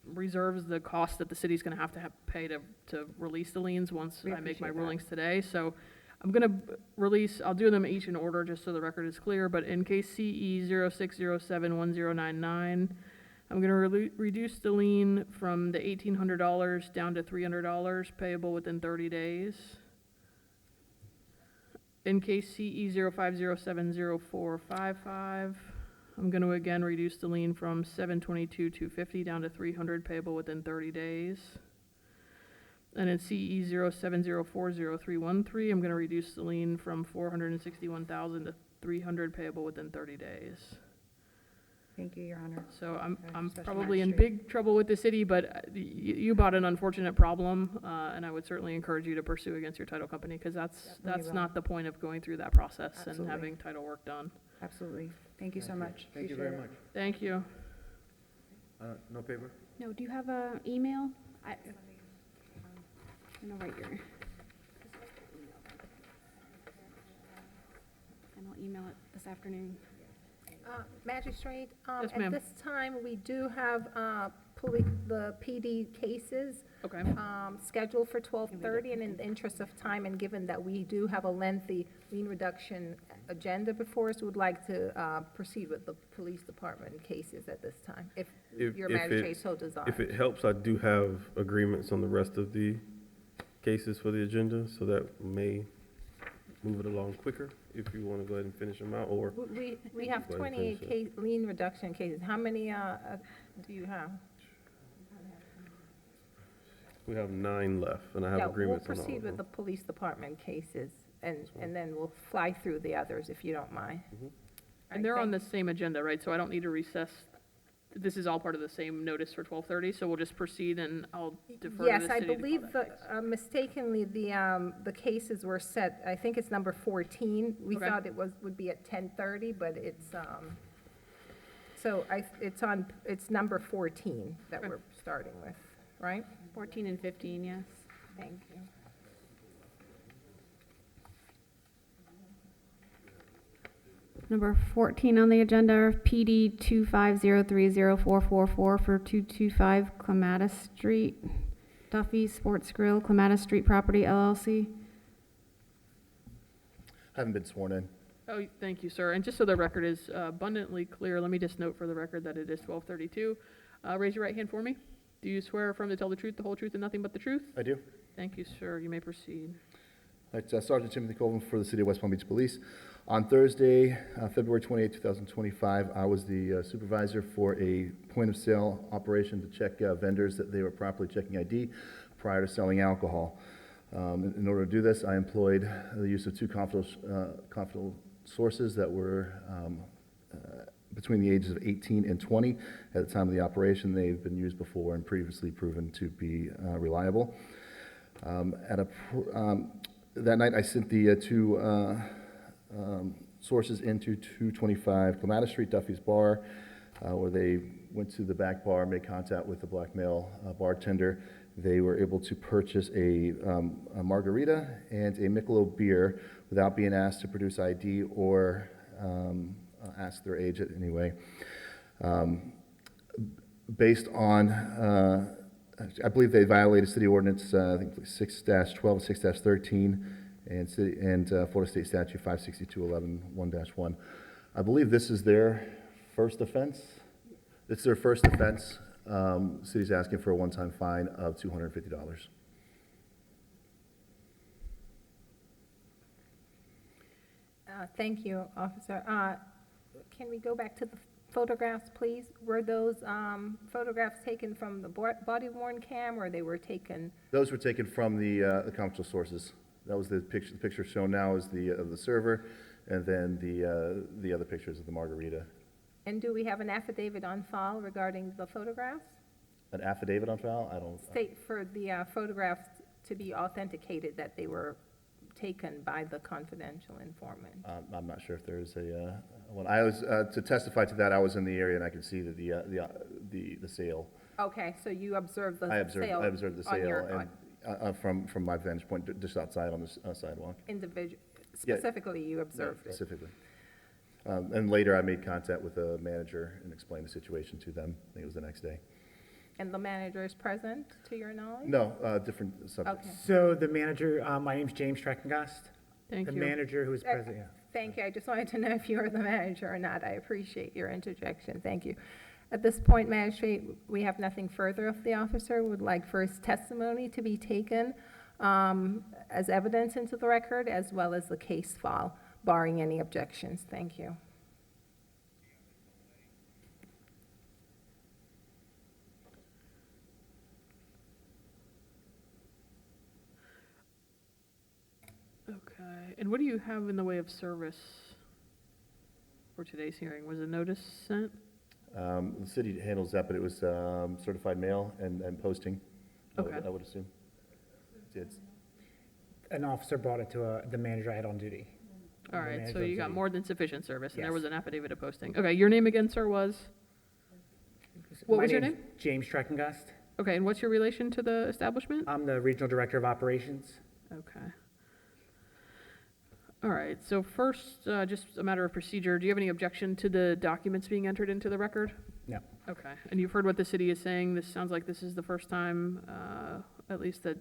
reserves the cost that the city's going to have pay to release the liens once I make my rulings today. So I'm going to release, I'll do them each in order just so the record is clear, but in case CE 06071099, I'm going to reduce the lien from the $1,800 down to $300 payable within 30 days. In case CE 05070455, I'm going to again reduce the lien from $722,250 down to $300 payable within 30 days. And in CE 07040313, I'm going to reduce the lien from $461,000 to $300 payable within 30 days. Thank you, Your Honor. So I'm Special probably in Magistrate. big trouble with the city, but you bought an unfortunate problem, and I would certainly encourage you to pursue against your title company, because that's will. not the point of going through that process Absolutely. and having title work done. Absolutely. Thank you so much. Thank you Appreciate very it. much. Thank you. No paper? No, do you have an email? I'm gonna write your. And I'll email it this afternoon. Magistrate, Yes, at ma'am. this time, we do have the PD cases Okay. scheduled for 12:30, and in the interest of time, and given that we do have a lengthy lien reduction agenda before us, we would like to proceed with the police department cases at this time, if your magistrate so desires. If it helps, I do have agreements on the rest of the cases for the agenda, so that may move it along quicker if you want to go ahead and finish them out, or We have Go ahead and 28 lien reduction cases. How many do you have? we have 9 left, and I have Yeah, agreements on we'll all proceed of with them. the police department cases, and then we'll fly through the others if you don't mind. And they're on the same agenda, right? So I don't need to recess. This is all part of the same notice for 12:30, so we'll just proceed, and I'll defer to the Yes, city. I to call believe that case. mistakenly, the cases were set, I think it's number 14. We Okay. thought it would be at 10:30, but it's, it's number 14 that we're starting with, right? 14 and 15, yes. Thank you. Number 14 on the agenda, PD 250304444 for 225 Clematis Street, Duffy Sports Grill, Clematis Street Property LLC. Haven't been sworn in. Oh, thank you, sir. And just so the record is abundantly clear, let me just note for the record that it is 12:32. Raise your right hand for me. Do you swear or affirm to tell the truth, the whole truth, and nothing but the truth? I do. Thank you, sir. You may proceed. All right, Sergeant Timothy Colvin for the City of West Palm Beach Police. On Thursday, February 28, 2025, I was the supervisor for a point-of-sale operation to check vendors that they were properly checking ID prior to selling alcohol. In order to do this, I employed the use of two confidential sources that were between the ages of 18 and 20 at the time of the operation. They've been used before and previously proven to be reliable. That night, I sent the two sources into 225 Clematis Street, Duffy's Bar, where they went to the back bar, made contact with the black male bartender. They were able to purchase a margarita and a Michelob beer without being asked to produce ID or ask their age in any way. Based on, I believe they violated city ordinance, I think 6-12, 6-13, and Florida State Statute 56211 1-1. I believe this is their first offense. It's their first offense. City's asking for a one-time fine of $250. Thank you, officer. Can we go back to the photographs, please? Were those photographs taken from the body-worn cam, or they were taken? Those were taken from the confidential sources. That was the picture. The picture shown now is of the server, and then the other pictures of the margarita. And do we have an affidavit on file regarding the photographs? An affidavit on file? I don't. State for the photographs to be authenticated that they were taken by the confidential informant. I'm not sure if there's a one. I was to testify to that. I was in the area and I could see the sale. Okay, so you observed the sale. I observed the sale and from my vantage point, just outside on the sidewalk. Specifically, you observed it. Specifically. And later, I made contact with the manager and explained the situation to them. I think it was the next day. And the manager is present, to your knowledge? No, different subjects. Okay. So the manager, my name's James Treckengast. Thank you. The manager who is present, yeah. Thank you. I just wanted to know if you were the manager or not. I appreciate your interjection. Thank you. At this point, Magistrate, we have nothing further of the officer. Would like for his testimony to be taken as evidence into the record, as well as the case file, barring any objections. Thank you. Okay, and what do you have in the way of service for today's hearing? Was a notice sent? The city handles that, but it was certified mail and posting, Okay. I would assume. It's An officer brought it to the manager I had on duty. All The right, manager so on you got duty. more than sufficient service, and there Yes. was an affidavit of posting. Okay, your name again, sir, was? What My was your name's name? James Treckengast. Okay, and what's your relation to the establishment? I'm the regional director of operations. Okay. All right, so first, just a matter of procedure, do you have any objection to the documents being entered into the record? No. Okay, and you've heard what the city is saying. This sounds like this is the first time, at least that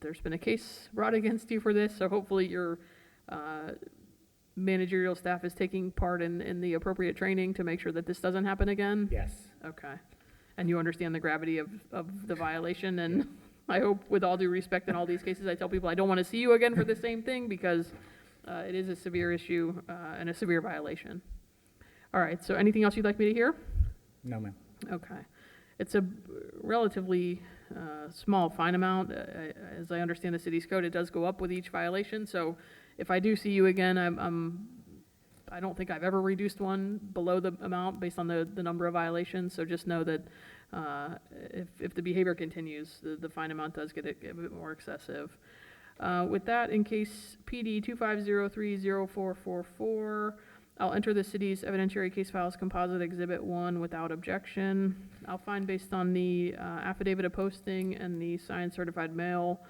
there's been a case brought against you for this, so hopefully your managerial staff is taking part in the appropriate training to make sure that this doesn't happen again? Yes. Okay. And you understand the gravity of the violation, and I hope, with all due respect, in all these cases, I tell people I don't want to see you again for the same thing, because it is a severe issue and a severe violation. All right, so anything else you'd like me to hear? No, ma'am. Okay. It's a relatively small fine amount. As I understand the city's code, it does go up with each violation, so if I do see you again, I don't think I've ever reduced one below the amount based on the number of violations, so just know that if the behavior continues, the fine amount does get a bit more excessive. With that, in case PD 250304444, I'll enter the city's evidentiary case files composite exhibit 1 without objection. I'll find, based on the affidavit of posting and the signed certified mail,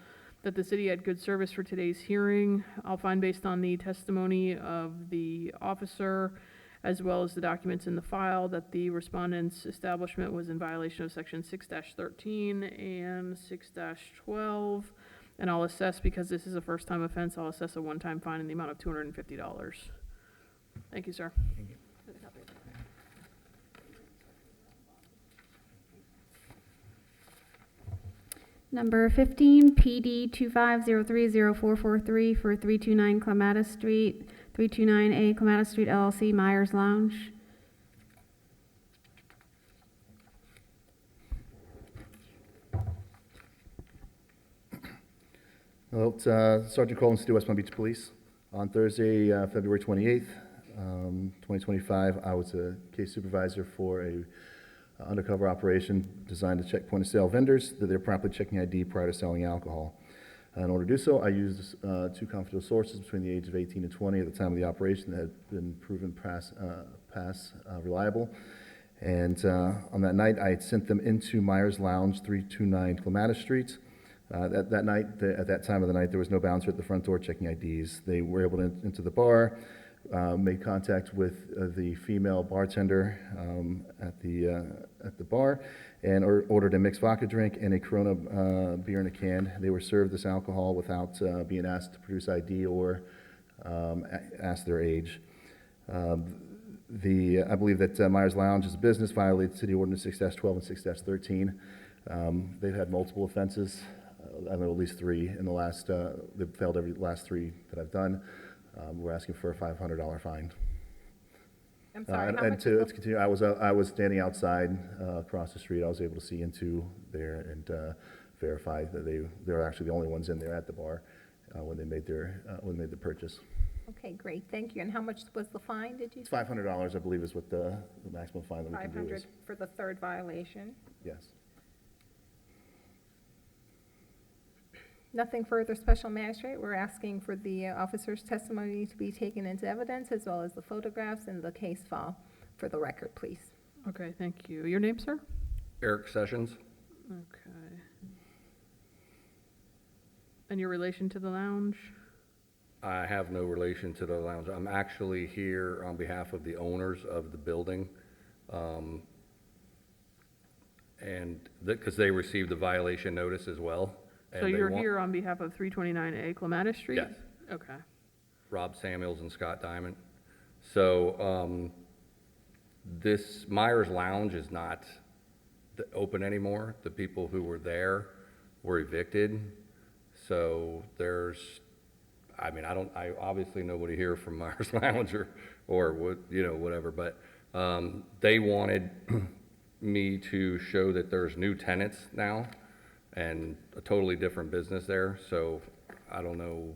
that the city had good service for today's hearing. I'll find, based on the testimony of the officer as well as the documents in the file, that the respondent's establishment was in violation of section 6-13 and 6-12. And I'll assess, because this is a first-time offense, I'll assess a one-time fine in the amount of $250. Thank you, sir. Thank you. Number 15, PD 250304443 for 329 Clematis Street, 329A Clematis Street LLC, Myers Lounge. Well, it's, Sergeant Colvin, City of West Palm Beach Police. On Thursday, February 28th, 2025, I was a case supervisor for a undercover operation designed to check point-of-sale vendors that they're properly checking ID prior to selling alcohol. In order to do so, I used two confidential sources between the age of 18 and 20 at the time of the operation that had been proven reliable. And on that night, I had sent them into Myers Lounge, 329 Clematis Street. That night, at that time of the night, there was no bouncer at the front door checking IDs. They were able to enter the bar, made contact with the female bartender at the bar, and ordered a mixed vodka drink and a Corona beer in a can. They were served this alcohol without being asked to produce ID or ask their age. I believe that Myers Lounge as a business violated City Ordinance 6-12 and 6-13. They've had multiple offenses. I know at least three in the last, they've failed every last three that I've done. We're asking for a $500 fine. I'm sorry, how And much to is the- continue, I was standing outside across the street. I was able to see into there and verify that they were actually the only ones in there at the bar when they made the purchase. Okay, great, thank you. And how much was the fine, did you It's say? $500, I believe, is what the maximum fine that we can do 500 is. for the third violation. Yes. Nothing further, Special Magistrate. We're asking for the officer's testimony to be taken into evidence, as well as the photographs and the case file for the record, please. Okay, thank you. Your name, sir? Eric Sessions. Okay. And your relation to the lounge? I have no relation to the lounge. I'm actually here on behalf of the owners of the building. And because they received a violation notice as well. So and they you're want- here on behalf of 329A Clematis Street? Yes. Okay. Rob Samuels and Scott Diamond. So this Myers Lounge is not open anymore. The people who were there were evicted. So there's, I mean, I obviously nobody here from Myers Lounge or what, whatever, but they wanted me to show that there's new tenants now and a totally different business there. So I don't know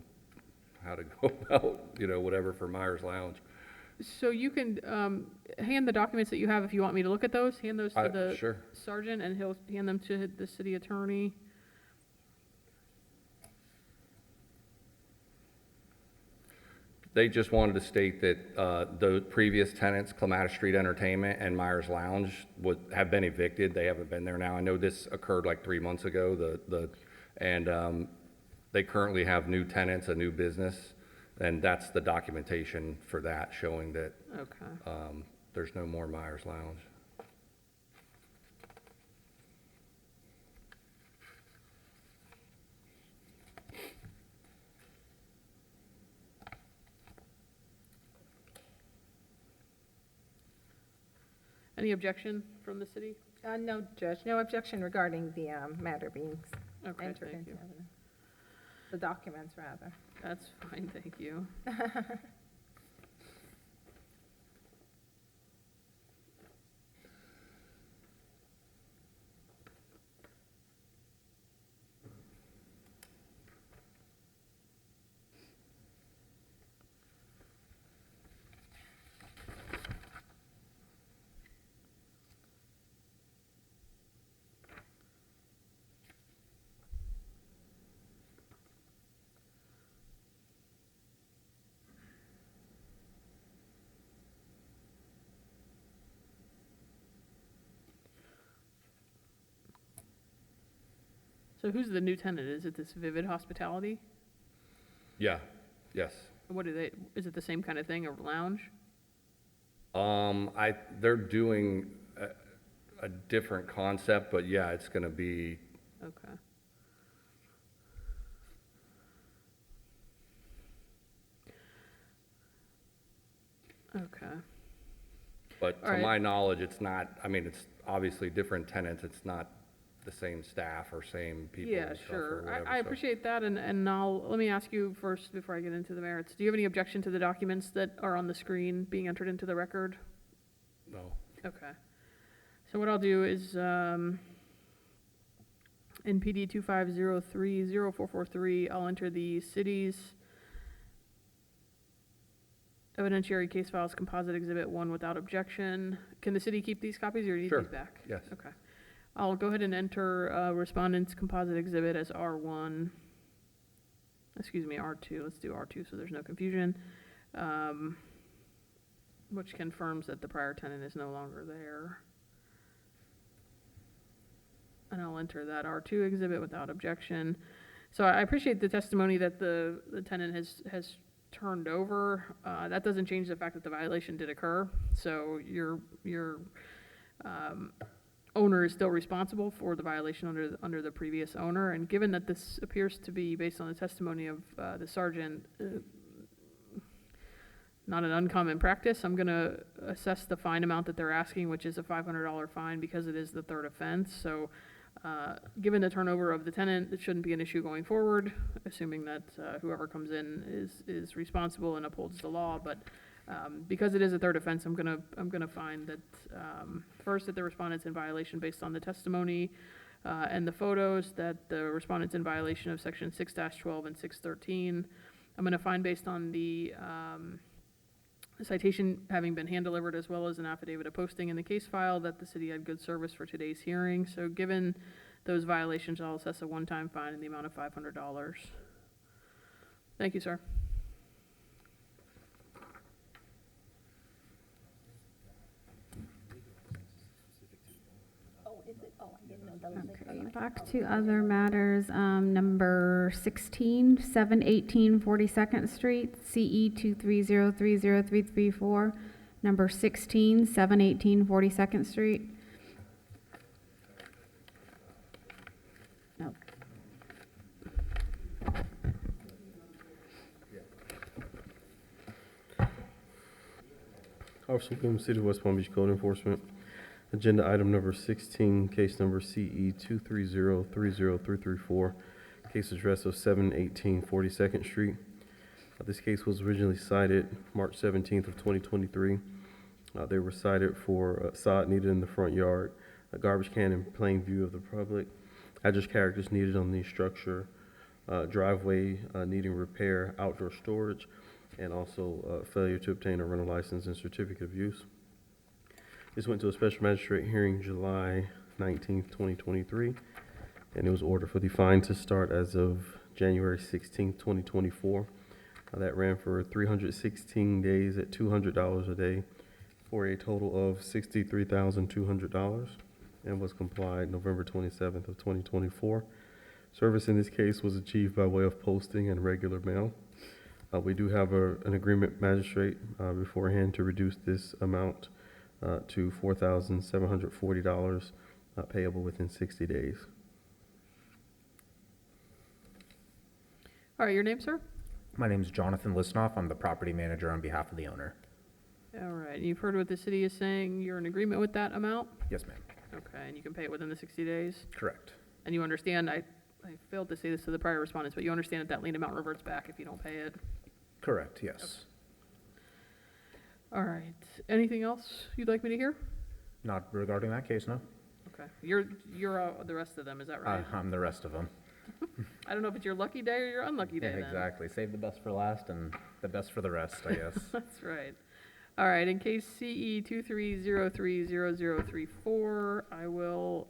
how to go about, whatever for Myers Lounge. So you can hand the documents that you have if you want me to look at those. Hand those to the Sure. sergeant, and he'll hand them to the city attorney. They just wanted to state that the previous tenants, Clematis Street Entertainment and Myers Lounge, have been evicted. They haven't been there now. I know this occurred like 3 months ago. And they currently have new tenants, a new business, and that's the documentation for that, showing that there's no more Myers Lounge. Any objection from the city? No, Judge, no objection regarding the matter being Okay, entered thank into you. evidence. The documents, rather. That's fine, thank you. So who's the new tenant? Is it this Vivid Hospitality? Yeah, yes. What do they, is it the same kind of thing, a lounge? They're doing a different concept, but yeah, it's gonna be, Okay. Okay. but All to right. my knowledge, it's not, I mean, it's obviously different tenants, it's not the same staff or same people Yeah, and stuff or sure. whatever. I so- appreciate that, and let me ask you first, before I get into the merits, do you have any objection to the documents that are on the screen being entered into the record? No. Okay. So what I'll do is, in PD 25030443, I'll enter the city's evidentiary case files composite exhibit 1 without objection. Can the city keep these copies, or do you need Sure. these back? Yes. Okay. I'll go ahead and enter respondent's composite exhibit as R1. Excuse me, R2. Let's do R2 so there's no confusion. Which confirms that the prior tenant is no longer there. And I'll enter that R2 exhibit without objection. So I appreciate the testimony that the tenant has turned over. That doesn't change the fact that the violation did occur. So your owner is still responsible for the violation under the previous owner. And given that this appears to be based on the testimony of the sergeant, not an uncommon practice, I'm going to assess the fine amount that they're asking, which is a $500 fine because it is the third offense. So given the turnover of the tenant, it shouldn't be an issue going forward, assuming that whoever comes in is responsible and upholds the law. But because it is a third offense, I'm gonna find that first, that the respondent's in violation based on the testimony and the photos, that the respondent's in violation of section 6-12 and 613. I'm gonna find, based on the citation having been hand-delivered, as well as an affidavit of posting in the case file, that the city had good service for today's hearing. So given those violations, I'll assess a one-time fine in the amount of $500. Thank you, sir. Okay, back to other matters. Number 16, 718 42nd Street, CE 230303334. Number 16, 718 42nd Street. No. Officer Williams, City of West Palm Beach Code Enforcement. Agenda item number 16, case number CE 230303334, case address of 718 42nd Street. This case was originally cited March 17th of 2023. They were cited for sod needed in the front yard, a garbage can in plain view of the public, address characters needed on the structure, driveway needing repair, outdoor storage, and also failure to obtain a rental license and certificate of use. This went to a special magistrate hearing July 19th, 2023, and it was ordered for the fine to start as of January 16th, 2024. That ran for 316 days at $200 a day for a total of $63,200, and was complied November 27th of 2024. Service in this case was achieved by way of posting and regular mail. We do have an agreement magistrate beforehand to reduce this amount to $4,740 payable within 60 days. All right, your name, sir? My name is Jonathan Lisnoff. I'm the property manager on behalf of the owner. All right, you've heard what the city is saying. You're in agreement with that amount? Yes, ma'am. Okay, and you can pay it within the 60 days? Correct. And you understand, I failed to say this to the prior respondents, but you understand that that lien amount reverts back if you don't pay it? Correct, yes. All right, anything else you'd like me to hear? Not regarding that case, no. Okay, you're the rest of them, is that right? I'm the rest of them. I don't know if it's your lucky day or your unlucky day then. Exactly. Save the best for last and the best for the rest, I guess. That's right. All right, in case CE 230300034, I will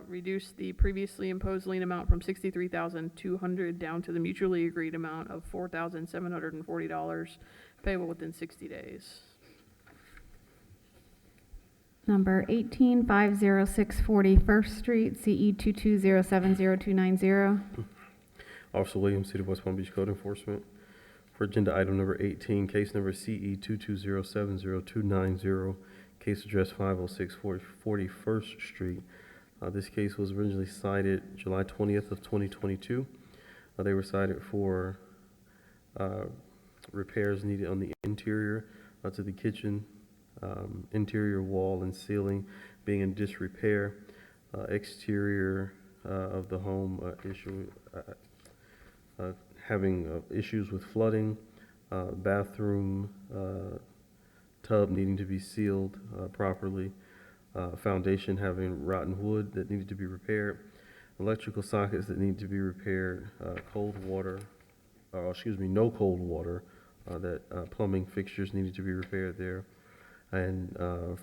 reduce the previously imposed lien amount from $63,200 down to the mutually agreed amount of $4,740, payable within 60 days. Number 18, 506 41st Street, CE 220700290. Officer Williams, City of West Palm Beach Code Enforcement. For agenda item number 18, case number CE 220702990, case address 506 41st Street. This case was originally cited July 20th of 2022. They were cited for repairs needed on the interior to the kitchen, interior wall and ceiling being in disrepair, exterior of the home having issues with flooding, bathroom tub needing to be sealed properly, foundation having rotten wood that needed to be repaired, electrical sockets that need to be repaired, no cold water, that plumbing fixtures needed to be repaired there, and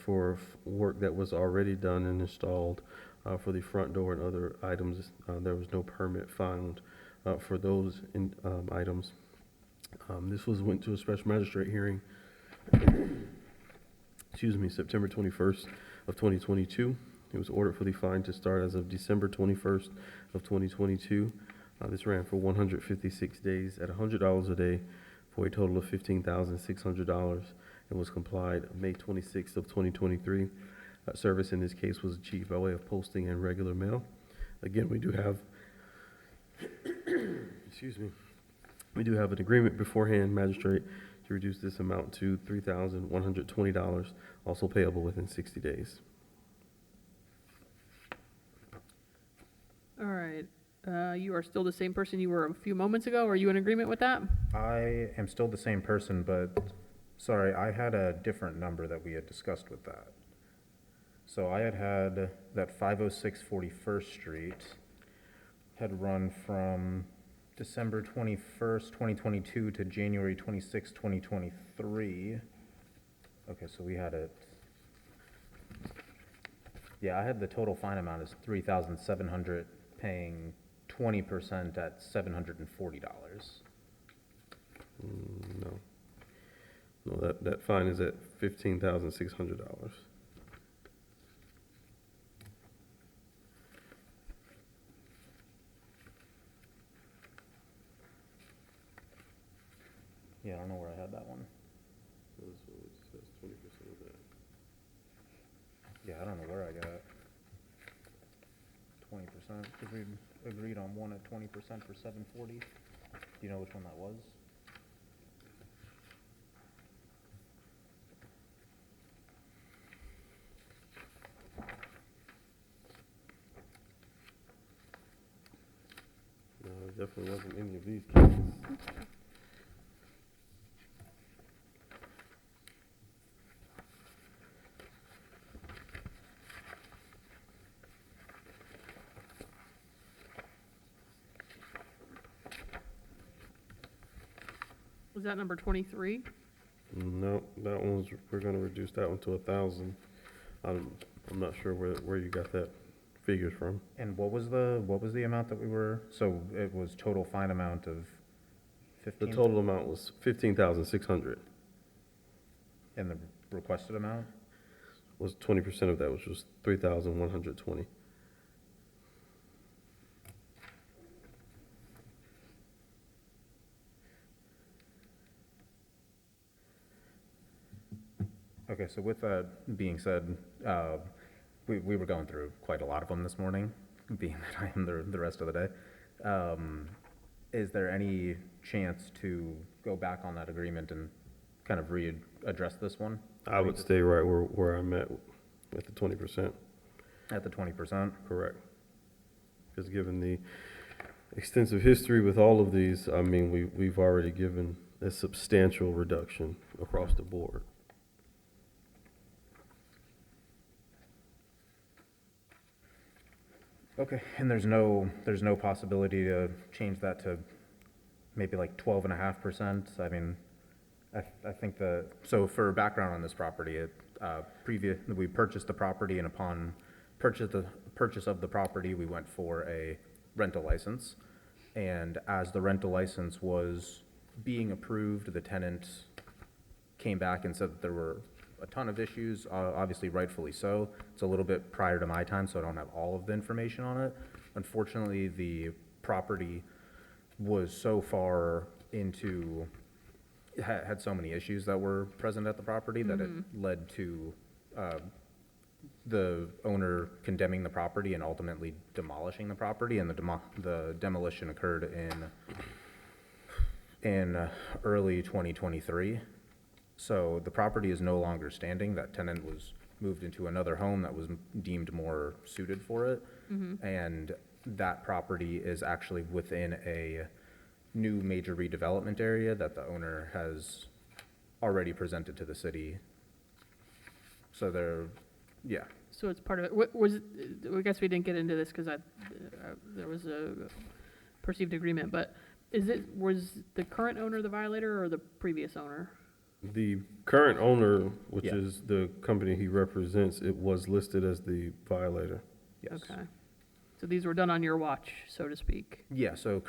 for work that was already done and installed for the front door and other items, there was no permit found for those items. This went to a special magistrate hearing, September 21st of 2022. It was ordered for the fine to start as of December 21st of 2022. This ran for 156 days at $100 a day for a total of $15,600 and was complied May 26th of 2023. Service in this case was achieved by way of posting and regular mail. Again, we do have we do have an agreement beforehand, magistrate, to reduce this amount to $3,120, also payable within 60 days. All right. You are still the same person you were a few moments ago. Are you in agreement with that? I am still the same person, but, sorry, I had a different number that we had discussed with that. So I had that 506 41st Street had run from December 21st, 2022 to January 26th, 2023. Okay, so we had it. Yeah, I had the total fine amount as $3,700, paying 20% at $740. No, that fine is at $15,600. Yeah, I don't know where I had that one. This one says 20% of that. Yeah, I don't know where I got 20%, because we agreed on one at 20% for $740. Do you know which one that was? No, it definitely wasn't any of these cases. Was that number 23? No, that one's, we're gonna reduce that one to 1,000. I'm not sure where you got that figures from. And what was the amount that we were, so it was total fine amount of 15? The total amount was $15,600. And the requested amount? Was 20% of that, which was $3,120. Okay, so with that being said, we were going through quite a lot of them this morning, being that I am the rest of the day. Is there any chance to go back on that agreement and kind of readdress this one? I would stay right where I'm at the 20%. At the 20%? Correct. Because given the extensive history with all of these, I mean, we've already given a substantial reduction across the board. Okay, and there's no possibility to change that to maybe like 12.5%? I mean, I think so for background on this property, we purchased the property, and upon purchase of the property, we went for a rental license. And as the rental license was being approved, the tenant came back and said that there were a ton of issues, obviously rightfully so. It's a little bit prior to my time, so I don't have all of the information on it. Unfortunately, the property was so far into had so many issues that were present at the property that it led to the owner condemning the property and ultimately demolishing the property, and the demolition occurred in early 2023. So the property is no longer standing. That tenant was moved into another home that was deemed more suited for it. And that property is actually within a new major redevelopment area that the owner has already presented to the city. So yeah. So it's part of it. What was, I guess we didn't get into this because there was a perceived agreement, but was the current owner the violator or the previous owner? The current owner, which Yeah. is the company he represents, it was listed as the violator. Yes. Okay. So these were done on your watch, so to speak. Yeah, so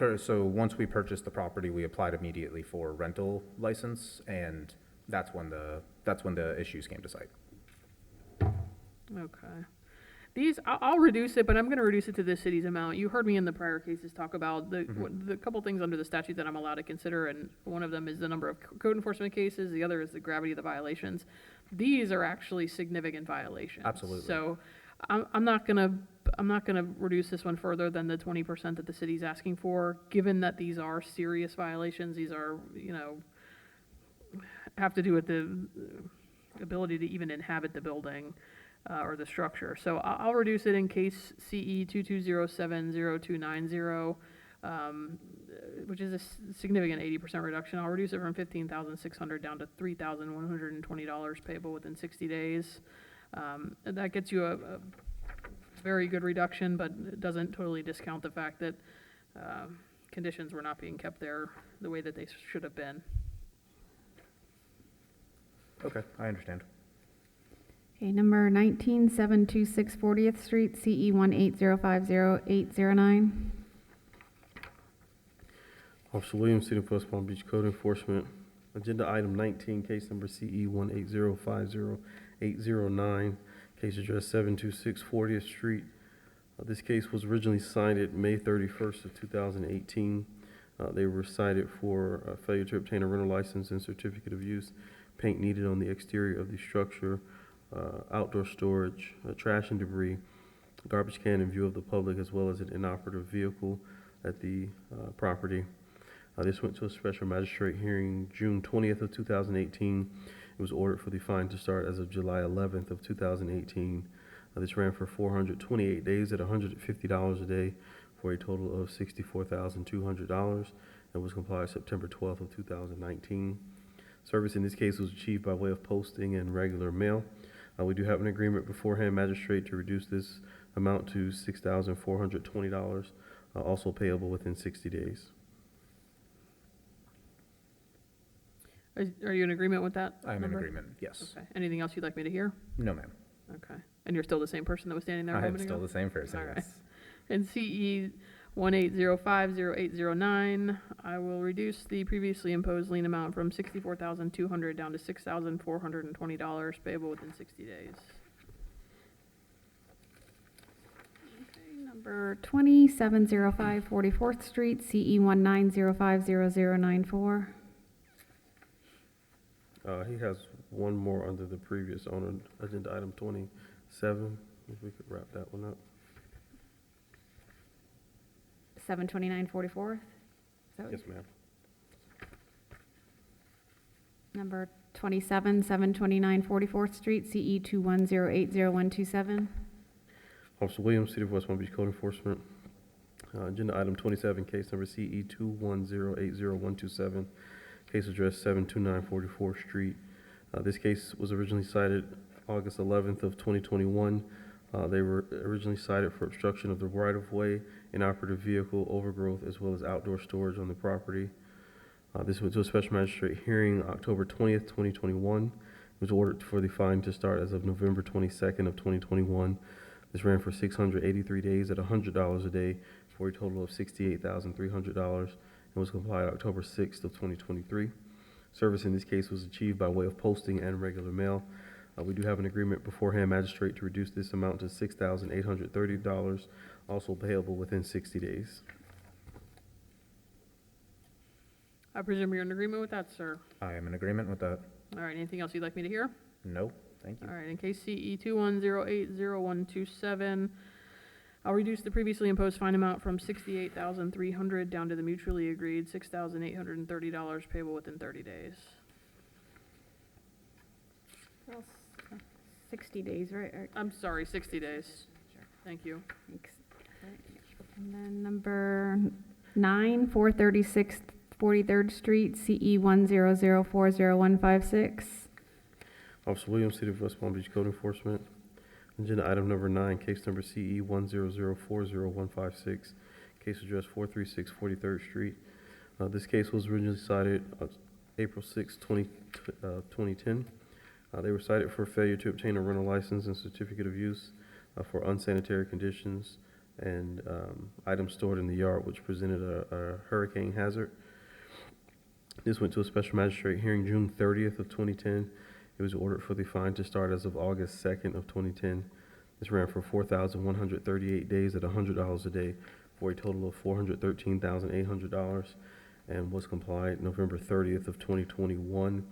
once we purchased the property, we applied immediately for rental license, and that's when the issues came to sight. Okay. These, I'll reduce it, but I'm going to reduce it to the city's amount. You heard me in the prior cases talk about the couple things under the statute that I'm allowed to consider, and one of them is the number of code enforcement cases. The other is the gravity of the violations. These are actually significant violations. Absolutely. So I'm not gonna reduce this one further than the 20% that the city's asking for, given that these are serious violations. These are, have to do with the ability to even inhabit the building or the structure. So I'll reduce it in case CE 22070290, which is a significant 80% reduction. I'll reduce it from $15,600 down to $3,120 payable within 60 days. That gets you a very good reduction, but it doesn't totally discount the fact that conditions were not being kept there the way that they should have been. Okay, I understand. Okay, number 19726 40th Street, CE 18050-809. Officer Williams, City of West Palm Beach Code Enforcement. Agenda item 19, case number CE 18050-809, case address 726 40th Street. This case was originally cited May 31st of 2018. They were cited for failure to obtain a rental license and certificate of use, paint needed on the exterior of the structure, outdoor storage, trash and debris, garbage can in view of the public, as well as an inoperative vehicle at the property. This went to a special magistrate hearing June 20th of 2018. It was ordered for the fine to start as of July 11th of 2018. This ran for 428 days at $150 a day for a total of $64,200 and was complied September 12th of 2019. Service in this case was achieved by way of posting and regular mail. We do have an agreement beforehand, magistrate, to reduce this amount to $6,420, also payable within 60 days. Are you in agreement with that? I am in number? agreement, yes. Okay. Anything else you'd like me to hear? No, ma'am. Okay. And you're still the same person that was standing there a I am moment ago? still the same person, All right. yes. And CE 18050-809, I will reduce the previously imposed lien amount from $64,200 down to $6,420 payable within 60 days. Okay, number 2705 44th Street, CE 19050-0094. He has one more under the previous owner, agenda item 27, if we could wrap that one up. 729 44th? Yes, ma'am. Number 729 44th Street, CE 21080-127. Officer Williams, City of West Palm Beach Code Enforcement. Agenda item 27, case number CE 21080-127, case address 729 44th Street. This case was originally cited August 11th of 2021. They were originally cited for obstruction of the right-of-way, inoperative vehicle, overgrowth, as well as outdoor storage on the property. This went to a special magistrate hearing October 20th, 2021. It was ordered for the fine to start as of November 22nd of 2021. This ran for 683 days at $100 a day for a total of $68,300 and was complied October 6th of 2023. Service in this case was achieved by way of posting and regular mail. We do have an agreement beforehand, magistrate, to reduce this amount to $6,830, also payable within 60 days. I presume you're in agreement with that, sir? I am in agreement with that. All right, anything else you'd like me to hear? No, thank you. All right, in case CE 21080127, I'll reduce the previously imposed fine amount from $68,300 down to the mutually agreed $6,830 payable within 30 days. 60 days, right? I'm sorry, 60 days. Thank you. Thanks. And then number 9, 436 43rd Street, CE 100400156. Officer Williams, City of West Palm Beach Code Enforcement. Agenda item number 9, case number CE 100400156, case address 436 43rd Street. This case was originally cited April 6, 2010. They were cited for failure to obtain a rental license and certificate of use for unsanitary conditions and items stored in the yard which presented a hurricane hazard. This went to a special magistrate hearing June 30th of 2010. It was ordered for the fine to start as of August 2nd of 2010. This ran for 4,138 days at $100 a day for a total of $413,800 and was complied November 30th of 2021.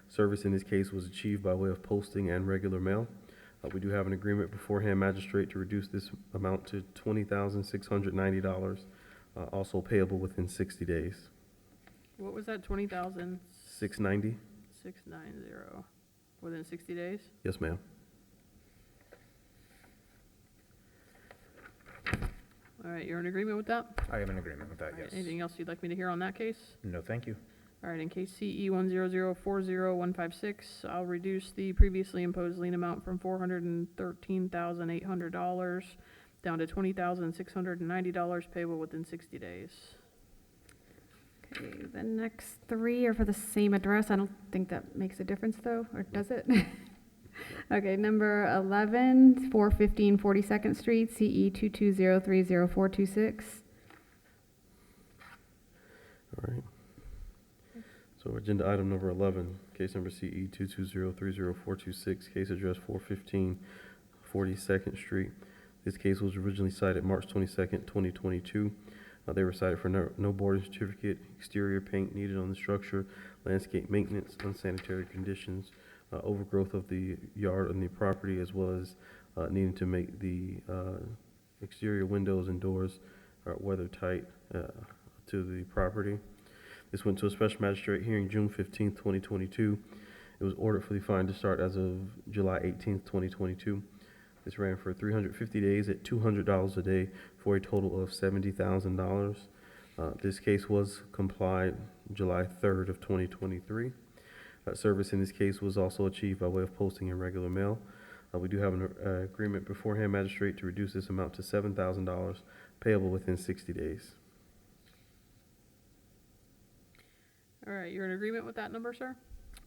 Service in this case was achieved by way of posting and regular mail. We do have an agreement beforehand, magistrate, to reduce this amount to $20,690, also payable within 60 days. What was that, 20,000? 690? 690, within 60 days? Yes, ma'am. All right, you're in agreement with that? I am in agreement with that, All right, yes. anything else you'd like me to hear on that case? No, thank you. All right, in case CE 100400156, I'll reduce the previously imposed lien amount from $413,800 down to $20,690 payable within 60 days. Okay, the next 3 are for the same address. I don't think that makes a difference, though, or does it? Okay, number 11, 415 42nd Street, CE 220300426. All right. So agenda item number 11, case number CE 220300426, case address 415 42nd Street. This case was originally cited March 22nd, 2022. They were cited for no boarding certificate, exterior paint needed on the structure, landscape maintenance, unsanitary conditions, overgrowth of the yard on the property, as well as needing to make the exterior windows and doors weather tight to the property. This went to a special magistrate hearing June 15th, 2022. It was ordered for the fine to start as of July 18th, 2022. This ran for 350 days at $200 a day for a total of $70,000. This case was complied July 3rd of 2023. Service in this case was also achieved by way of posting in regular mail. We do have an agreement beforehand, magistrate, to reduce this amount to $7,000 payable within 60 days. All right, you're in agreement with that number, sir?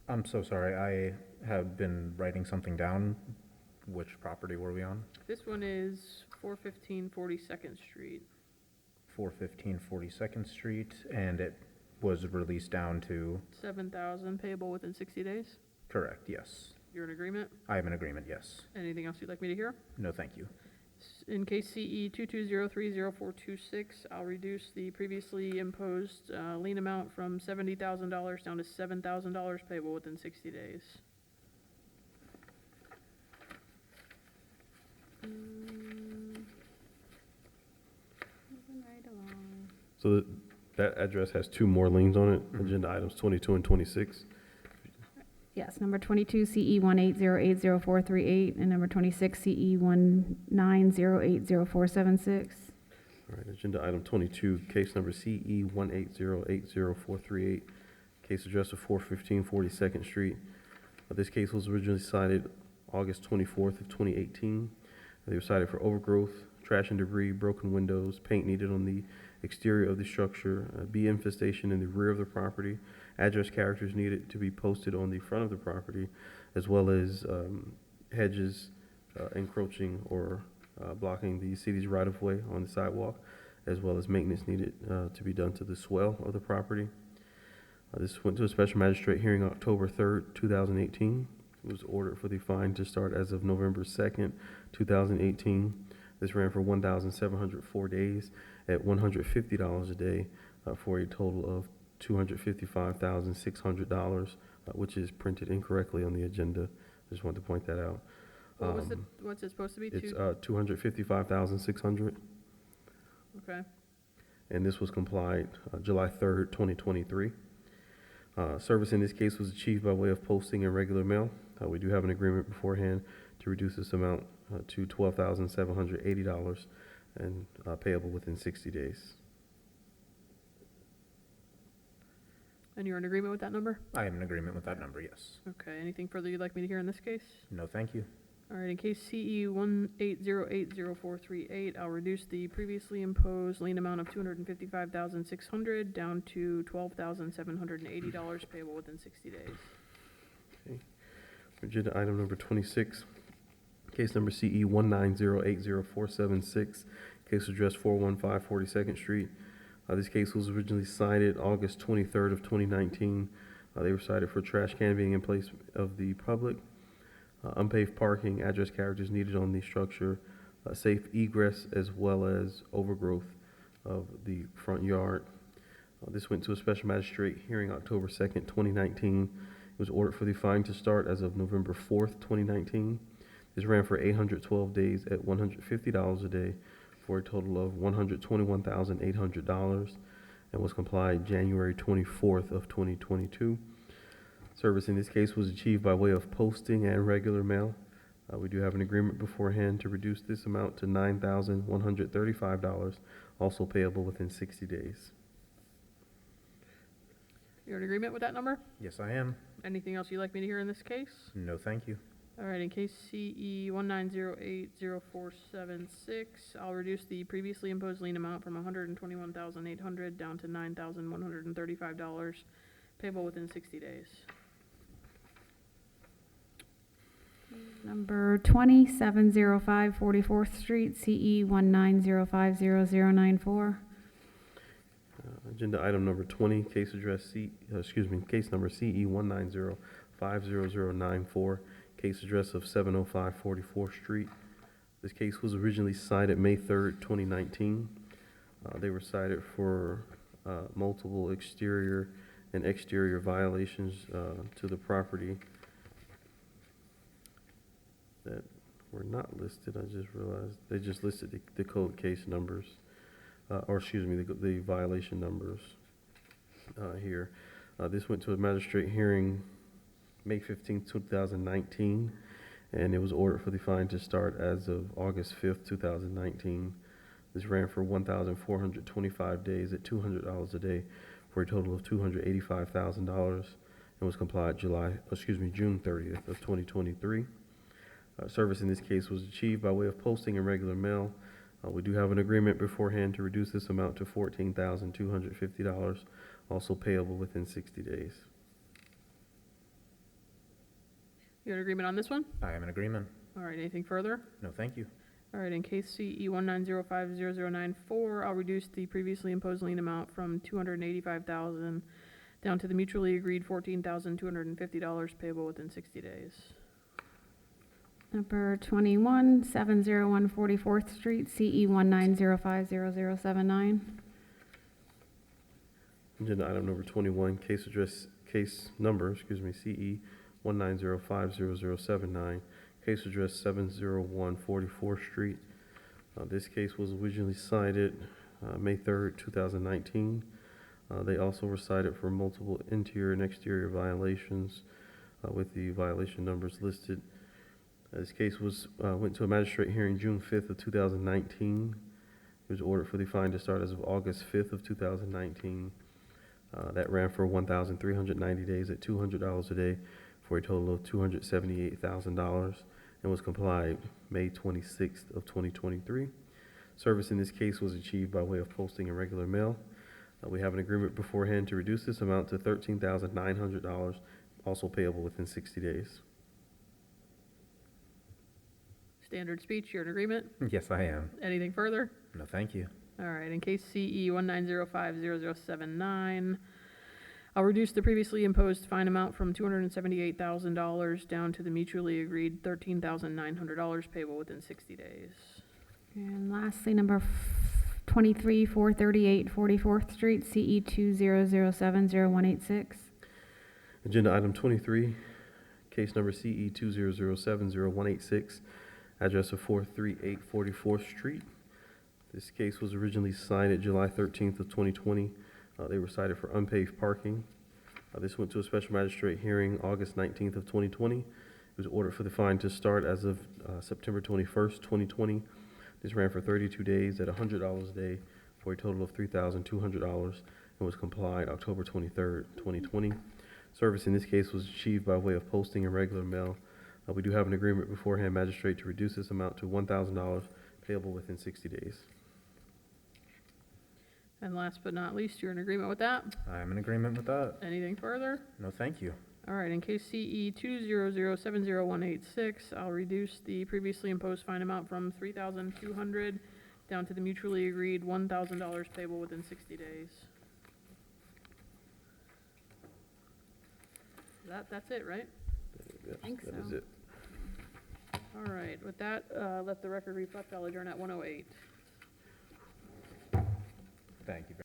I'm so sorry. I have been writing something down. Which property were we on? This one is 415 42nd Street. 415 42nd Street, and it was released down to? 7,000 payable within 60 days? Correct, yes. You're in agreement? I am in agreement, yes. Anything else you'd like me to hear? No, thank you. In case CE 220300426, I'll reduce the previously imposed lien amount from $70,000 down to $7,000 payable within 60 days. Moving right along. So that address has 2 more liens on it, agenda items 22 and 26. Yes, number 22, CE 180800438, and number 26, CE 190804776. All right, agenda item 22, case number CE 180800438, case address of 415 42nd Street. This case was originally cited August 24th of 2018. They were cited for overgrowth, trash and debris, broken windows, paint needed on the exterior of the structure, bee infestation in the rear of the property, address characters needed to be posted on the front of the property, as well as hedges encroaching or blocking the city's right-of-way on the sidewalk, as well as maintenance needed to be done to the swell of the property. This went to a special magistrate hearing October 3rd, 2018. It was ordered for the fine to start as of November 2nd, 2018. This ran for 1,704 days at $150 a day for a total of $255,600, which is printed incorrectly on the agenda. Just wanted to point that out. What's it supposed to be? It's $255,600, Okay. and this was complied July 3rd, 2023. Service in this case was achieved by way of posting in regular mail. We do have an agreement beforehand to reduce this amount to $12,780 and payable within 60 days. And you're in agreement with that number? I am in agreement with that number, yes. Okay, anything further you'd like me to hear in this case? No, thank you. All right, in case CE 180800438, I'll reduce the previously imposed lien amount of $255,600 down to $12,780 payable within 60 days. Okay. Agenda item number 26, case number CE 1908046, case address 415 42nd Street. This case was originally cited August 23rd of 2019. They were cited for trash can being in place of the public, unpaved parking, address characters needed on the structure, safe egress, as well as overgrowth of the front yard. This went to a special magistrate hearing October 2nd, 2019. It was ordered for the fine to start as of November 4th, 2019. This ran for 812 days at $150 a day for a total of $121,800 and was complied January 24th of 2022. Service in this case was achieved by way of posting and regular mail. We do have an agreement beforehand to reduce this amount to $9,135, also payable within 60 days. You're in agreement with that number? Yes, I am. Anything else you'd like me to hear in this case? No, thank you. All right, in case CE 190800476, I'll reduce the previously imposed lien amount from $121,800 down to $9,135 payable within 60 days. Number 2705 44th Street, CE 1905094. Agenda item number 20, case address case number CE 190-50094, case address of 705 44th Street. This case was originally cited May 3rd, 2019. They were cited for multiple exterior and exterior violations to the property that were not listed. I just realized they just listed the code case numbers. The violation numbers here. This went to a magistrate hearing May 15, 2019, and it was ordered for the fine to start as of August 5th, 2019. This ran for 1,425 days at $200 a day for a total of $285,000 and was complied June 30th of 2023. Service in this case was achieved by way of posting in regular mail. We do have an agreement beforehand to reduce this amount to $14,250, also payable within 60 days. You're in agreement on this one? I am in agreement. All right, anything further? No, thank you. All right, in case CE 190500094, I'll reduce the previously imposed lien amount from $285,000 down to the mutually agreed $14,250 payable within 60 days. Number 21701 44th Street, CE 1905079. Agenda item number 21, case number, CE 1905079, case address 701 44th Street. This case was originally cited May 3rd, 2019. They also were cited for multiple interior and exterior violations with the violation numbers listed. This case went to a magistrate hearing June 5th of 2019. It was ordered for the fine to start as of August 5th of 2019. That ran for 1,390 days at $200 a day for a total of $278,000 and was complied May 26th of 2023. Service in this case was achieved by way of posting in regular mail. We have an agreement beforehand to reduce this amount to $13,900, also payable within 60 days. Standard speech, you're in agreement? Yes, I am. Anything further? No, thank you. All right, in case CE 190500079, I'll reduce the previously imposed fine amount from $278,000 down to the mutually agreed $13,900 payable within 60 days. And lastly, number 23, 438 44th Street, CE 2007018. Agenda item 23, case number CE 2007018, address of 438 44th Street. This case was originally signed at July 13th of 2020. They were cited for unpaved parking. This went to a special magistrate hearing August 19th of 2020. It was ordered for the fine to start as of September 21st, 2020. This ran for 32 days at $100 a day for a total of $3,200 and was complied October 23rd, 2020. Service in this case was achieved by way of posting and regular mail. We do have an agreement beforehand, magistrate, to reduce this amount to $1,000 payable within 60 days. And last but not least, you're in agreement with that? I'm in agreement with that. Anything further? No, thank you. All right, in case CE 2007018, I'll reduce the previously imposed fine amount from $3,200 down to the mutually agreed $1,000 payable within 60 days. That's it, right? Yes, think that so. is it. All right, with that, let the record reflect, I'll adjourn at 1:08. Thank you.